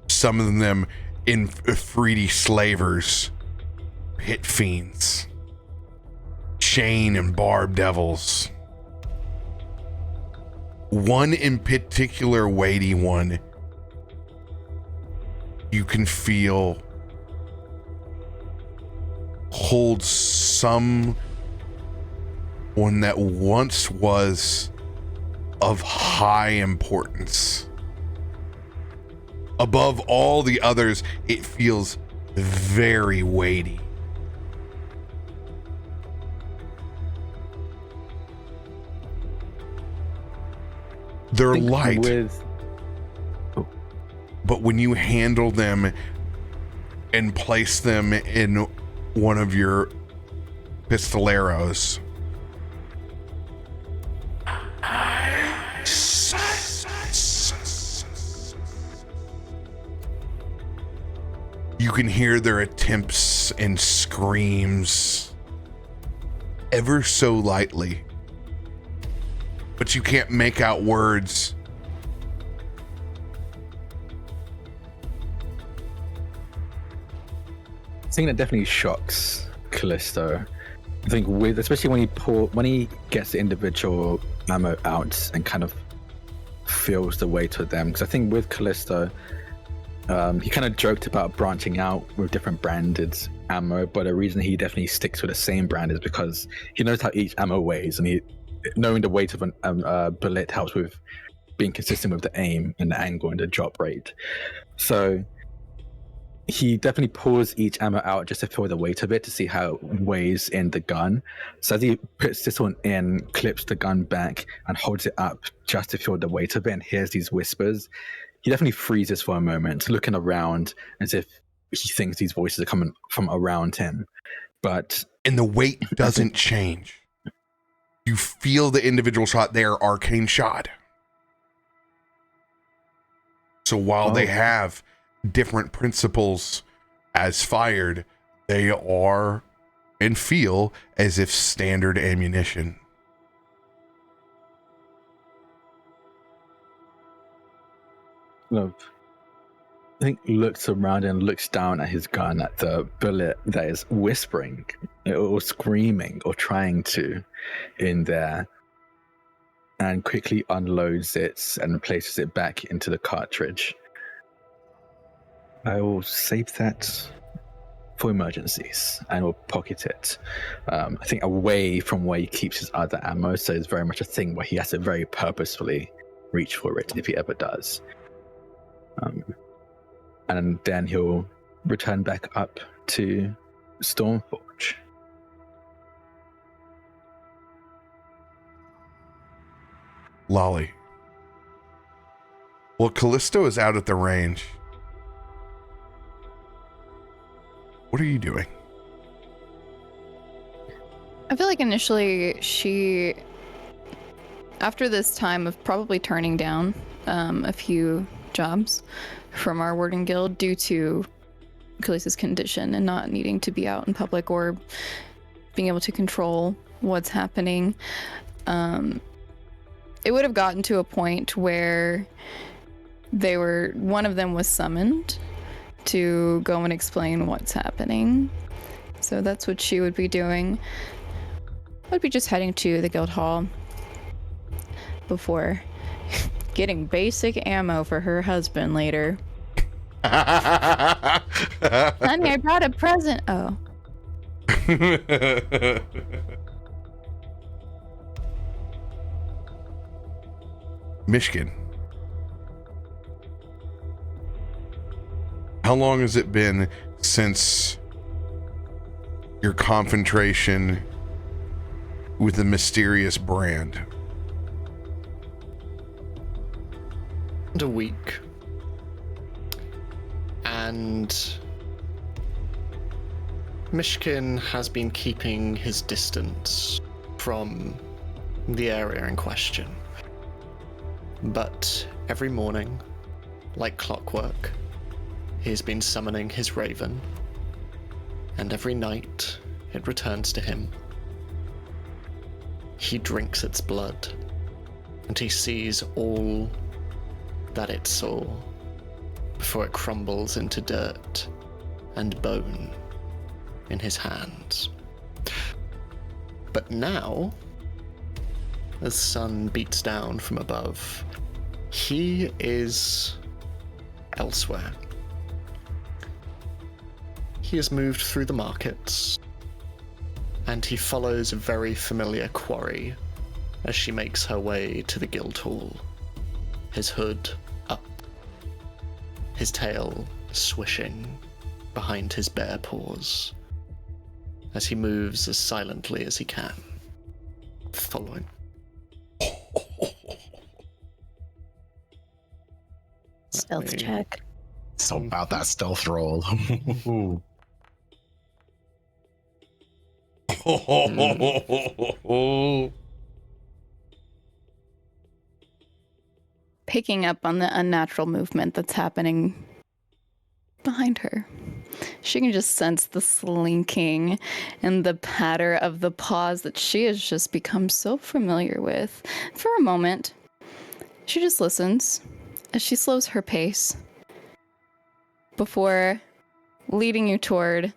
Some of them in Ifriti slavers, pit fiends, chain and barb devils. One in particular weighty one, you can feel holds some one that once was of high importance. Above all the others, it feels very weighty. They're light, but when you handle them and place them in one of your pistoleros, you can hear their attempts and screams ever so lightly, but you can't make out words. Thing that definitely shocks Kallisto, I think, with especially when he gets the individual ammo out and kind of feels the weight of them, because I think with Kallisto, he kind of joked about branching out with different branded ammo, but the reason he definitely sticks with the same brand is because he knows how each ammo weighs, and knowing the weight of a bullet helps with being consistent with the aim and the angle and the drop rate. So he definitely pulls each ammo out just to feel the weight of it, to see how it weighs in the gun. So as he puts this one in, clips the gun back and holds it up just to feel the weight of it and hears these whispers, he definitely freezes for a moment, looking around as if he thinks these voices are coming from around him. And the weight doesn't change. You feel the individual shot, they are arcane shot. So while they have different principles as fired, they are and feel as if standard ammunition. I think looks around and looks down at his gun, at the bullet that is whispering or screaming or trying to in there, and quickly unloads it and places it back into the cartridge. I will save that for emergencies and will pocket it. I think away from where he keeps his other ammo, so it's very much a thing where he has to very purposefully reach for it if he ever does. And then he'll return back up to Stormforge. Lolly. Well, Kallisto is out at the range. What are you doing? I feel like initially she, after this time of probably turning down a few jobs from our Warden Guild due to Kallisto's condition and not needing to be out in public or being able to control what's happening, it would have gotten to a point where one of them was summoned to go and explain what's happening. So that's what she would be doing. I'd be just heading to the guild hall before getting basic ammo for her husband later. Honey, I brought a present. Oh. Myshkin. How long has it been since your confrontation with the mysterious brand? And a week. And Myshkin has been keeping his distance from the area in question. But every morning, like clockwork, he's been summoning his raven, and every night it returns to him. He drinks its blood, and he sees all that it saw before it crumbles into dirt and bone in his hands. But now, as the sun beats down from above, he is elsewhere. He has moved through the markets, and he follows a very familiar quarry as she makes her way to the guild hall, his hood up, his tail swishing behind his bare paws, as he moves as silently as he can, following. Stealth check. So about that stealth roll. Picking up on the unnatural movement that's happening behind her. She can just sense the slinking and the patter of the paws that she has just become so familiar with. For a moment, she just listens as she slows her pace before leading you toward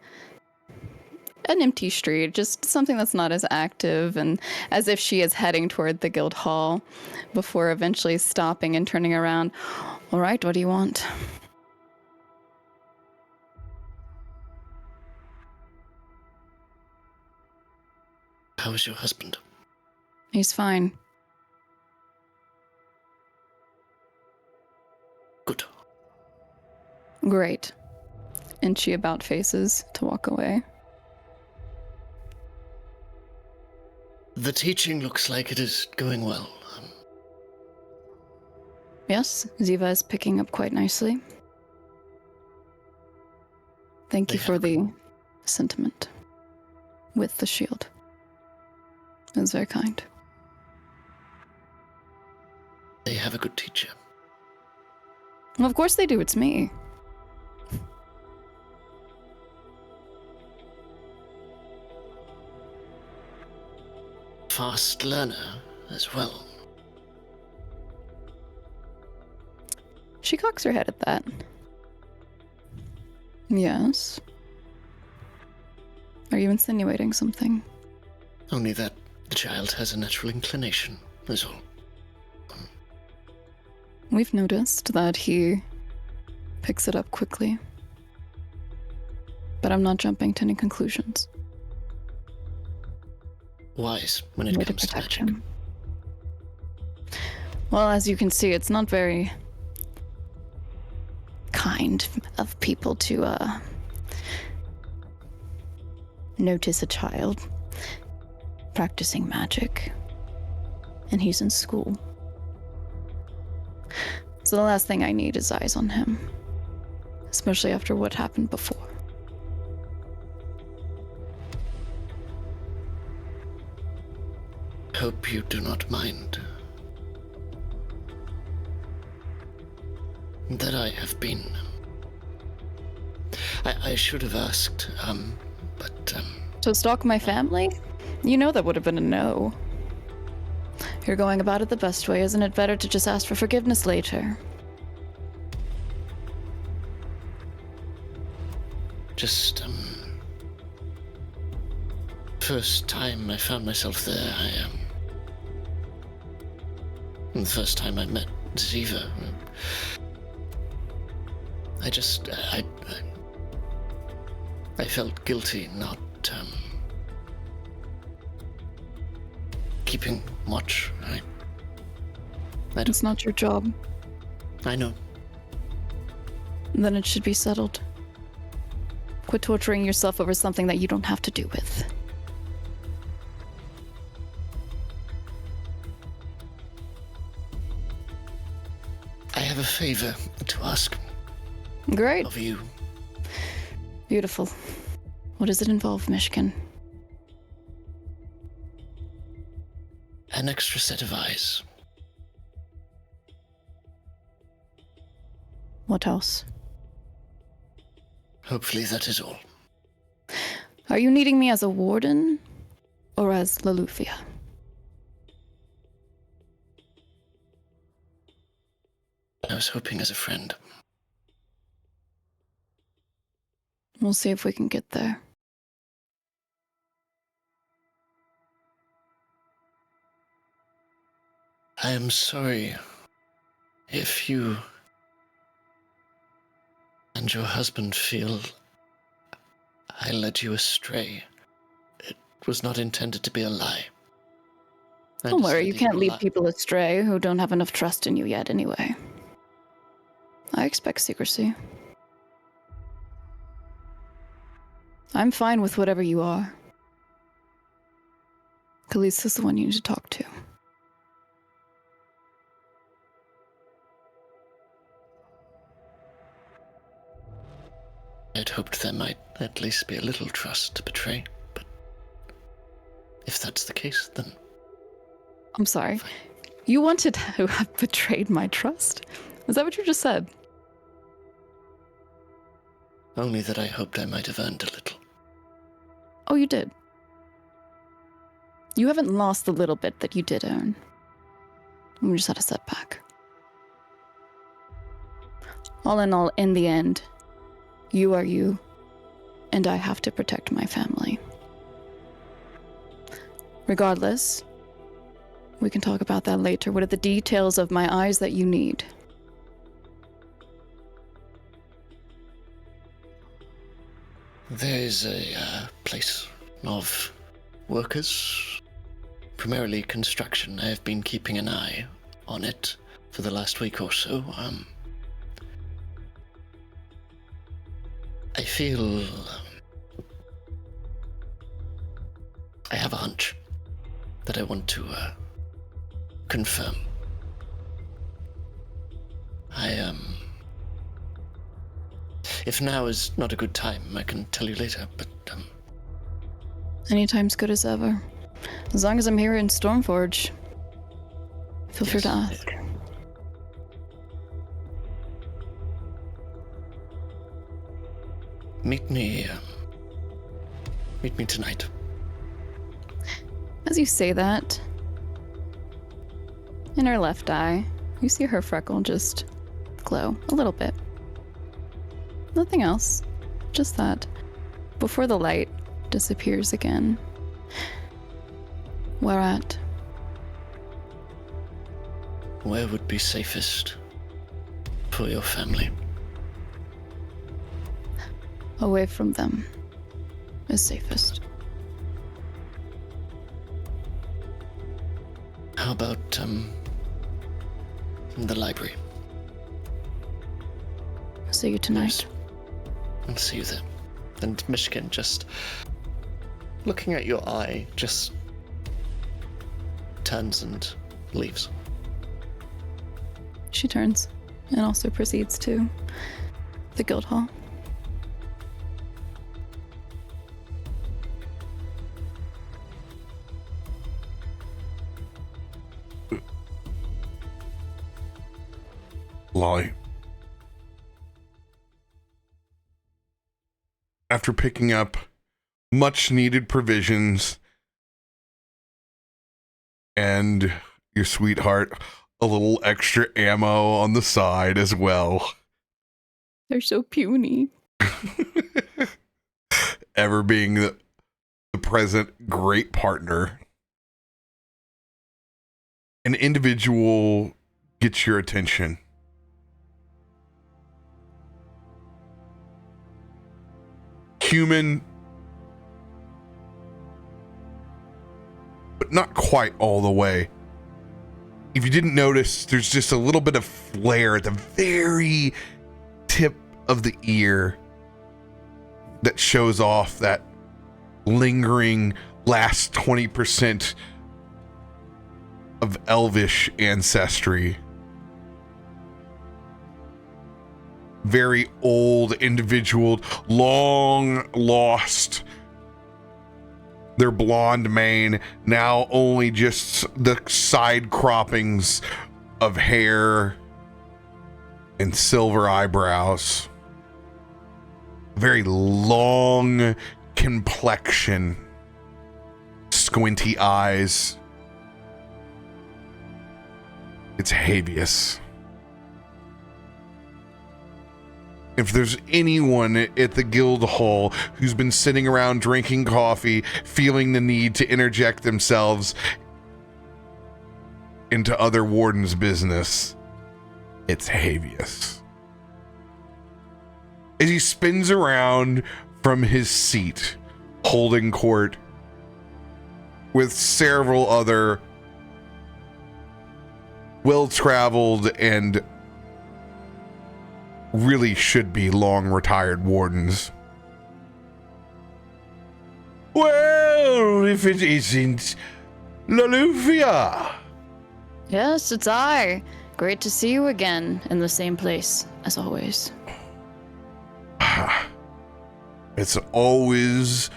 an empty street, just something that's not as active, and as if she is heading toward the guild hall before eventually stopping and turning around. All right, what do you want? How is your husband? He's fine. Good. Great. And she about faces to walk away. The teaching looks like it is going well. Yes, Ziva is picking up quite nicely. Thank you for the sentiment with the shield. It was very kind. They have a good teacher. Well, of course they do. It's me. Fast learner as well. She cocks her head at that. Yes. Are you insinuating something? Only that the child has a natural inclination, is all. We've noticed that he picks it up quickly. But I'm not jumping to any conclusions. Wise when it Way comes to protect magic. him. Well, as you can see, it's not very kind of people to notice a child practicing magic, and he's in school. So the last thing I need is eyes on him, especially after what happened before. Hope you do not mind that I have been. I should have asked, but To stalk my family? You know that would have been a no. You're going about it the best way, isn't it better to just ask for forgiveness later? just first time I found myself there, the first time I met Ziva, I felt guilty not keeping watch. It's not your job. I know. Then it should be settled. Quit torturing yourself over something that you don't have to do with. I have a favor to ask Great. of you. Beautiful. What does it involve, Myshkin? An extra set of eyes. What else? Hopefully that is all. Are you needing me as a warden or as Loluphia? I was hoping as a friend. We'll see if we can get there. I am sorry if you and your husband feel I led you astray. It was not intended to be a lie. Don't worry, you can't lead people astray who don't have enough trust in you yet anyway. I expect secrecy. I'm fine with whatever you are. Kallisto's the one you need to talk to. I'd hoped there might at least be a little trust to betray, but if that's the case, then... I'm sorry. You wanted to have betrayed my trust? Is that what you just said? Only that I hoped I might have earned a little. Oh, you did. You haven't lost the little bit that you did earn. We just had a setback. All in all, in the end, you are you, and I have to protect my family. Regardless, we can talk about that later. What are the details of my eyes that you need? There is a place of workers, primarily construction. I have been keeping an eye on it for the last week or so. I feel I have a hunch that I want to confirm. If now is not a good time, I can tell you later, but Anytime's good as ever. As long as I'm here in Stormforge, feel free to ask. Meet me tonight. As you say that, in her left eye, you see her freckle just glow a little bit. Nothing else, just that. Before the light disappears again. Where at? Where would be safest for your family? Away from them is safest. How about the library? See you tonight. Yes. I'll see you there. And Myshkin, just looking at your eye, just turns and leaves. She turns and also proceeds to the guild hall. Lolly. After picking up much needed provisions and your sweetheart a little extra ammo on the side as well. They're so puny. Ever being the present great partner. An individual gets your attention. Human, but not quite all the way. If you didn't notice, there's just a little bit of flare at the very tip of the ear that shows off that lingering last 20% of elvish ancestry. Very old individual, long lost. Their blonde mane, now only just the side croppings of hair and silver eyebrows. Very long complexion, squinty eyes. It's Habeas. If there's anyone at the guild hall who's been sitting around drinking coffee, feeling the need to interject themselves into other wardens' business, it's Habeas. As he spins around from his seat, holding court with several other well-traveled and really should be long retired wardens. Well, if it isn't Loluphia. Yes, it's I. Great to see you again in the same place as always. It's always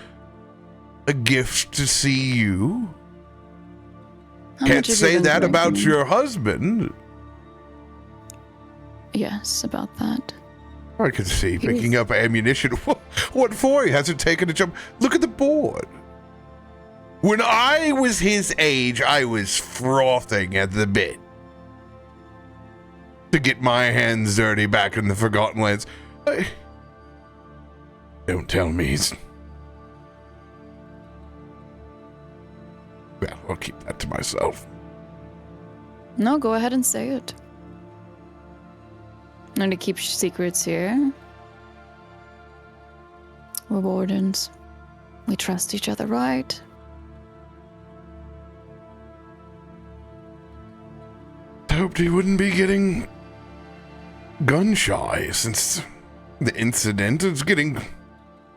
a gift to see you. Can't say that about your husband. Yes, about that. I can see picking up ammunition. What for? He hasn't taken a jump. Look at the board. When I was his age, I was frothing at the bit to get my hands dirty back in the Forgotten Lands. Don't tell me he's... Well, I'll keep that to myself. No, go ahead and say it. No to keep secrets here. We're wardens. We trust each other, right? I hoped he wouldn't be getting gun shy since the incident is getting,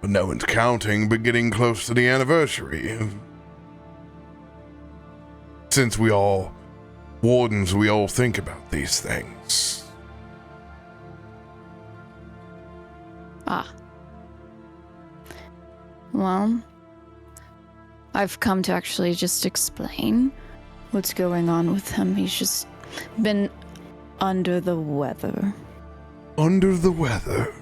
no one's counting, but getting close to the anniversary. Since we all wardens, we all think about these things. Ah. Well, I've come to actually just explain what's going on with him. He's just been under the weather. Under the weather?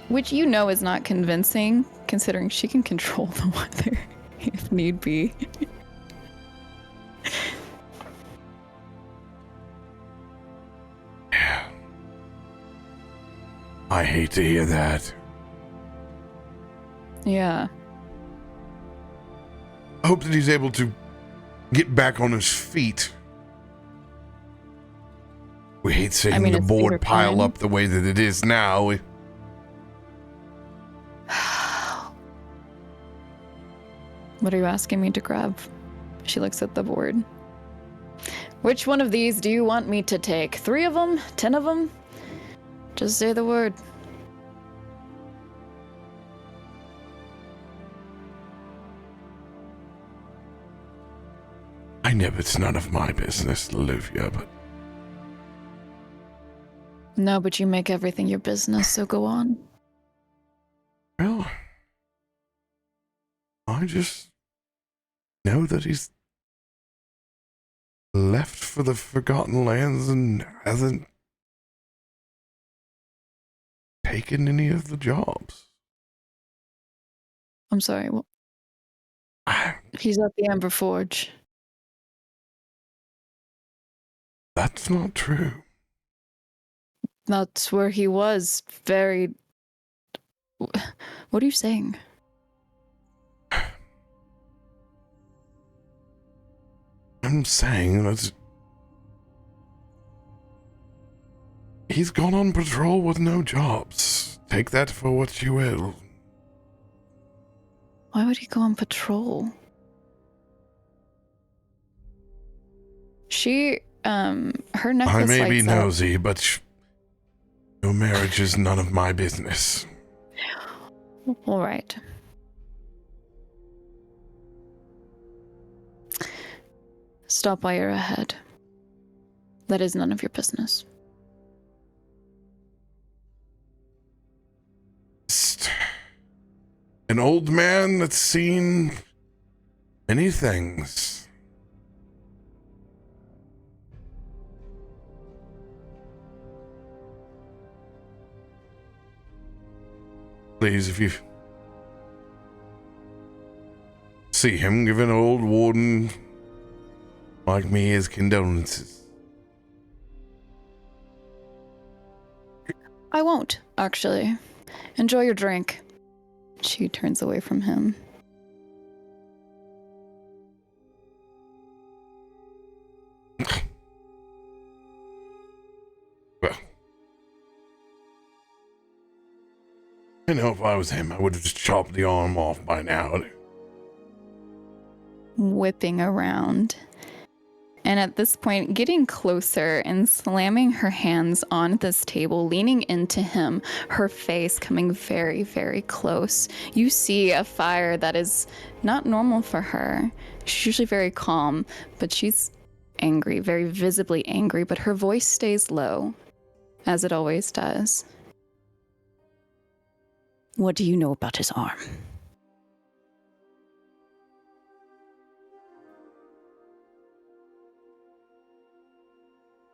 Which you know is not convincing, considering she can control the weather if need be. Yeah. I hate to hear that. Yeah. I hope that he's able to get back on his feet. We hate seeing the board pile up the way that it is now. What are you asking me to grab? She looks at the board. Which one of these do you want me to take? 3 of them? 10 of them? Just say the word. I know it's none of my business, Loluphia, but... No, but you make everything your business, so go on. Well, I just know that he's left for the Forgotten Lands and hasn't taken any of the jobs. I'm sorry, what? He's at the Amber Forge. That's not true. That's where he was. Very... What are you saying? I'm saying that he's gone on patrol with no jobs. Take that for what you will. Why would he go on patrol? She, her necklace I may be lights up. nosy, but Your marriage is none of my business. All right. Stop while you're ahead. That is none of your business. Just an old man that's seen many things. Please, if you see him, give an old warden like me his condolences. I won't, actually. Enjoy your drink. She turns away from him. Well, I know if I was him, I would have just chopped the arm off by now. Whipping around. And at this point, getting closer and slamming her hands on this table, leaning into him, her face coming very, very close. You see a fire that is not normal for her. She's usually very calm, but she's angry, very visibly angry, but her voice stays low, as it always does. What do you know about his arm?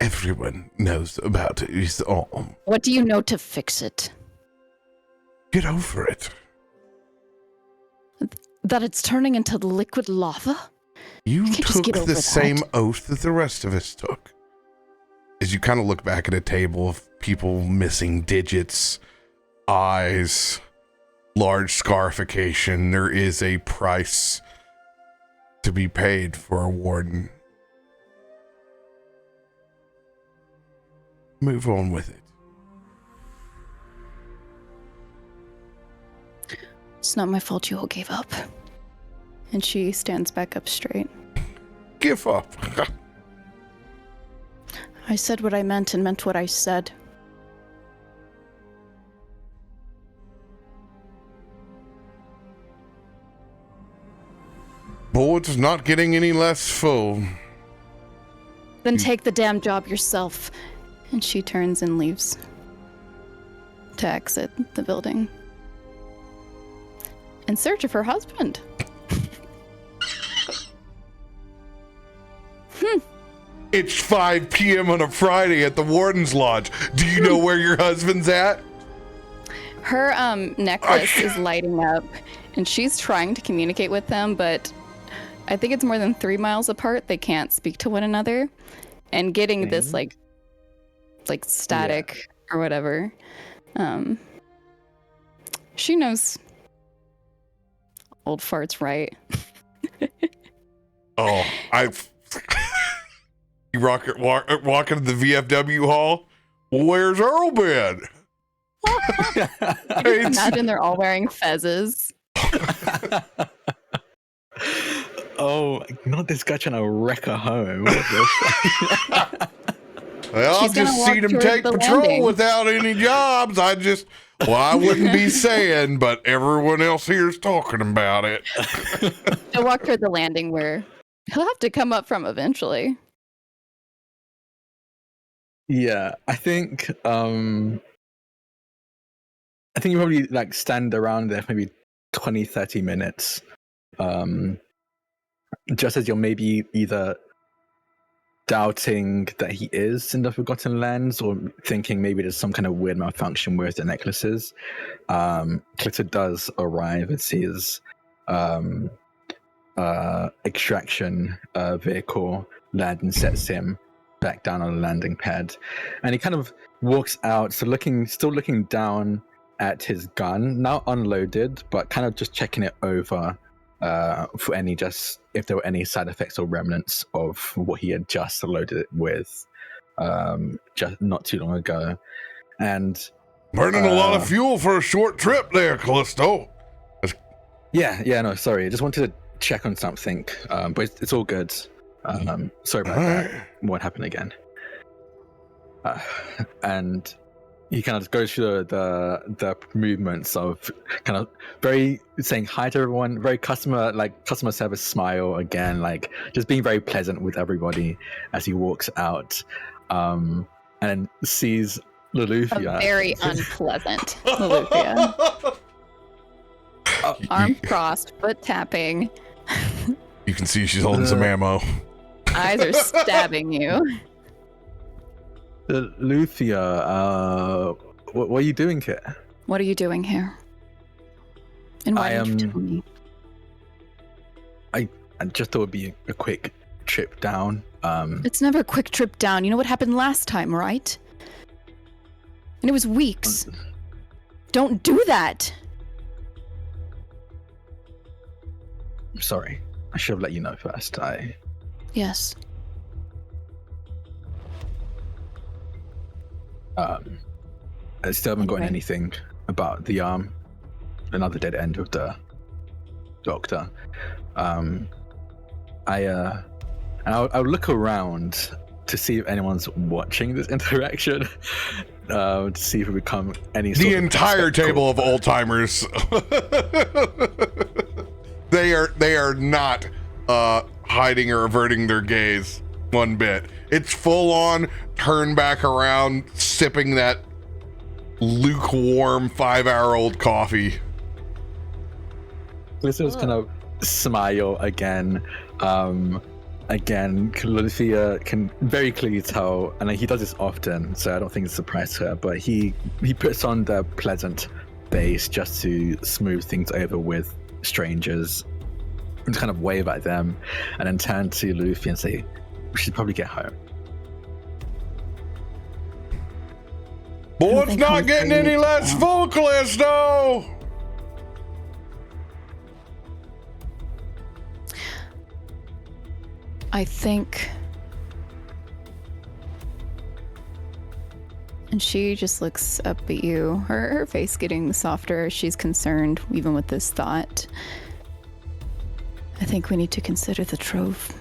Everyone knows about his arm. What do you know to fix it? Get over it. That it's turning into liquid lava? You can't just took get the over that. same oath that the rest of us took. As you kind of look back at a table of people missing digits, eyes, large scarification, there is a price to be paid for a warden. Move on with it. It's not my fault you all gave up. And she stands back up straight. Give up. I said what I meant and meant what I said. Board's not getting any less full. Then take the damn job yourself. And she turns and leaves to exit the building in search of her husband. It's 5 p.m. on a Friday at the Warden's Lodge. Do you know where your husband's at? Her necklace is lighting up, and she's trying to communicate with them, but I think it's more than 3 miles apart. They can't speak to one another, and getting this like static or whatever. She knows old fart's right. Oh, you walk into the VFW hall. Where's Earl been? Imagine they're all wearing fezzes. Oh, not this guy trying to wreck a home. Well, I've just seen him take patrol without any jobs. I wouldn't be saying, but everyone else here is talking about it. They'll walk toward the landing where he'll have to come up from eventually. Yeah, I think you probably like stand around there for maybe 20-30 minutes. Just as you're maybe either doubting that he is in the Forgotten Lands or thinking maybe there's some kind of weird malfunction with the necklaces. Kallisto does arrive and sees extraction vehicle land and sets him back down on the landing pad. And he kind of walks out, still looking down at his gun, now unloaded, but kind of just checking it over for if there were any side effects or remnants of what he had just loaded it with just not too long ago. And burning a lot of fuel for a short trip there, Kallisto. No, sorry. I just wanted to check on something, but it's all good. Sorry about that. What happened again? And he kind of goes through the movements of kind of very saying hi to everyone, very customer service smile again, like just being very pleasant with everybody as he walks out, and then sees Loluphia. Very unpleasant Loluphia. Arms crossed, foot tapping. You can see she's holding some ammo. Eyes are stabbing you. Loluphia, what are you doing here? What are you doing here? And why did you tell me? I just thought it'd be a quick trip down. It's never a quick trip down. You know what happened last time, right? And it was weeks. Don't do that. I'm sorry. I should have let you know first. Yes. I still haven't gotten anything about the another dead end of the doctor. I'll look around to see if anyone's watching this interaction, to see if it become any sort The of entire spectacle. table of old timers. They are not hiding or averting their gaze one bit. It's full on turn back around, sipping that lukewarm 5-hour-old coffee. Callisto's kind of smile again. Again, Loluphia can very clearly tell, and he does this often, so I don't think it's a surprise to her, but he puts on the pleasant face just to smooth things over with strangers and kind of wave at them, and then turn to Loluphia and say, we should probably get home. Boy, it's not getting any less full, Kallisto! I think. And she just looks up at you, her face getting softer as she's concerned, even with this thought. I think we need to consider the trove.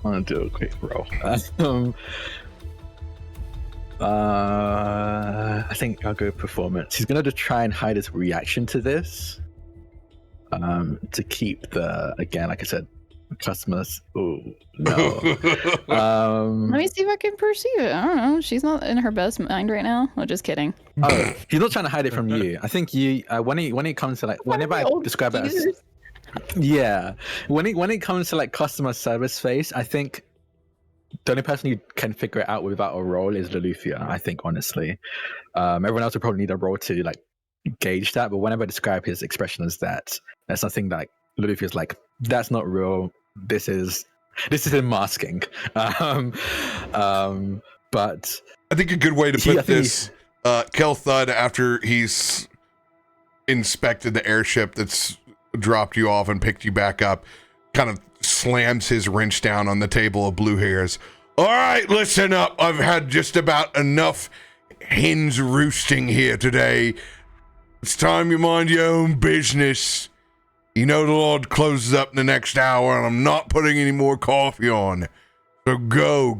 I want to do a quick roll. I think I'll go performance. He's going to try and hide his reaction to this. To keep the, again, like I said, customers. Oh, no. Let me see if I can perceive it. I don't know. She's not in her best mind right now. Oh, just kidding. Oh, he's not trying to hide it from you. I think you, when it comes to like, whenever I describe it as, yeah, when it comes to like customer service face, I think the only person who can figure it out without a roll is Loluphia, I think, honestly. Everyone else would probably need a roll to like gauge that, but whenever I describe his expression as that, that's something like Loluphia's like, that's not real. This is him masking. But I think a good way to put this, Kel Thud, after he's inspected the airship that's dropped you off and picked you back up, kind of slams his wrench down on the table of blue hairs. All right, listen up. I've had just about enough hens roosting here today. It's time you mind your own business. You know the Lord closes up in the next hour, and I'm not putting any more coffee on. So go,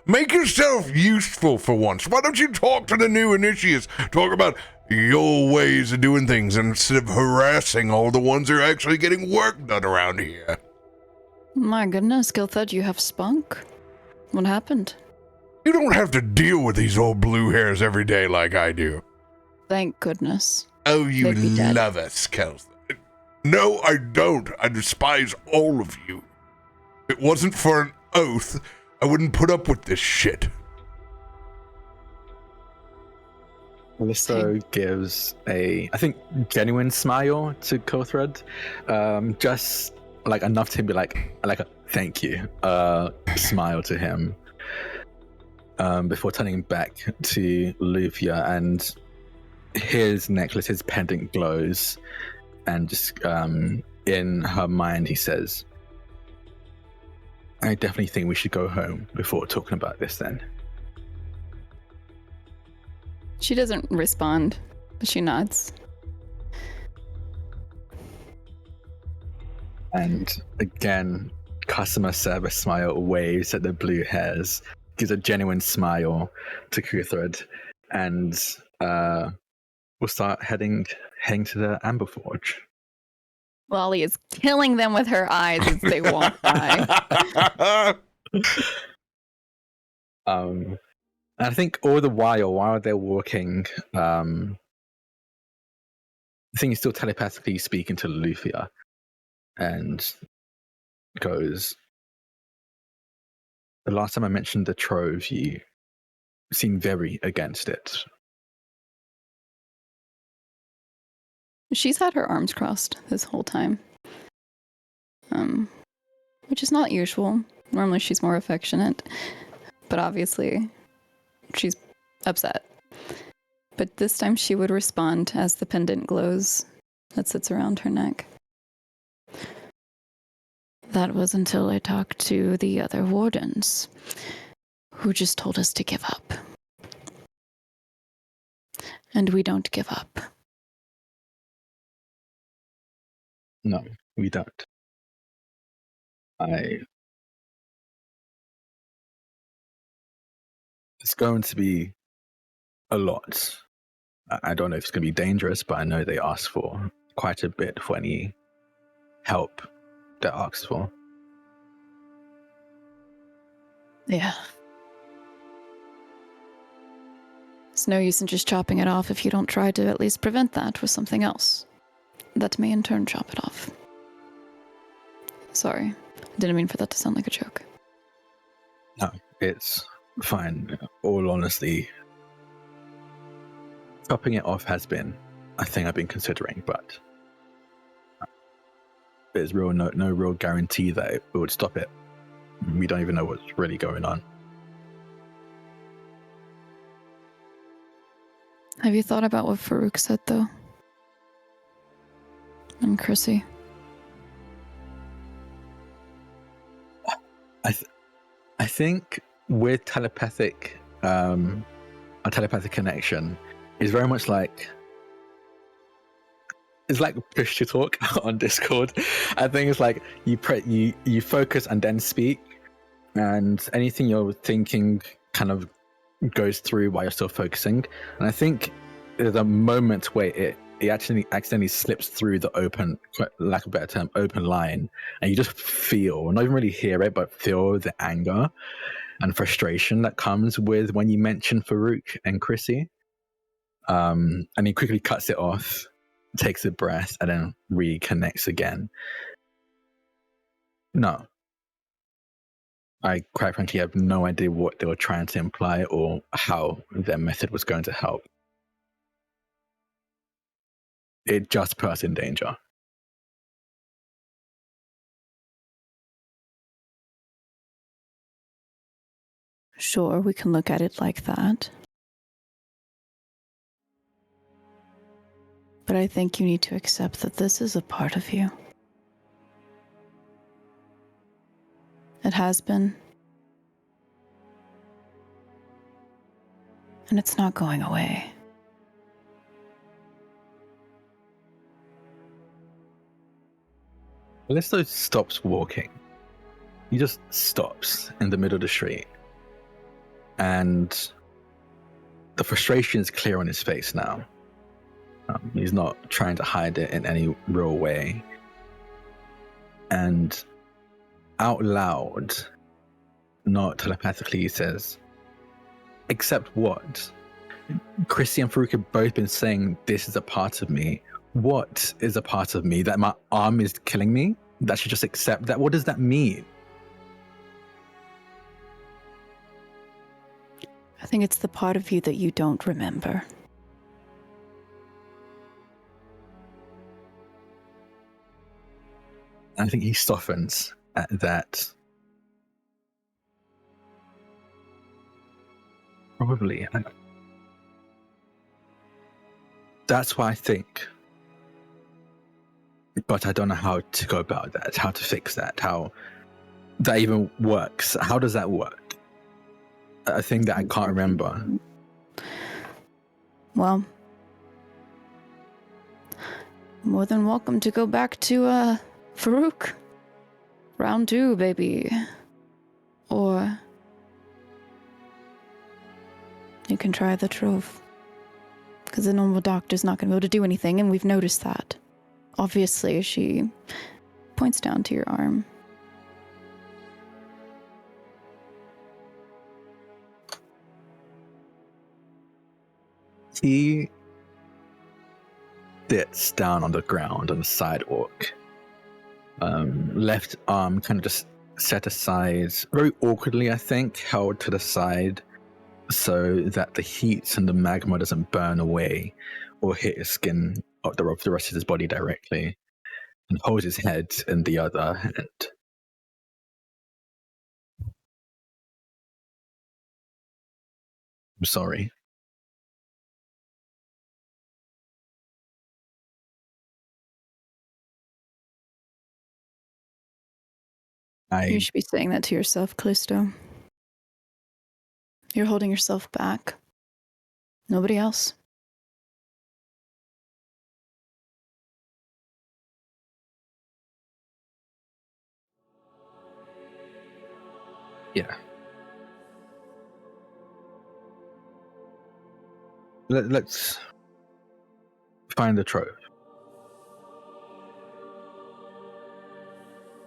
make yourself useful for once. Why don't you talk to the new initiates? Talk about your ways of doing things instead of harassing all the ones who are actually getting work done around here. My goodness, Gilthud, you have spunk. What happened? You don't have to deal with these old blue hairs every day like I do. Thank goodness. Oh, you They'd be dead. love us, Kelth. No, I don't. I despise all of you. If it wasn't for an oath, I wouldn't put up with this shit. Callisto gives a, I think, genuine smile to Kothred, just like enough to be like a thank you smile to him, before turning back to Loluphia, and his necklace, his pendant glows, and just in her mind he says, I definitely think we should go home before talking about this then. She doesn't respond, but she nods. And again, customer service smile waves at the blue hairs gives a genuine smile to Kuthred, and we'll start heading to the Amber Forge. Lolly is killing them with her eyes as they walk by. And I think all the while they're walking, I think he's still telepathically speaking to Loluphia, and goes, the last time I mentioned the trove, you seemed very against it. She's had her arms crossed this whole time, which is not usual. Normally she's more affectionate, but obviously she's upset. But this time she would respond as the pendant glows that sits around her neck. That was until I talked to the other wardens, who just told us to give up. And we don't give up. No, we don't. It's going to be a lot. I don't know if it's going to be dangerous, but I know they ask for quite a bit for any help they're asked for. Yeah. It's no use in just chopping it off if you don't try to at least prevent that with something else. That may in turn chop it off. Sorry. Didn't mean for that to sound like a joke. No, it's fine. All honesty, chopping it off has been a thing I've been considering, but there's no real guarantee that it would stop it. We don't even know what's really going on. Have you thought about what Farouk said, though? And Chrissy? I think with telepathic, a telepathic connection is very much like, it's like push to talk on Discord. I think it's like you focus and then speak, and anything you're thinking kind of goes through while you're still focusing. And I think there's a moment where it actually accidentally slips through the open, lack of a better term, open line, and you just feel, not even really hear it, but feel the anger and frustration that comes with when you mention Farouk and Chrissy. And he quickly cuts it off, takes a breath, and then reconnects again. No. I quite frankly have no idea what they were trying to imply or how their method was going to help. It just put us in danger. Sure, we can look at it like that. But I think you need to accept that this is a part of you. It has been. And it's not going away. Kallisto stops walking. He just stops in the middle of the street. And the frustration is clear on his face now. He's not trying to hide it in any real way. And out loud, not telepathically, he says, "Except what? Chrissy and Farouk have both been saying this is a part of me. What is a part of me? That my arm is killing me? That I should just accept that? What does that mean?" I think it's the part of you that you don't remember. I think he softens at that. Probably. That's why I think. But I don't know how to go about that, how to fix that, how that even works. How does that work? A thing that I can't remember. Well, more than welcome to go back to, Farouk. Round 2, baby. Or can try the trove. Because the normal doctor's not going to be able to do anything, and we've noticed that. Obviously, she points down to your arm. He sits down on the ground on the sidewalk. Left arm kind of just set aside, very awkwardly, I think, held to the side so that the heat and the magma doesn't burn away or hit his skin or the rest of his body directly, and holds his head in the other hand. I'm sorry. You should be saying that to yourself, Kallisto. You're holding yourself back. Nobody else. Yeah. Let's find the trove.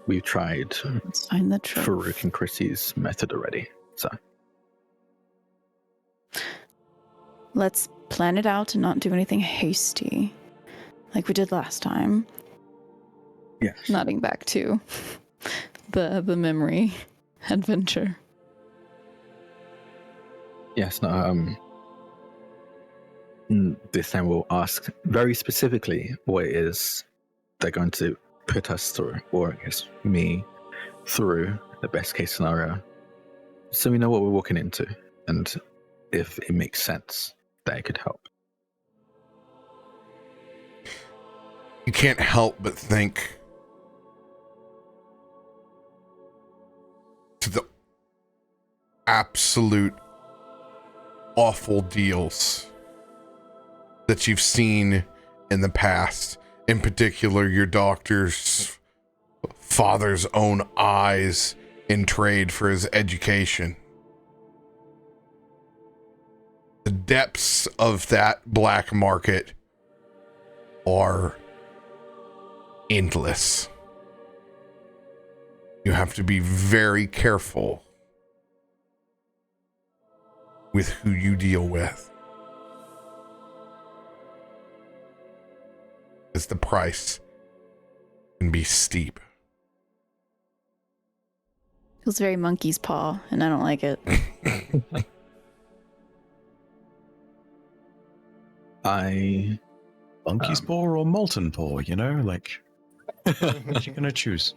We've tried Let's find the trove. Farouk and Chrissy's method already, so. Let's plan it out and not do anything hasty, like we did last time. Yeah. Nodding back to the memory adventure. Yes, no, this time we'll ask very specifically what it is they're going to put us through, or I guess me through, the best case scenario, so we know what we're walking into and if it makes sense that it could help. You can't help but think to the absolute awful deals that you've seen in the past. In particular, your doctor's father's own eyes in trade for his education. The depths of that black market are endless. You have to be very careful with who you deal with, as the price can be steep. Feels very monkey's paw, and I don't like it. Monkey's paw or molten paw, you know? Like, what you gonna choose?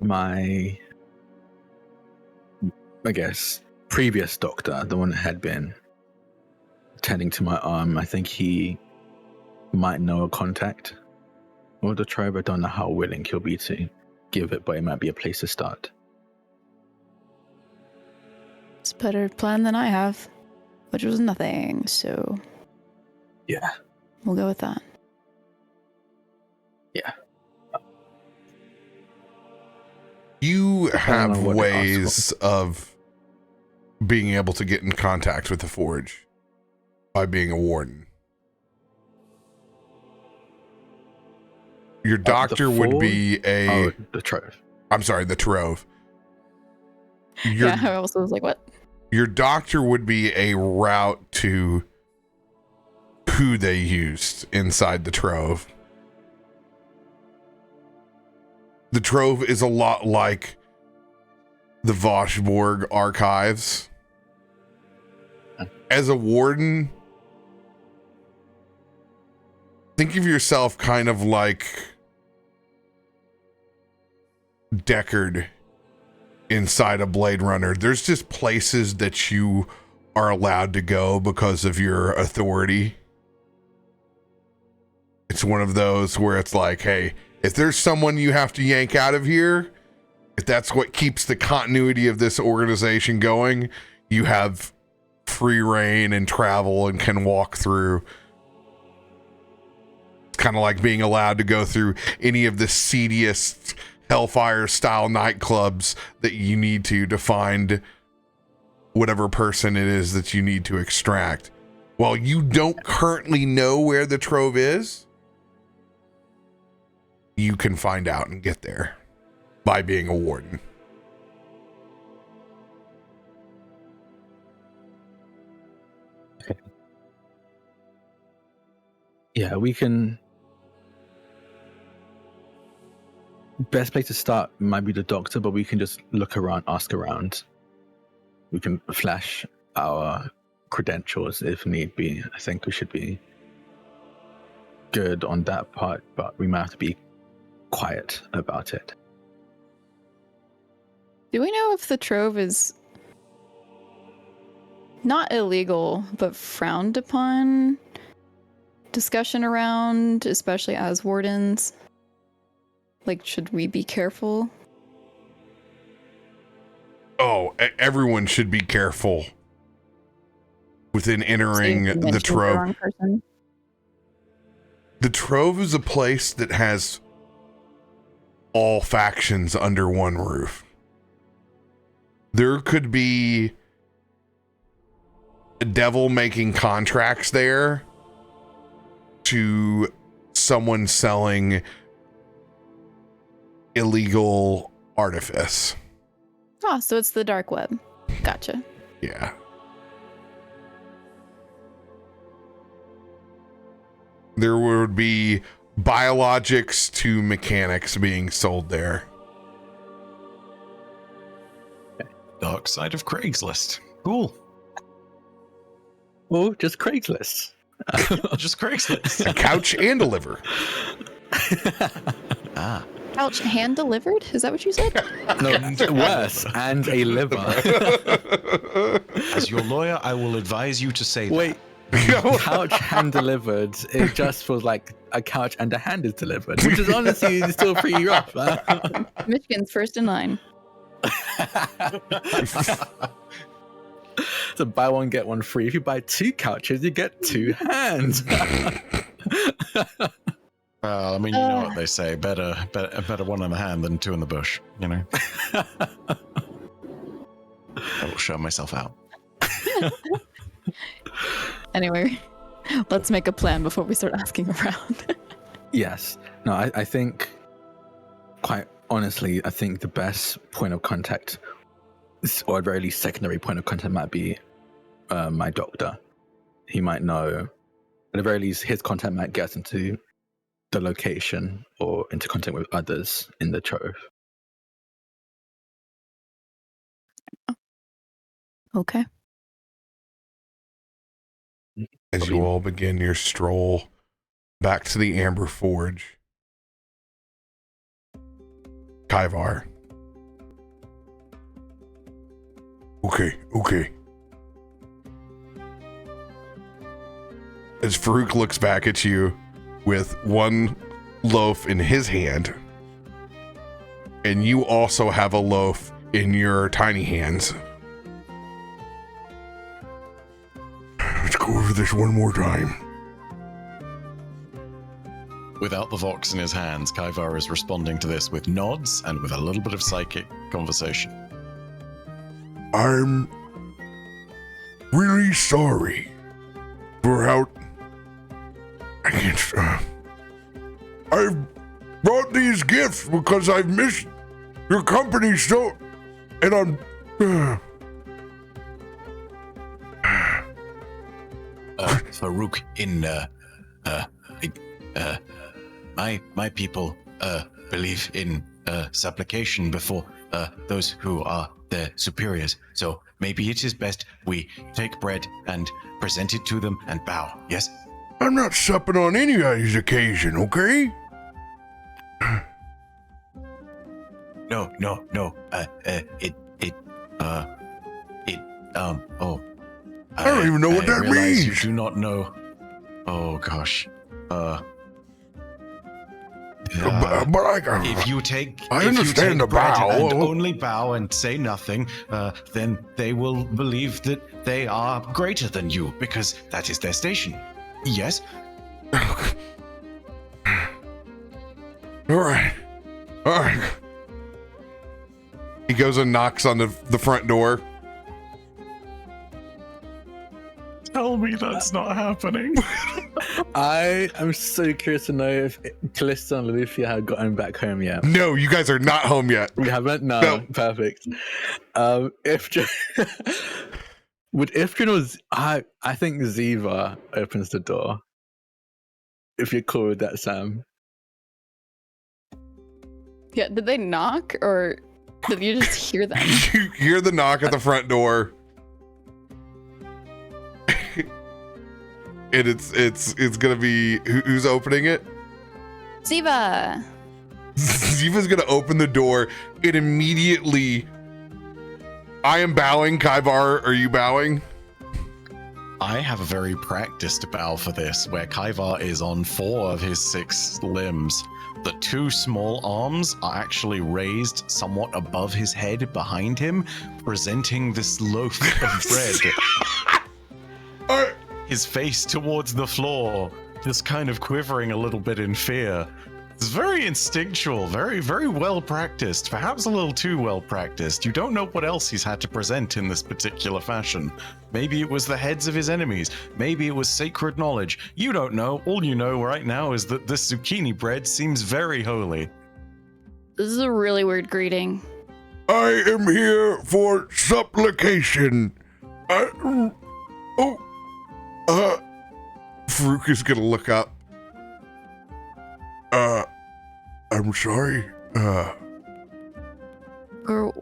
My, I guess, previous doctor, the one that had been tending to my arm, I think he might know a contact or the tribe. I don't know how willing he'll be to give it, but it might be a place to start. It's a better plan than I have, which was nothing, so Yeah. we'll go with that. Yeah. You have know what ways of being able to get in contact with the Forge by being a warden. Your doctor would be a... the trove. I'm sorry, the Trove. Yeah, I also was like, what? Your doctor would be a route to who they used inside the Trove. The Trove is a lot like the Voshborg archives. As a warden, think of yourself kind of like Deckard inside a Blade Runner. There's just places that you are allowed to go because of your authority. It's one of those where it's like, hey, if there's someone you have to yank out of here, if that's what keeps the continuity of this organization going, you have free reign and travel and can walk through. It's kind of like being allowed to go through any of the seediest Hellfire style nightclubs that you need to find whatever person it is that you need to extract. While you don't currently know where the trove is, you can find out and get there by being a warden. Yeah, we can. Best place to start might be the doctor, but we can just look around, ask around. We can flash our credentials if need be. I think we should be good on that part, but we might have to be quiet about it. Do we know if the trove is not illegal, but frowned upon? Discussion around, especially as wardens? Like, should we be careful? Oh, everyone should be careful within entering Same the dimension for trove. wrong person. The trove is a place that has all factions under one roof. There could be a devil making contracts there to someone selling illegal artifice. Oh, so it's the dark web. Gotcha. Yeah. There would be biologics to mechanics being sold there. Dark side of Craigslist. Cool. Oh, just Craigslist. Just Craigslist. A couch and a liver. Ah. Couch hand delivered? Is that what you said? No, worse, and a liver. As your lawyer, I will advise you to say Wait, couch hand delivered. It just feels like a couch and a hand is delivered, which is honestly still pretty rough. Myshkin's first in line. So buy one get one free. If you buy 2 couches, you get 2 hands. Well, I mean, you know what they say: better one in the hand than 2 in the bush. You know. I will show myself out. Anyway, let's make a plan before we start asking around. Yes. No, I think, quite honestly, I think the best point of contact, or at very least secondary point of contact, might be my doctor. He might know, at the very least, his contact might get us into the location or into contact with others in the trove. Okay. As you all begin your stroll back to the Amber Forge, Kaivar. Okay. As Farouk looks back at you with one loaf in his hand, and you also have a loaf in your tiny hands. Let's go over this one more time. Without the Vox in his hands, Kaivar is responding to this with nods and with a little bit of psychic conversation. I'm really sorry for how I've brought these gifts because I've missed your company so, and I'm Farouk, my people believe in supplication before those who are their superiors. So maybe it is best we take bread and present it to them and bow. Yes? I'm not supping on anybody's occasion, okay? No. I don't even know what that realize means. You do not know. Oh gosh. But I If you take, I understand the bread bow. and only bow and say nothing, then they will believe that they are greater than you because that is their station. Yes. All right. He goes and knocks on the front door. me that's not happening. I am so curious to know if Kallisto and Loluphia have gotten back home yet. No, you guys are not home yet. We haven't? No. Perfect. Would Ifrit or I think Ziva opens the door. If you're cool with that, Sam. Yeah, did they knock or did you just hear them? You hear the knock at the front door. And it's gonna be who's opening it? Ziva! Ziva's gonna open the door and immediately I am bowing. Kaivar, are you bowing? I have a very practiced bow for this, where Kaivar is on 4 of his 6 limbs. The 2 small arms are actually raised somewhat above his head behind him, presenting this loaf of bread. His face towards the floor, just kind of quivering a little bit in fear. It's very instinctual, very, very well practiced, perhaps a little too well practiced. You don't know what else he's had to present in this particular fashion. Maybe it was the heads of his enemies. Maybe it was sacred knowledge. You don't know. All you know right now is that this zucchini bread seems very holy. This is a really weird greeting. I am here for supplication. Farouk is gonna look up. I'm sorry. Wait,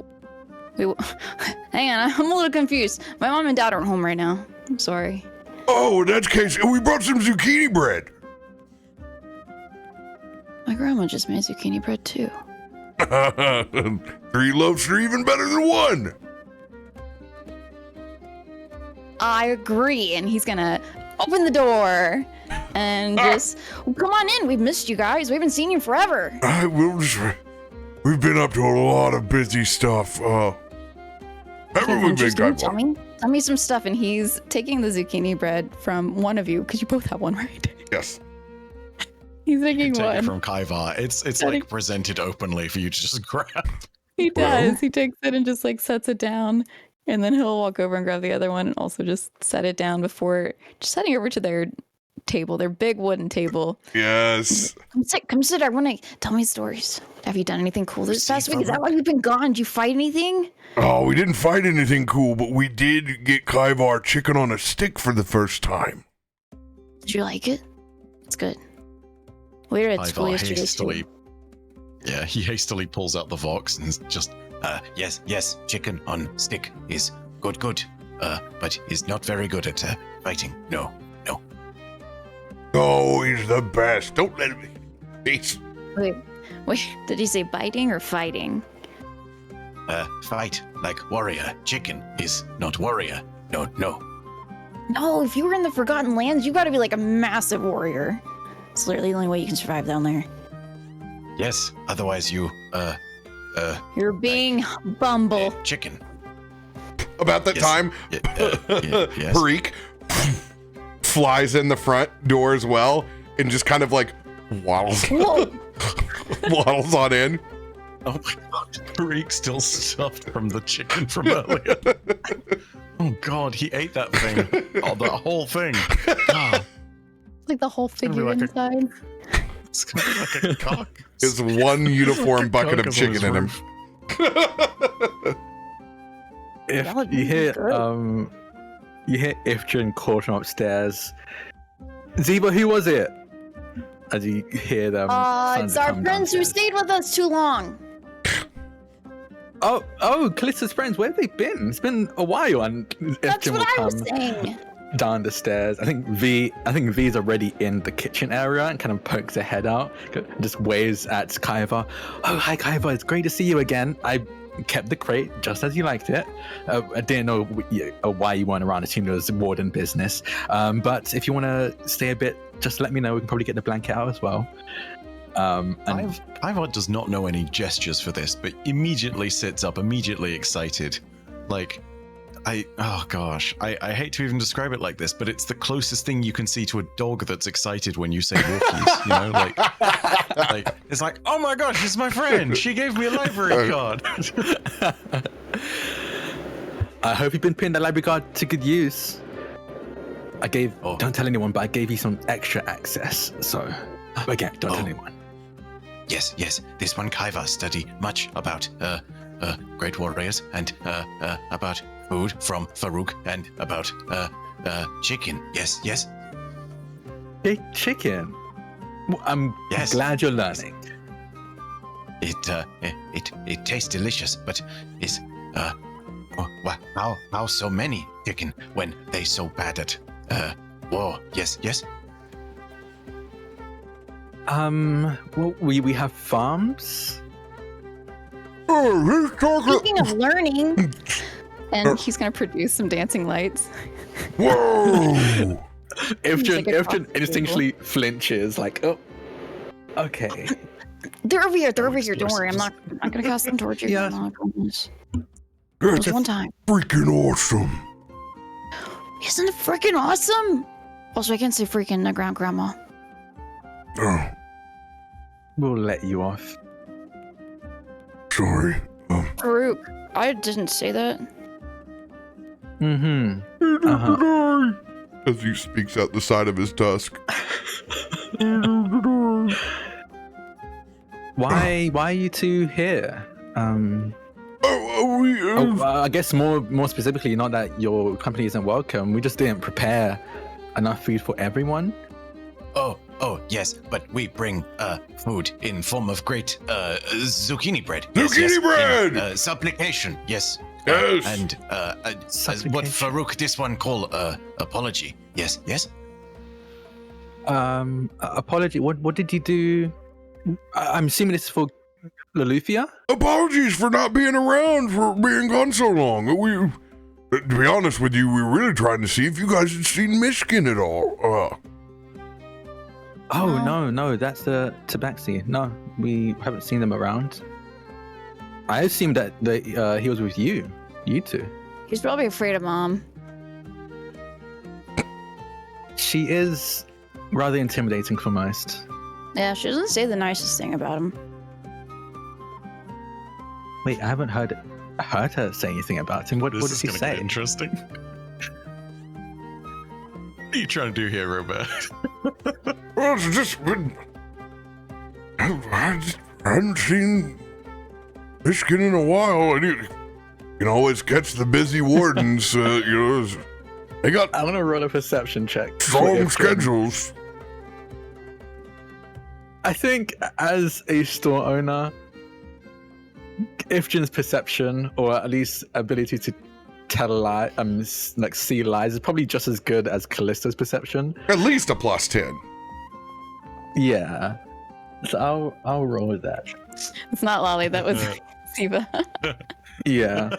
hang on, I'm a little confused. My mom and dad aren't home right now. I'm sorry. Oh, in that case, we brought some zucchini bread. My grandma just made zucchini bread too. 3 loaves are even better than 1. I agree, and he's gonna open the door and just come on in. We've missed you guys. We haven't seen you forever. We've been up to a lot of busy stuff. Everyone been Tell me some stuff. And he's taking the zucchini bread from one of you because you both have one, right? Yes. He's taking Take one. it from Kaivar. It's like presented openly for you to just grab. He does. He takes it and just like sets it down. And then he'll walk over and grab the other one and also just set it down before just heading over to their table, their big wooden table. Yes. Come sit. I want to tell me stories. Have you done anything cool this past week? Is that why you've been gone? Did you fight anything? Oh, we didn't fight anything cool, but we did get Kaivar chicken on a stick for the first time. Did you like it? It's good. We're at school yesterday. Yeah, he hastily pulls out the Vox and is just, yes, chicken on stick is good, but he's not very good at fighting. No. Oh, he's the best. Don't let him. Wait, did he say biting or fighting? Fight like warrior. Chicken is not warrior. No. No, if you were in the Forgotten Lands, you gotta be like a massive warrior. It's literally the only way you can survive down there. Yes, otherwise you, You're being Bumble. chicken. About that time, Yes. Farouk flies in the front door as well and just kind of like waddles on in. oh my god, Farouk still stuffed from the chicken from earlier. Oh god, he ate that thing. Oh, the whole thing. God. Like the whole figure like inside. It's gonna be like a cock. It's one uniform bucket of chicken in him. If you hear Ifrit call from upstairs. Ziva, who was it? As you hear them. It's our friends who stayed with us too long. Oh, Kallisto's friends, where have they been? It's been a while, and That's Ifrit what I will was come saying. down the stairs. I think V's already in the kitchen area and kind of pokes her head out, just waves at Kaivar. Oh, hi Kaivar, it's great to see you again. I kept the crate just as you liked it. I didn't know why you weren't around. I assumed it was warden business. But if you want to stay a bit, just let me know. We can probably get the blanket out as well. Kaivar does not know any gestures for this, but immediately sits up, immediately excited. Like, I hate to even describe it like this, but it's the closest thing you can see to a dog that's excited when you say walkies, you know? Like it's like, oh my gosh, she's my friend. She gave me a library card. I hope you've been putting the library card to good use. Don't tell anyone, but I gave you some extra access. So, again, don't tell anyone. Yes. This one Kaiva study much about great warriors and about food from Farouk and about chicken. Yes. Hey, chicken. I'm glad you're learning. It tastes delicious, but is how so many chicken when they so bad at war? Yes. Well, we have farms. Oh, he's talking. Speaking of learning, And he's gonna produce some dancing lights. Whoa! Ifrit like a instinctually flinches, like, oh, okay. they're over here. Don't worry. I'm not gonna cast them towards you. Yeah. No, I promise. That's Just one time. freaking awesome. Isn't it freaking awesome? Also, I can't say freaking grandma. Oh, We'll let you off. sorry. Farouk, I didn't say that. Mm-hmm. Uh-huh. As he speaks out the side of his tusk. Why are you two here? I guess more specifically, not that your company isn't welcome. We just didn't prepare enough food for everyone. Oh, yes, but we bring food in form of great zucchini bread. Zucchini bread! In, supplication, yes. Yes. And as what Farouk this one call apology. Yes. Apology. What did you do? I'm assuming this is for Loluphia? Apologies for not being around, for being gone so long. To be honest with you, we were really trying to see if you guys had seen Myshkin at all. No, that's the Tabaxi. No, we haven't seen them around. I assumed that he was with you two. He's probably afraid of Mom. She is rather intimidating for most. Yeah, she doesn't say the nicest thing about him. Wait, I haven't heard her say anything about him. What did she say? Interesting. What are you trying to do here, RoBear? Well, it's just been... I hadn't seen Myshkin in a while. And you can always catch the busy wardens, they got I want to roll a perception check. strong schedules. I think as a store owner, Ifjin's perception, or at least ability to tell a lie, see lies, is probably just as good as Kallisto's perception. At least a +10. Yeah. So I'll roll with that. It's not Lolly, that was Siva. Yeah.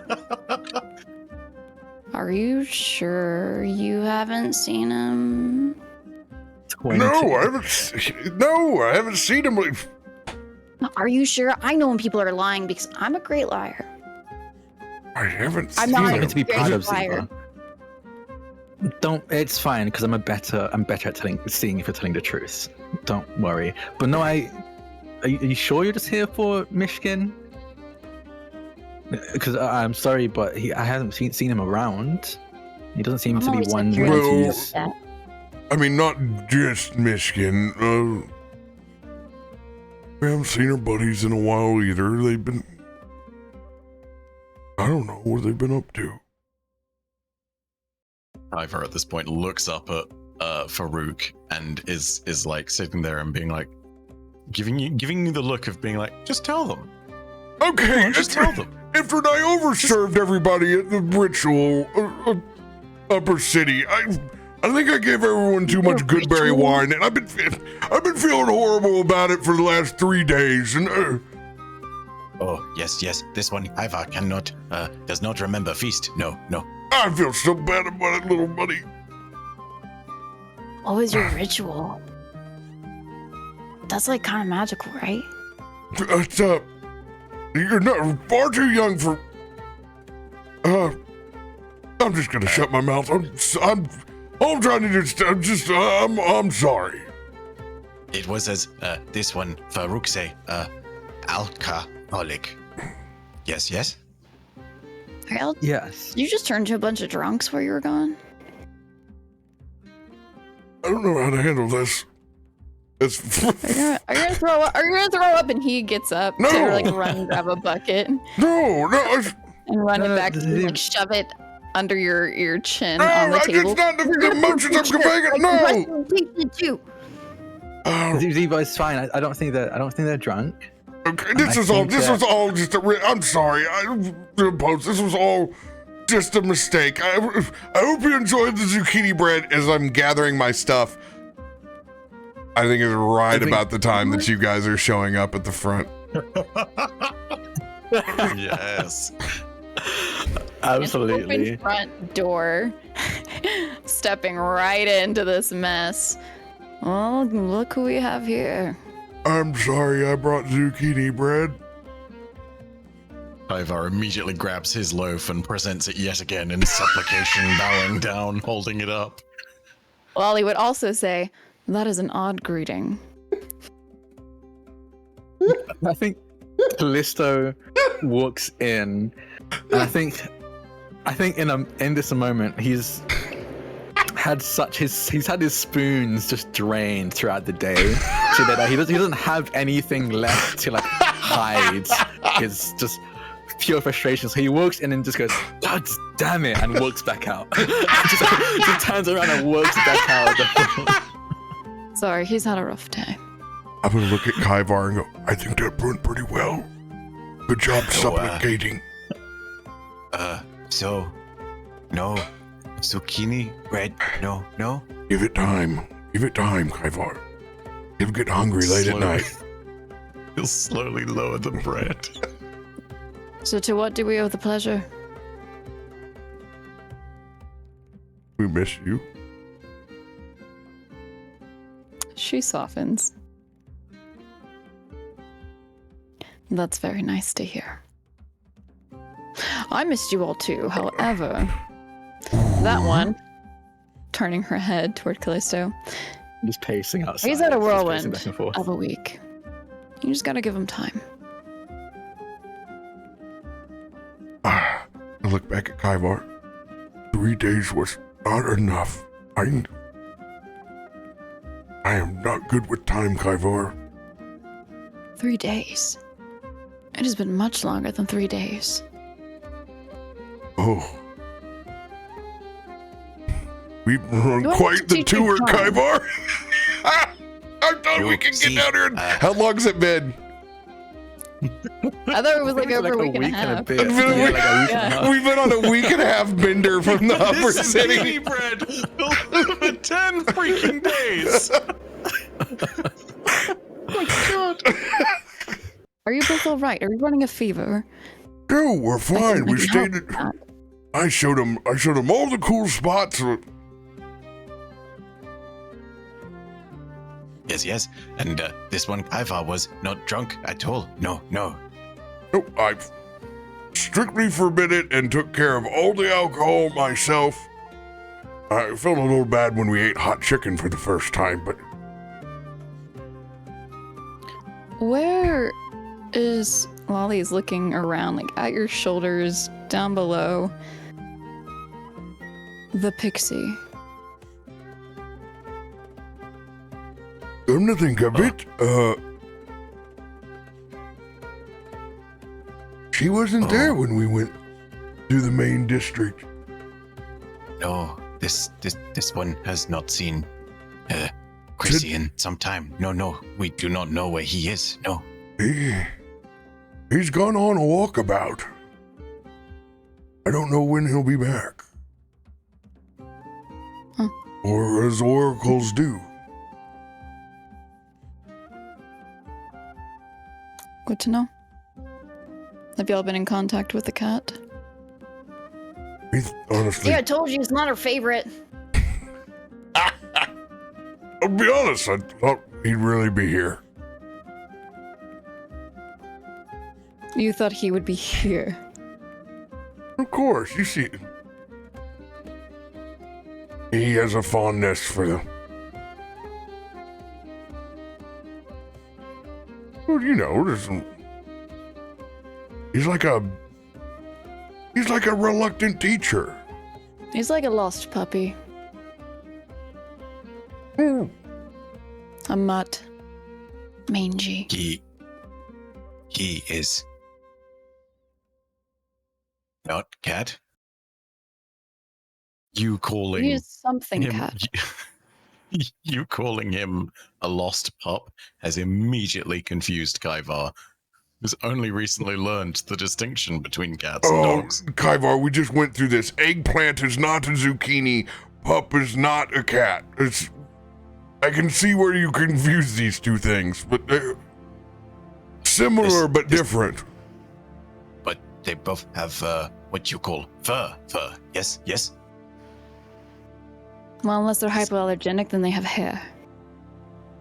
Are you sure you haven't seen him? 22. No, I haven't seen him. Are you sure? I know when people are lying because I'm a great liar. I haven't I'm seen not him. Something to be proud of, Liar. Ziva. It's fine because I'm better at seeing if you're telling the truth. Don't worry. But no, are you sure you're just here for Myshkin? Because I'm sorry, but I haven't seen him around. He doesn't seem to be one Well, who's... I mean, not just Myshkin. We haven't seen our buddies in a while either. They've been... I don't know what they've been up to. Ivor at this point looks up at Farouk and is like sitting there and being like, giving you the look of being like, just tell them. Okay, Just tell them. Ifrit, I overserved everybody at the ritual upper city. I think I gave everyone too much goodberry wine, and I've been feeling horrible about it for the last 3 days. And Oh, yes. This one Ivar does not remember feast. No. I feel so bad about it, little buddy. What was your ritual? That's like kind of magical, right? It's you're not far too young for. I'm just gonna shut my mouth. I'm trying to just. I'm sorry. It was as this one Farouk say alcoholic. Yes. Harold, Yes. you just turned to a bunch of drunks while you were gone. don't know how to handle this. It's Are you gonna throw up? Are you gonna throw up? And he gets up No. to like run and grab a bucket and no. run it No, back to you, like shove it under your chin No, on the it's table. not the emotions I'm conveying. No. Too. Oh, Ziva is fine. I don't think they're drunk. okay, this I is all. think This that- was all just a. I'm sorry. This was all just a mistake. I hope you enjoyed the zucchini bread as I'm gathering my stuff. I think it's right about the time that you guys are showing up at the front. Yes. Absolutely. Open front door, stepping right into this mess. Well, look who we have here. I'm sorry I brought zucchini bread. Ivar immediately grabs his loaf and presents it yet again in supplication, bowing down, holding it up. Lolly would also say, that is an odd greeting. I think Kallisto walks in, and I think in this moment he's had his spoons just drained throughout the day, so that he doesn't have anything left to like hide his just pure frustration. So he walks in and just goes, "God damn it!" and walks back out. just turns around and walks back out. Sorry, he's had a rough day. I'm gonna look at Kaivar and go, I think that went pretty well. Good job supplicating. So, no zucchini bread. No. Give it time, Kaivar. You'll get hungry late at night. He'll slowly lower the bread. So to what do we owe the pleasure? We miss you. She softens. That's very nice to hear. I missed you all too, however, that one, turning her head toward Kallisto, Just pacing outside. he's had a just pacing whirlwind back and forth. of a week. You just gotta give him time. I look back at Kaivar. 3 days was not enough. I am not good with time, Kaivar. 3 days. It has been much longer than 3 days. Oh. We've run You want quite me to the teach you tour, time? Kaivar. I thought we You could see, get down here. How long's it been? I thought it was like It's over a week and a half. bit. It's been a Yeah, week. like a week and a half. We've been on a week and a half bender from the upper This city. zucchini bread will live for 10 freaking days. Are you both all right? Are you running a fever? No, we're fine. We I can stayed. help with that. I showed him all the cool spots. Yes. And this one, Ivar, was not drunk at all. No. No, I've strictly forbid it and took care of all the alcohol myself. I felt a little bad when we ate hot chicken for the first time, but Where is Lolly's looking around, like at your shoulders, down below? The pixie. come to think of it, she wasn't there when we went to the main district. No, this one has not seen Chrissy in some time. No, we do not know where he is. No. He's gone on a walkabout. I don't know when he'll be back. Huh. Or as oracles do. Good to know. Have y'all been in contact with the cat? Honestly, Yeah, I told you it's not her favorite. I'll be honest, I thought he'd really be here. You thought he would be here. Of course, you see, he has a fondness for them. Well, you know, he's like a reluctant teacher. He's like a lost puppy. A mutt. Mangy. He is not cat. You calling He is something him, cat. you calling him a lost pup has immediately confused Kaivar, who's only recently learned the distinction between cats and Oh, dogs. Kaivar, we just went through this. Eggplant is not a zucchini. Pup is not a cat. I can see where you confuse these two things, but they're similar but different. But they both have what you call fur. Yes. Well, unless they're hypoallergenic, then they have hair.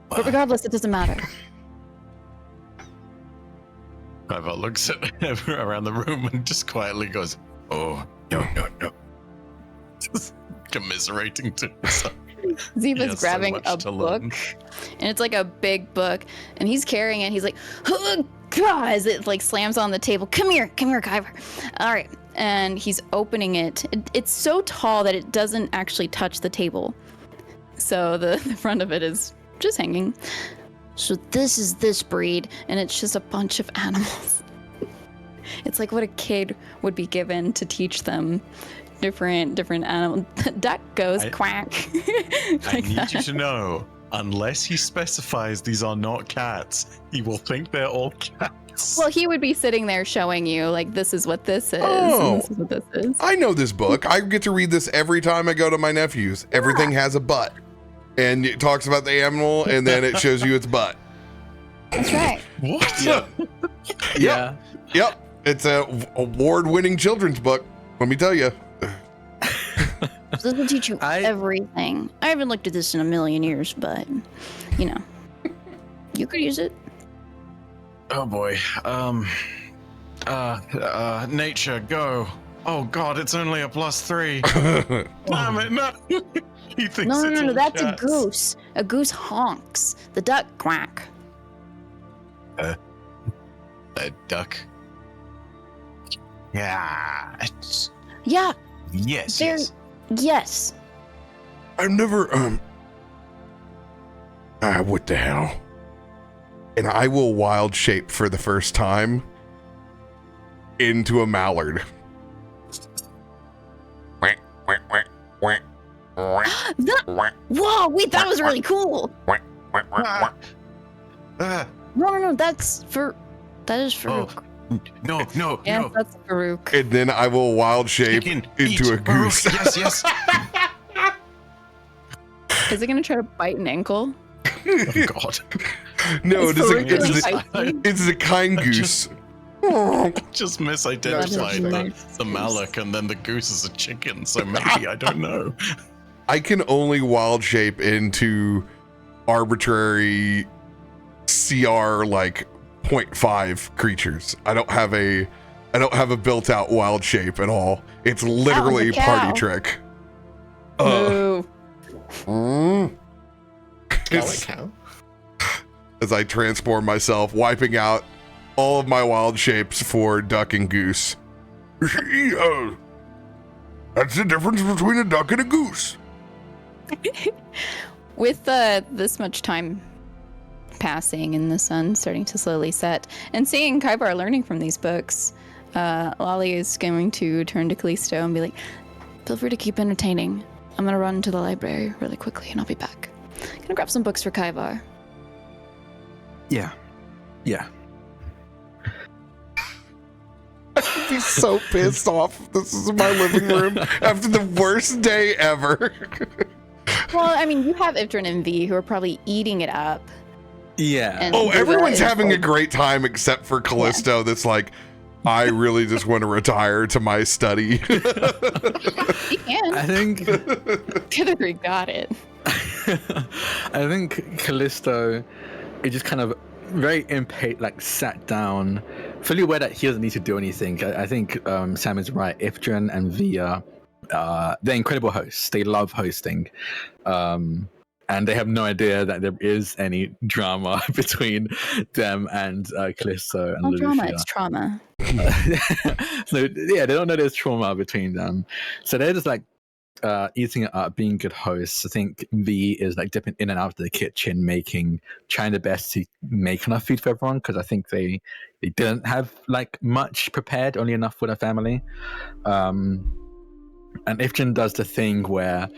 But regardless, it doesn't matter. Kaivar looks at everyone around the room and just quietly goes, "Oh, no." Just commiserating to himself. He Ziva's has so grabbing much a to book, learn. and it's like a big book, and he's carrying it. He's like, "Oh, God," as it like slams on the table. Come here, Kaivar. All right, and he's opening it. It's so tall that it doesn't actually touch the table, so the front of it is just hanging. So this is this breed. And it's just a bunch of animals. It's like what a kid would be given to teach them different animals. Duck goes quack. I Like need that. you to know, unless he specifies these are not cats, he will think they're all cats. Well, he would be sitting there showing you, like, this is what this is. Oh. And this is what this is. I know this book. I get to read this every time I go to my nephew's. Everything has a butt. And it talks about the animal, and then it shows you its butt. That's right. What? Yeah. Yep. It's a award-winning children's book. Let me tell you. This will teach you I- everything. I haven't looked at this in a million years, but, you know, you could use it. Oh boy. Nature, go. Oh God, it's only a +3. Damn it, no. He thinks No, it's all that's cats. a goose. A goose honks. The duck quack. A duck. Yeah. Yeah, Yes. They're- Yes. yes. I've never, what the hell? And I will wild shape for the first time into a mallard. Whoa, wait, that was really cool. Ah, No, that is for oh, no. Yes, that's Farouk. And then I will wild shape Chicken, into eat, a goose. Yes. Is it going to try to bite an ankle? Oh God. No, Is it's Farouk really a feisty? it's a kind I goose. Just That misidentified is the nice. malak and then the goose is a chicken, so maybe, I don't know. I can only wild shape into arbitrary CR like 0.5 creatures. I don't have a built out wild shape at all. It's literally a cow. party trick. Ooh. Mm. Garlic It's- cow. as I transform myself, wiping out all of my wild shapes for duck and goose. That's the difference between a duck and a goose. With this much time passing and the sun starting to slowly set, and seeing Kaivar learning from these books, Lolly is going to turn to Kallisto and be like, Feel free to keep entertaining. I'm gonna run to the library really quickly and I'll be back. Gonna grab some books for Kaivar. Yeah. I'd be so pissed off. This is my living room after the worst day ever. well, I mean, you have Ifrit and V who are probably eating it up. Yeah. And Oh, Ziva everyone's is having a like- great time except for Callisto. That's like, I really just want to retire to my study. He can. I think Category got it. I think Callisto is just kind of very impatient, like sat down, fully aware that he doesn't need to do anything. I think Sam is right. Ifrit and Via, they're incredible hosts. They love hosting. And they have no idea that there is any drama between them and Callisto and No drama, Loluphia. it's trauma. So yeah, they don't know there's trauma between them. So they're just like eating it up, being good hosts. I think V is like dipping in and out of the kitchen, trying their best to make enough food for everyone, because I think they didn't have like much prepared, only enough for their family. And Ifjin does the thing where,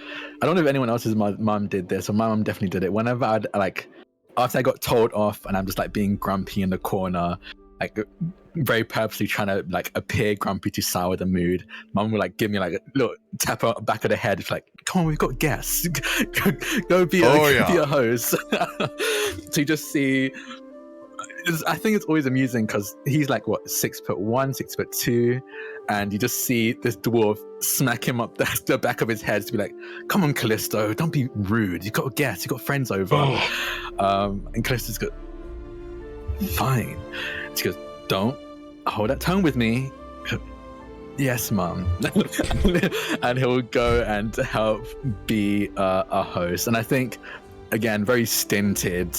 I don't know if anyone else's mum did this, or my mum definitely did it. Whenever I'd like, after I got told off and I'm just like being grumpy in the corner, like very purposely trying to like appear grumpy to sour the mood, mum would like give me like a little tap on the back of the head. It's like, come on, we've got guests. Go be a host. So you just see, I think it's always amusing because he's like, what, 6'1", 6'2", and you just see this dwarf smack him up the back of his head to be like, come on, Kallisto, don't be rude. You've got guests, you've got friends over. And Callisto's got, fine. She goes, don't hold that tone with me. Yes, mum. And he'll go and help be a host. And I think, again, very stinted,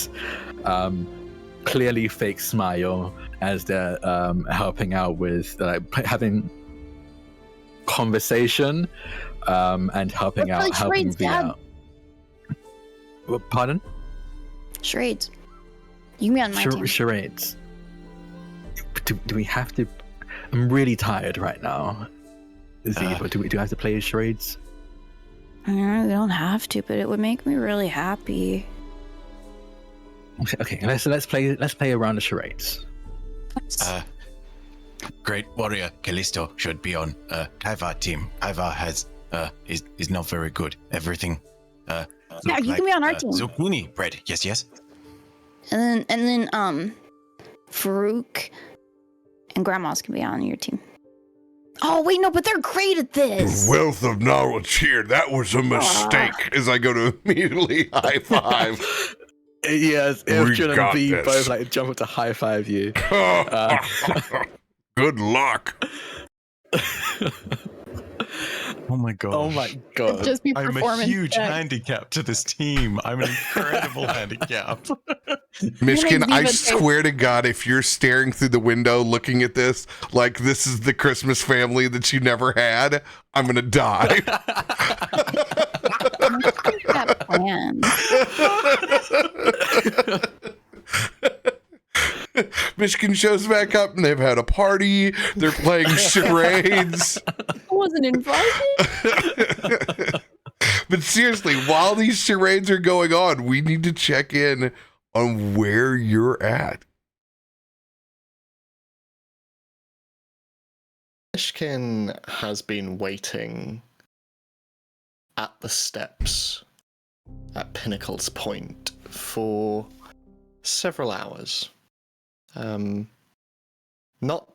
clearly fake smile as they're helping out with having conversation and helping V out. Pardon? Charades. You can be on my team. Charades. Do we have to? I'm really tired right now. But do we have to play charades? We don't have to, but it would make me really happy. Okay, let's play a round of charades. Great warrior Kallisto should be on Kaivar team. Kaivar is not very good. Everything yeah, you can be on our team. Zucchini bread. Yes. And then Farouk and Grandma's can be on your team. Oh wait, no, but they're great at this. The wealth of knowledge here. That was a mistake. As I go to immediately high five. Yes, Ifjin and V both like jump up to high five you. Good luck. Oh my god. Oh my god. Just be I'm a huge handicap to this team. I'm an incredible handicap. Myshkin, I swear to God, if you're staring through the window looking at this like this is the Christmas family that you never had, I'm gonna die. that plan. Myshkin shows back up and they've had a party. They're playing charades. I wasn't invited. But seriously, while these charades are going on, we need to check in on where you're at. Myshkin has been waiting at the steps at Pinnacle's Point for several hours. Not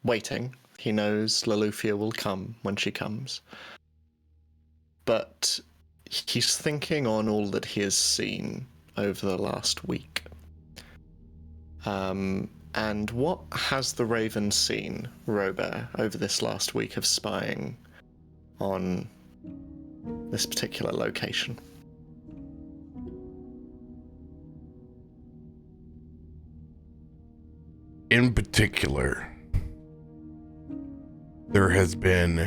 waiting. He knows Loluphia will come when she comes. But he's thinking on all that he has seen over the last week. And what has the Raven seen, RoBear, over this last week of spying on this particular location? In particular, there has been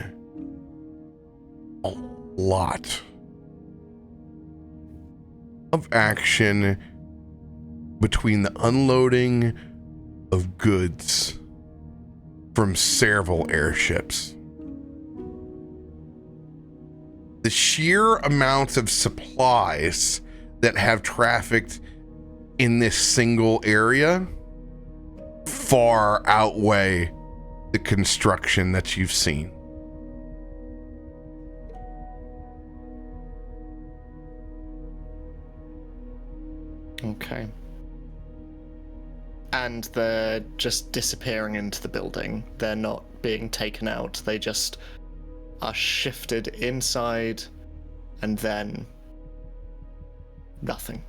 a lot of action between the unloading of goods from several airships. The sheer amount of supplies that have trafficked in this single area far outweigh the construction that you've seen. Okay. And they're just disappearing into the building. They're not being taken out. They just are shifted inside and then nothing.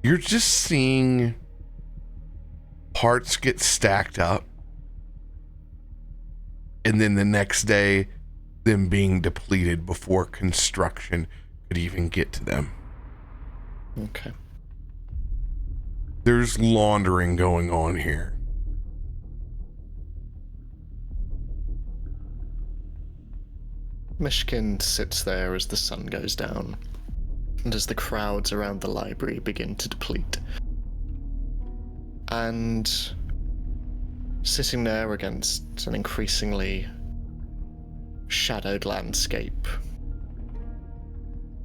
You're just seeing parts get stacked up, and then the next day, them being depleted before construction could even get to them. Okay. There's laundering going on here. Myshkin sits there as the sun goes down, and as the crowds around the library begin to deplete. And sitting there against an increasingly shadowed landscape,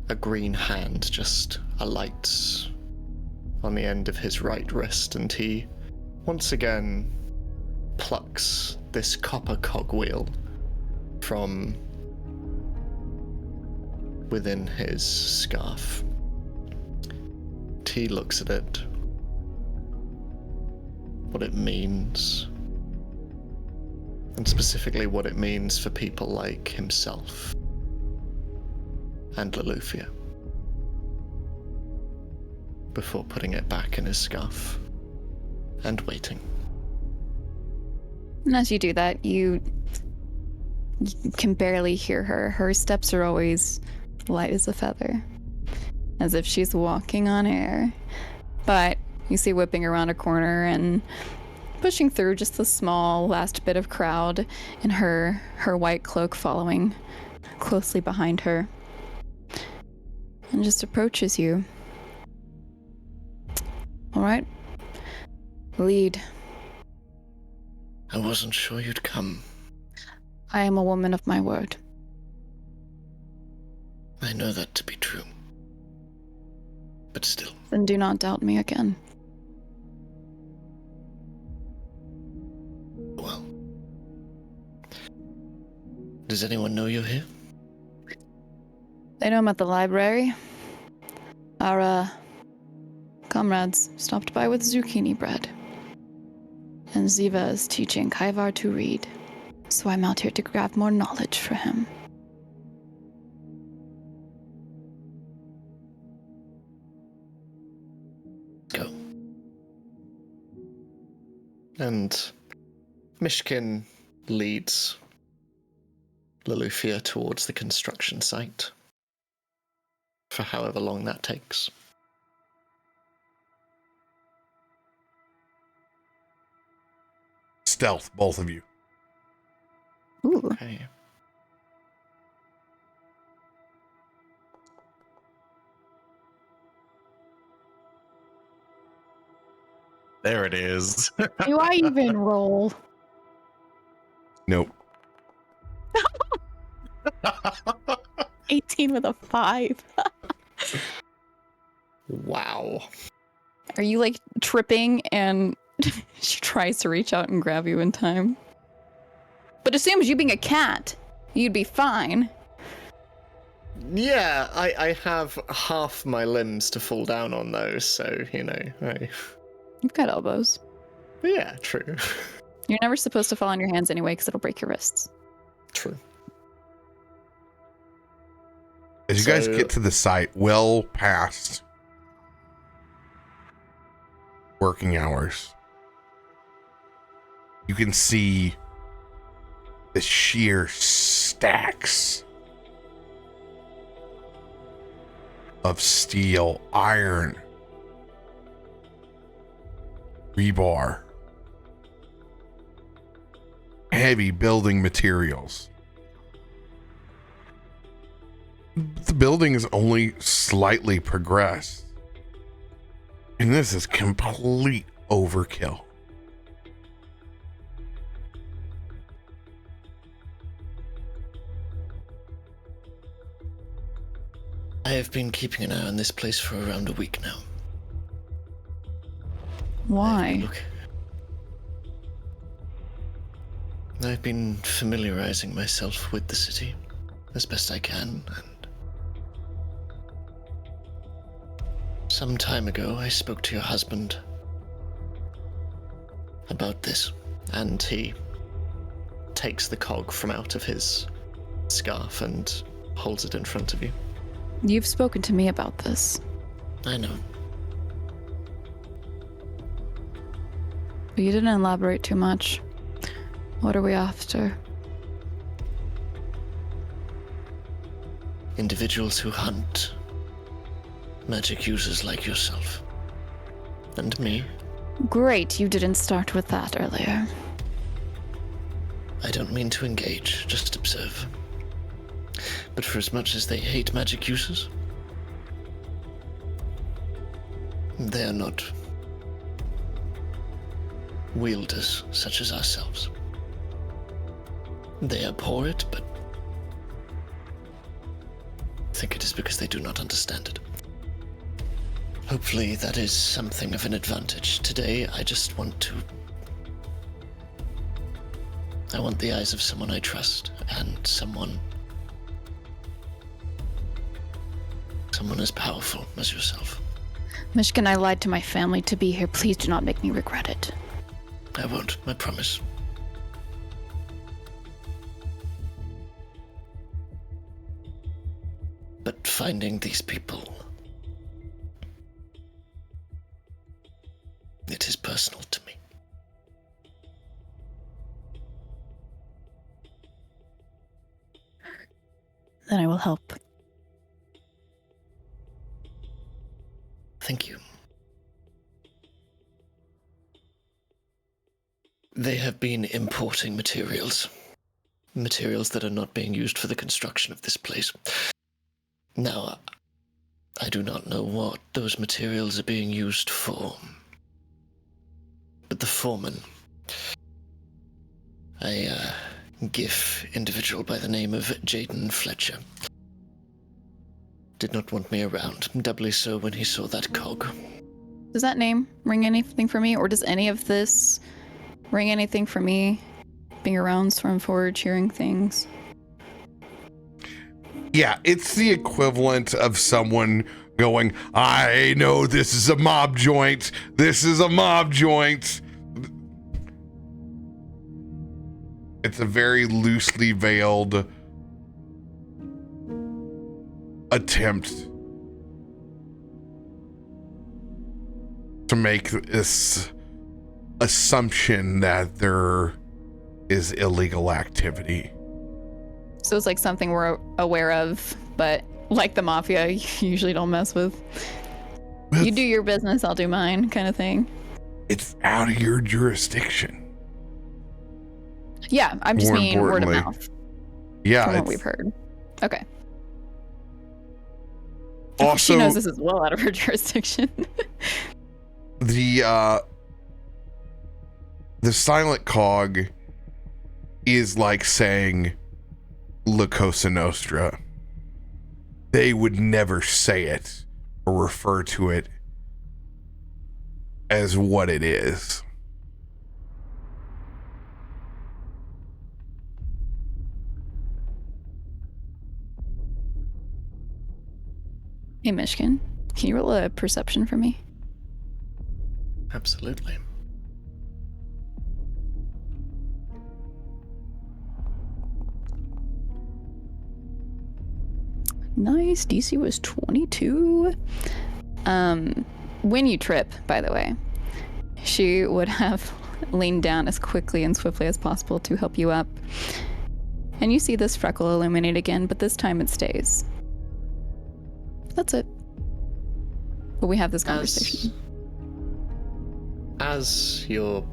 a green hand just alights on the end of his right wrist, and he once again plucks this copper cogwheel from within his scarf. He looks at it, what it means, and specifically what it means for people like himself and Loluphia, before putting it back in his scarf and waiting. And as you do that, you can barely hear her. Her steps are always light as a feather, as if she's walking on air. But you see whipping around a corner and pushing through just the small last bit of crowd, and her white cloak following closely behind her, and just approaches you. All right, lead. I wasn't sure you'd come. I am a woman of my word. I know that to be true. But still. Then do not doubt me again. Well. Does anyone know you're here? They know I'm at the library. Our comrades stopped by with zucchini bread. And Ziva is teaching Kaivar to read. So I'm out here to grab more knowledge for him. Go. And Myshkin leads Loluphia towards the construction site, for however long that takes. Stealth, both of you. Ooh. Okay. There it is. Do I even roll? Nope. 18 with a 5. Wow. Are you like tripping and she tries to reach out and grab you in time? But assumes you being a cat, you'd be fine. Yeah, I have half my limbs to fall down on those, so, you know, You've got elbows. yeah, true. You're never supposed to fall on your hands anyway because it'll break your wrists. True. As you guys get to the site, well past working hours, you can see the sheer stacks of steel, iron, rebar, heavy building materials. The building is only slightly progressed, and this is complete overkill. I have been keeping an eye on this place for around a week now. Why? I've been familiarizing myself with the city as best I can, and some time ago I spoke to your husband about this, and he takes the cog from out of his scarf and holds it in front of you. You've spoken to me about this. I know. But you didn't elaborate too much. What are we after? Individuals who hunt. Magic users like yourself. And me. Great, you didn't start with that earlier. I don't mean to engage, just observe. But for as much as they hate magic users, they are not wielders such as ourselves. They abhor it, but I think it is because they do not understand it. Hopefully that is something of an advantage. Today, I just want the eyes of someone I trust, and someone as powerful as yourself. Myshkin, I lied to my family to be here. Please do not make me regret it. I won't, I promise. But finding these people, it is personal to me. Then I will help. Thank you. They have been importing materials that are not being used for the construction of this place. Now, I do not know what those materials are being used for, but the foreman, a GIF individual by the name of Jaden Fletcher, did not want me around, doubly so when he saw that cog. Does that name ring anything for me, or does any of this ring anything for me? Being around Stormforge, hearing things. Yeah, it's the equivalent of someone going, I know this is a mob joint. This is a mob joint. It's a very loosely veiled attempt to make this assumption that there is illegal activity. So it's like something we're aware of, but like the mafia, you usually don't mess with. You do your business, I'll do mine, kind of thing. It's out of your jurisdiction. Yeah, I'm just More meaning word of importantly, mouth. Yeah, From what we've heard. Okay. Also, she knows this is well out of her jurisdiction. the silent cog is like saying La Cosa Nostra. They would never say it or refer to it as what it is. Hey, Myshkin, can you roll a perception for me? Absolutely. Nice. DC was 22. When you trip, by the way, she would have leaned down as quickly and swiftly as possible to help you up. And you see this freckle illuminate again, but this time it stays. That's it. But we have this conversation. As you're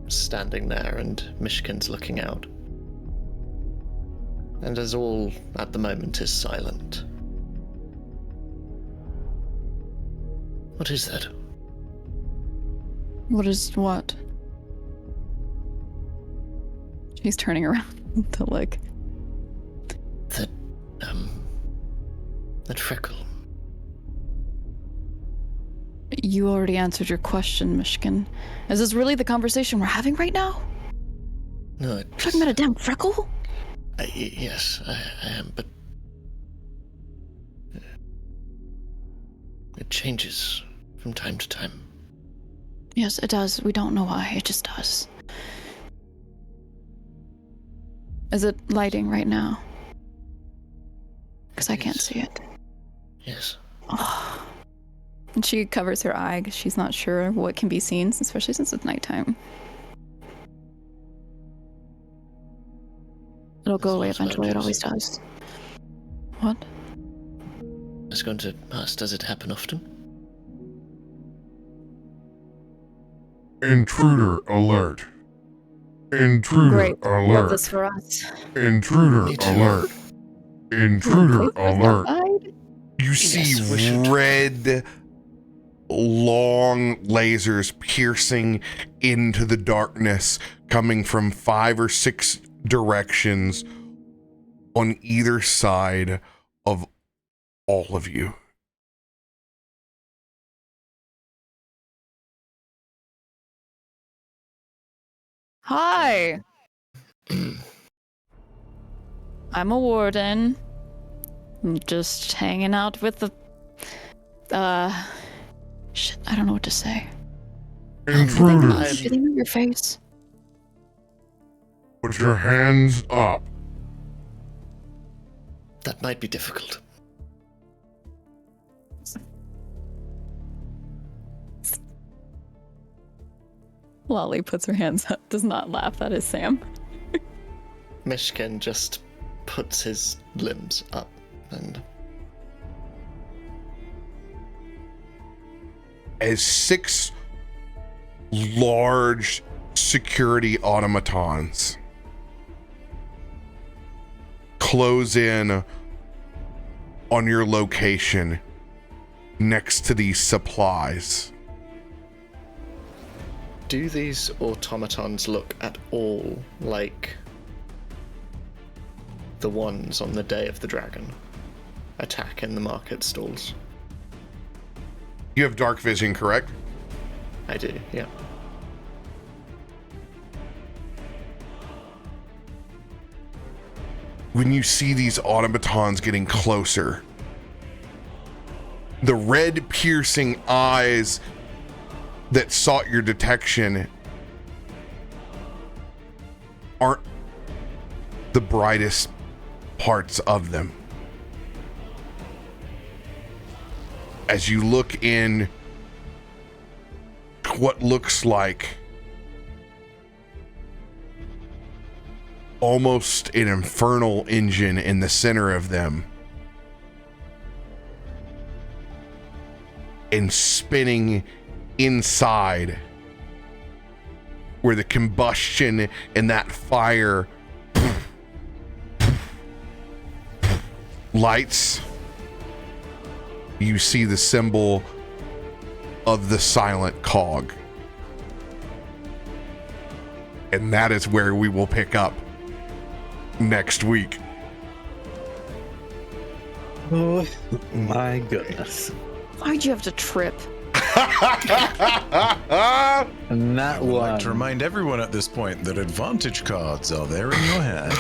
standing there and Myshkin's looking out, and as all at the moment is silent, what is that? What is what? She's turning around to look. That freckle. You already answered your question, Myshkin. Is this really the conversation we're having right now? No, You're talking about a damn freckle? Yes, I am, but it changes from time to time. Yes, it does. We don't know why. It just does. Is it lighting right now? Because I can't see it. Yes. Oh. And she covers her eye because she's not sure what can be seen, especially since it's nighttime. It'll go away eventually. It always does. What? I was going to ask, does it happen often? Intruder alert. Intruder Great. alert. Love this for us. Intruder Me too. alert. Intruder alert. Outside? You see Yes, we should. red, long lasers piercing into the darkness, coming from 5 or 6 directions on either side of all of you. Hi. I'm a warden. I'm just hanging out with the shit, I don't know what to say. Intruders, Do they know your face? put your hands up. That might be difficult. Lolly puts her hands up, does not laugh. That is Sam. Myshkin just puts his limbs up and As 6 large security automatons close in on your location next to these supplies. do these automatons look at all like the ones on the Day of the Dragon attack in the market stalls? You have dark vision, correct? I do, yeah. When you see these automatons getting closer, the red piercing eyes that sought your detection aren't the brightest parts of them. As you look in what looks like almost an infernal engine in the center of them, and spinning inside where the combustion and that fire lights, you see the symbol of the silent cog. And that is where we will pick up next week. Oh my goodness. Why'd you have to trip? And that I would like to one. remind everyone at this point that advantage cards are there in your hand.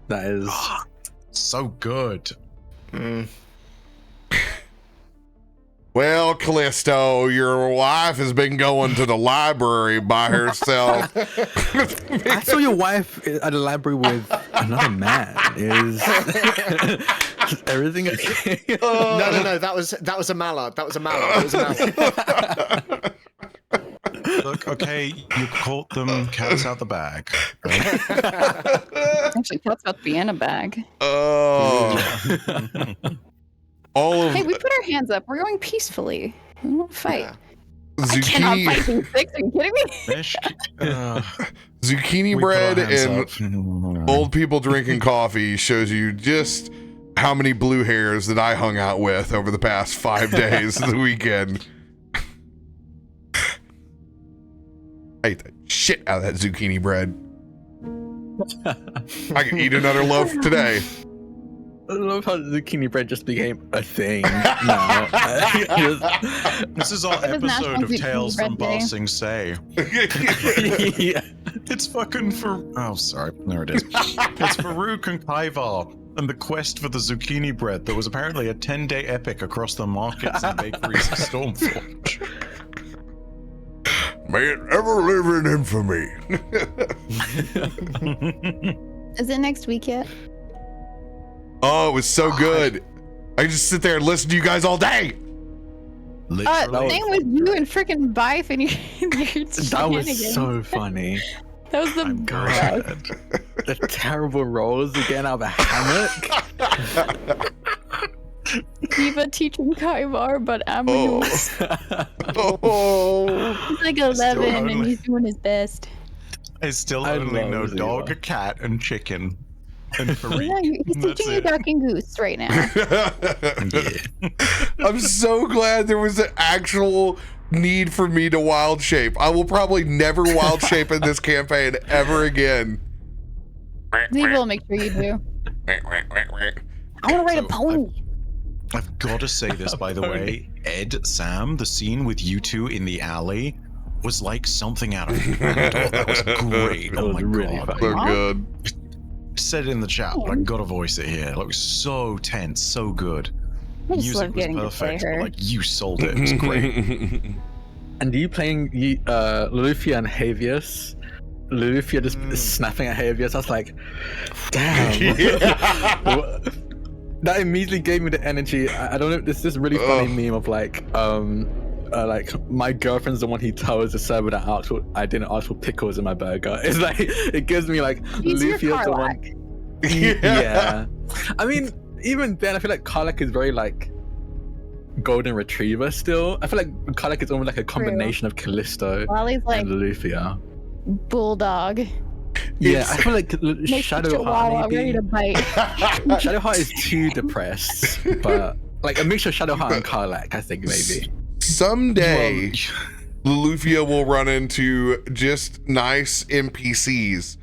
That is. So good. Well, Kallisto, your wife has been going to the library by herself. I saw your wife at the library with another man. Is everything okay? No, that was a mallard. That was a mallard. It was a mallard. Look, okay, you caught them, cat's out the bag. Right? Actually, cat's about to be in a bag. Oh. All of Hey, we put our hands up. We're going peacefully. We won't fight. Yeah. I cannot zucchini, fight these 6. Are you kidding me? zucchini we put our bread hands and up. old people drinking coffee shows you just how many blue hairs that I hung out with over the past 5 days of the weekend. I ate the shit out of that zucchini bread. I can eat another loaf today. I love how zucchini bread just became a thing now. This is our It was episode National of Zucchini Tales Bread from Day. Ba Sing Se. Yeah. It's fucking for. Oh, sorry. There it is. It's Farouk and Kaivar and the quest for the zucchini bread that was apparently a 10-day epic across the markets and bakeries of Stormforge. May it ever live in infamy. Is it next week yet? Oh, it was so good. I could just sit there and listen to you guys all day. Literally. Same with you and freaking Bife and your That was shenanigans. so funny. That was the I'm best. good. The terrible rolls again out of a hammock. Eva teaching Kaivar, but Oh. Amu Oh. he's like Still 11 and only- he's doing his best. I still I only love know Ziva. dog, cat, and chicken. And Farouk. Yeah, he's That's teaching you it. duck and goose right now. Yeah. I'm so glad there was an actual need for me to wild shape. I will probably never wild shape in this campaign ever again. Ziva will make sure you do. I want to ride a So, pony. I've got to say this, by the way. Ed, Sam, the scene with you two in the alley was like something out of Randall. That was great. That Oh was my really god. funny. So good. Said it in the chat, but I gotta voice it here. It was so tense, so good. I just Music love was getting to play perfect, her. but like you sold it. It was great. And you playing Loluphia and Havius? Loluphia just snapping at Havius. I was like, damn. That immediately gave me the energy. I don't know. There's this really funny meme of like my girlfriend's the one who tells the server that I didn't ask for pickles in my burger. It's like it gives me like He's your Lolufia's the one. Karlach. Yeah. I mean, even then, I feel like Karlach is very like golden retriever still. I feel like Karlach is almost like a combination of Callisto Wally's like and Loluphia. bulldog. Yeah, I feel like Makes you Shadowheart chihuahua ready maybe. to bite. Shadowheart is too depressed, but like a mixture of Shadowheart and Karlach, I think maybe. Someday, Loluphia will run into just nice NPCs,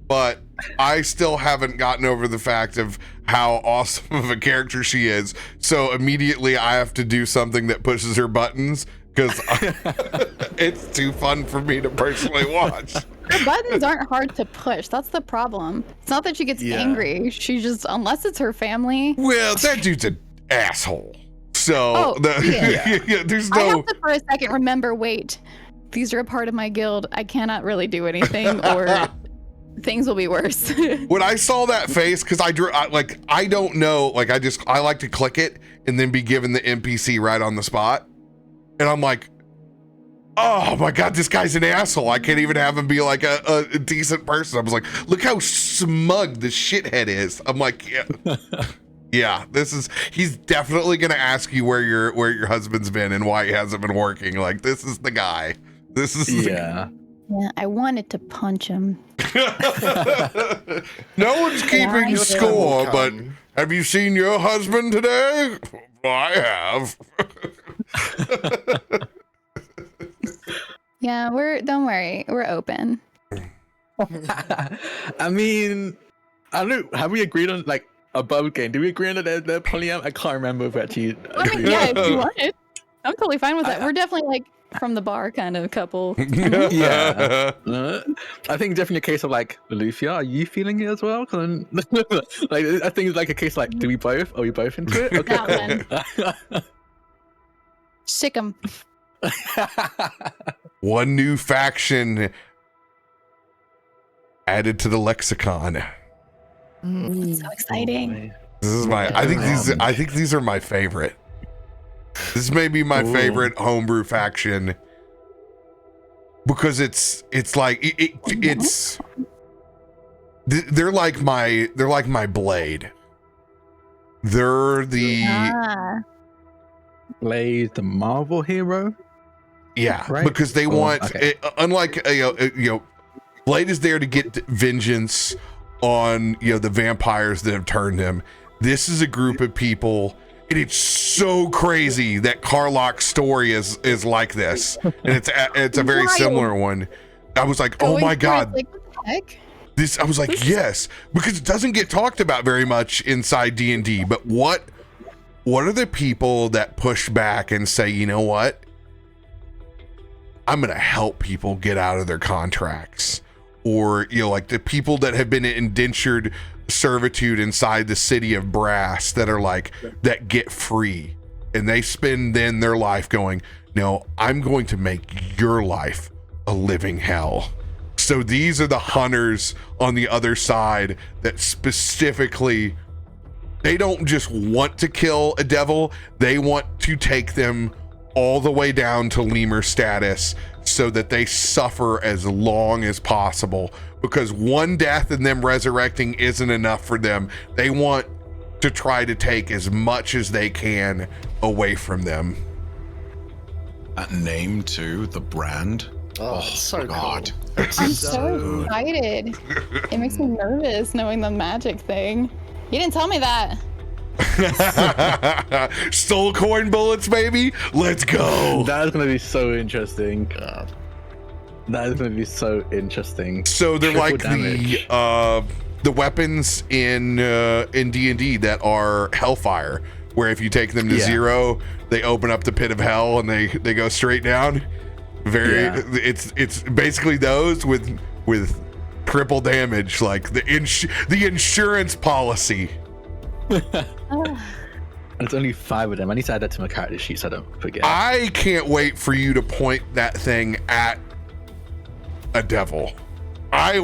but I still haven't gotten over the fact of how awesome of a character she is. So immediately I have to do something that pushes her buttons because it's too fun for me to personally watch. Her buttons aren't hard to push. That's the problem. It's not that she gets Yeah. angry. She just, unless it's her family. Well, that dude's an asshole. So Oh, yeah. there's I no. have to for a second remember, wait, these are a part of my guild. I cannot really do anything or things will be worse. When I saw that face, because I don't know, like I like to click it and then be given the NPC right on the spot. And I'm like, oh my God, this guy's an asshole. I can't even have him be like a decent person. I was like, look how smug this shithead is. I'm like, yeah. Yeah, he's definitely gonna ask you where your husband's been and why he hasn't been working. Like, this is the guy. This is Yeah. Yeah, I wanted to punch him. No one's keeping Yeah, score, but Come. have you seen your husband today? I have. Yeah, don't worry, we're open. I mean, I don't know. Have we agreed on like above game? Did we agree on that they're polyam? I can't remember if we actually. I mean, yeah, if you want it, I'm totally fine with that. We're definitely like from the bar kind of couple. Yeah. I think definitely a case of like Loluphia, are you feeling it as well? 'Cause like I think it's like a case like, do we both? Are we both into it? Okay. Sick 'em. One new faction added to the lexicon. So exciting. This is I think these are my favorite. This may be my favorite homebrew faction because it's they're like my blade. They're the Blade, the Marvel hero. yeah, Right? because they want okay. unlike Blade is there to get vengeance on the vampires that have turned him. This is a group of people, and it's so crazy that Karlach's story is like this, and it's a very similar one. I was like, oh my God, Like, what the heck? this. I was like, yes, because it doesn't get talked about very much inside D&D. But what are the people that push back and say, you know what? I'm gonna help people get out of their contracts, or like the people that have been indentured servitude inside the city of brass that are like that get free, and they spend then their life going, no, I'm going to make your life a living hell. So these are the hunters on the other side that specifically, they don't just want to kill a devil, they want to take them all the way down to lemur status so that they suffer as long as possible, because one death and them resurrecting isn't enough for them. They want to try to take as much as they can away from them. That name too, the brand, Oh, it's so God. cool. I'm so excited. It makes me nervous knowing the magic thing. You didn't tell me that. Stole coin bullets, baby. Let's go. That is gonna be so interesting. God. That is gonna be so interesting. So they're Triple like damage. the weapons in D&D that are Hellfire, where if you take them to 0, they open up the pit of hell and they go straight down. It's basically those with triple damage, like the insurance policy. There's only 5 of them. I need to add that to my character sheet so I don't forget. I can't wait for you to point that thing at a devil. I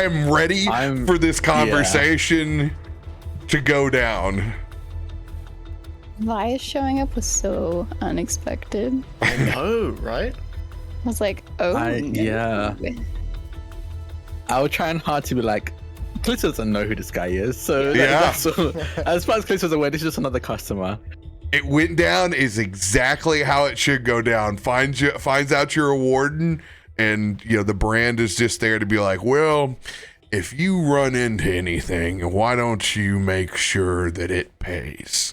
am ready for this conversation to go down. Vias showing up was so unexpected. I know, right? I was like, oh, no. I was trying hard to be like, Kallisto doesn't know who this guy is, so Yeah. as far as Kallisto's aware, this is just another customer. It went down is exactly how it should go down. Finds out you're a warden, and the brand is just there to be like, well, if you run into anything, why don't you make sure that it pays?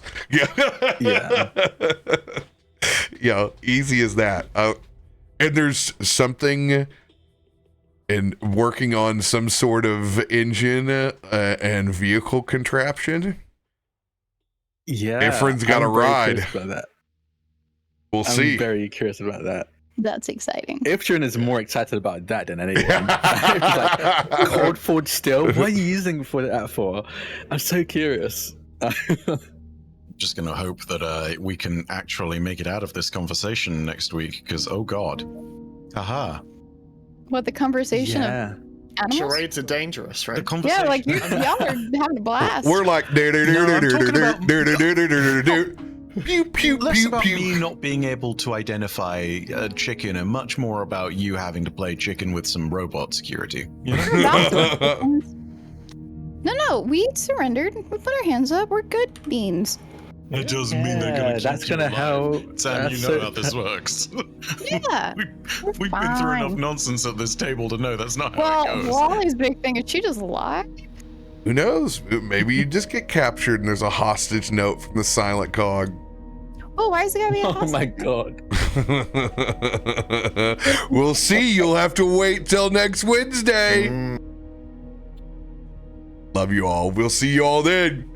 Yeah. Easy as that. And there's something in working on some sort of engine and vehicle contraption. Yeah. Ifrit's got a ride. We'll see. I'm very curious about that. That's exciting. Ifrit is more excited about that than anyone. He's like, Cold Forge still? What are you using that for? I'm so curious. Just gonna hope that we can actually make it out of this conversation next week, because oh god. Haha. What, the conversation of animals? Charades are dangerous, right? The conversation. Yeah, like y'all are having a blast. We're like pew pew Less pew about pew. me not being able to identify a chicken and much more about you having to play chicken with some robot security. You know? No, we surrendered. We put our hands up. We're good beans. It doesn't mean they're gonna keep that's you gonna alive. help. Sam, you know how this works. Yeah. We've been through enough nonsense at this table to know that's not how it Well, goes. Wally's big thing is she just lied. Who knows? Maybe you just get captured and there's a hostage note from the silent cog. Oh, why is it gotta be a Oh hostage? my god. We'll see. You'll have to wait till next Wednesday. Love you all. We'll see you all then.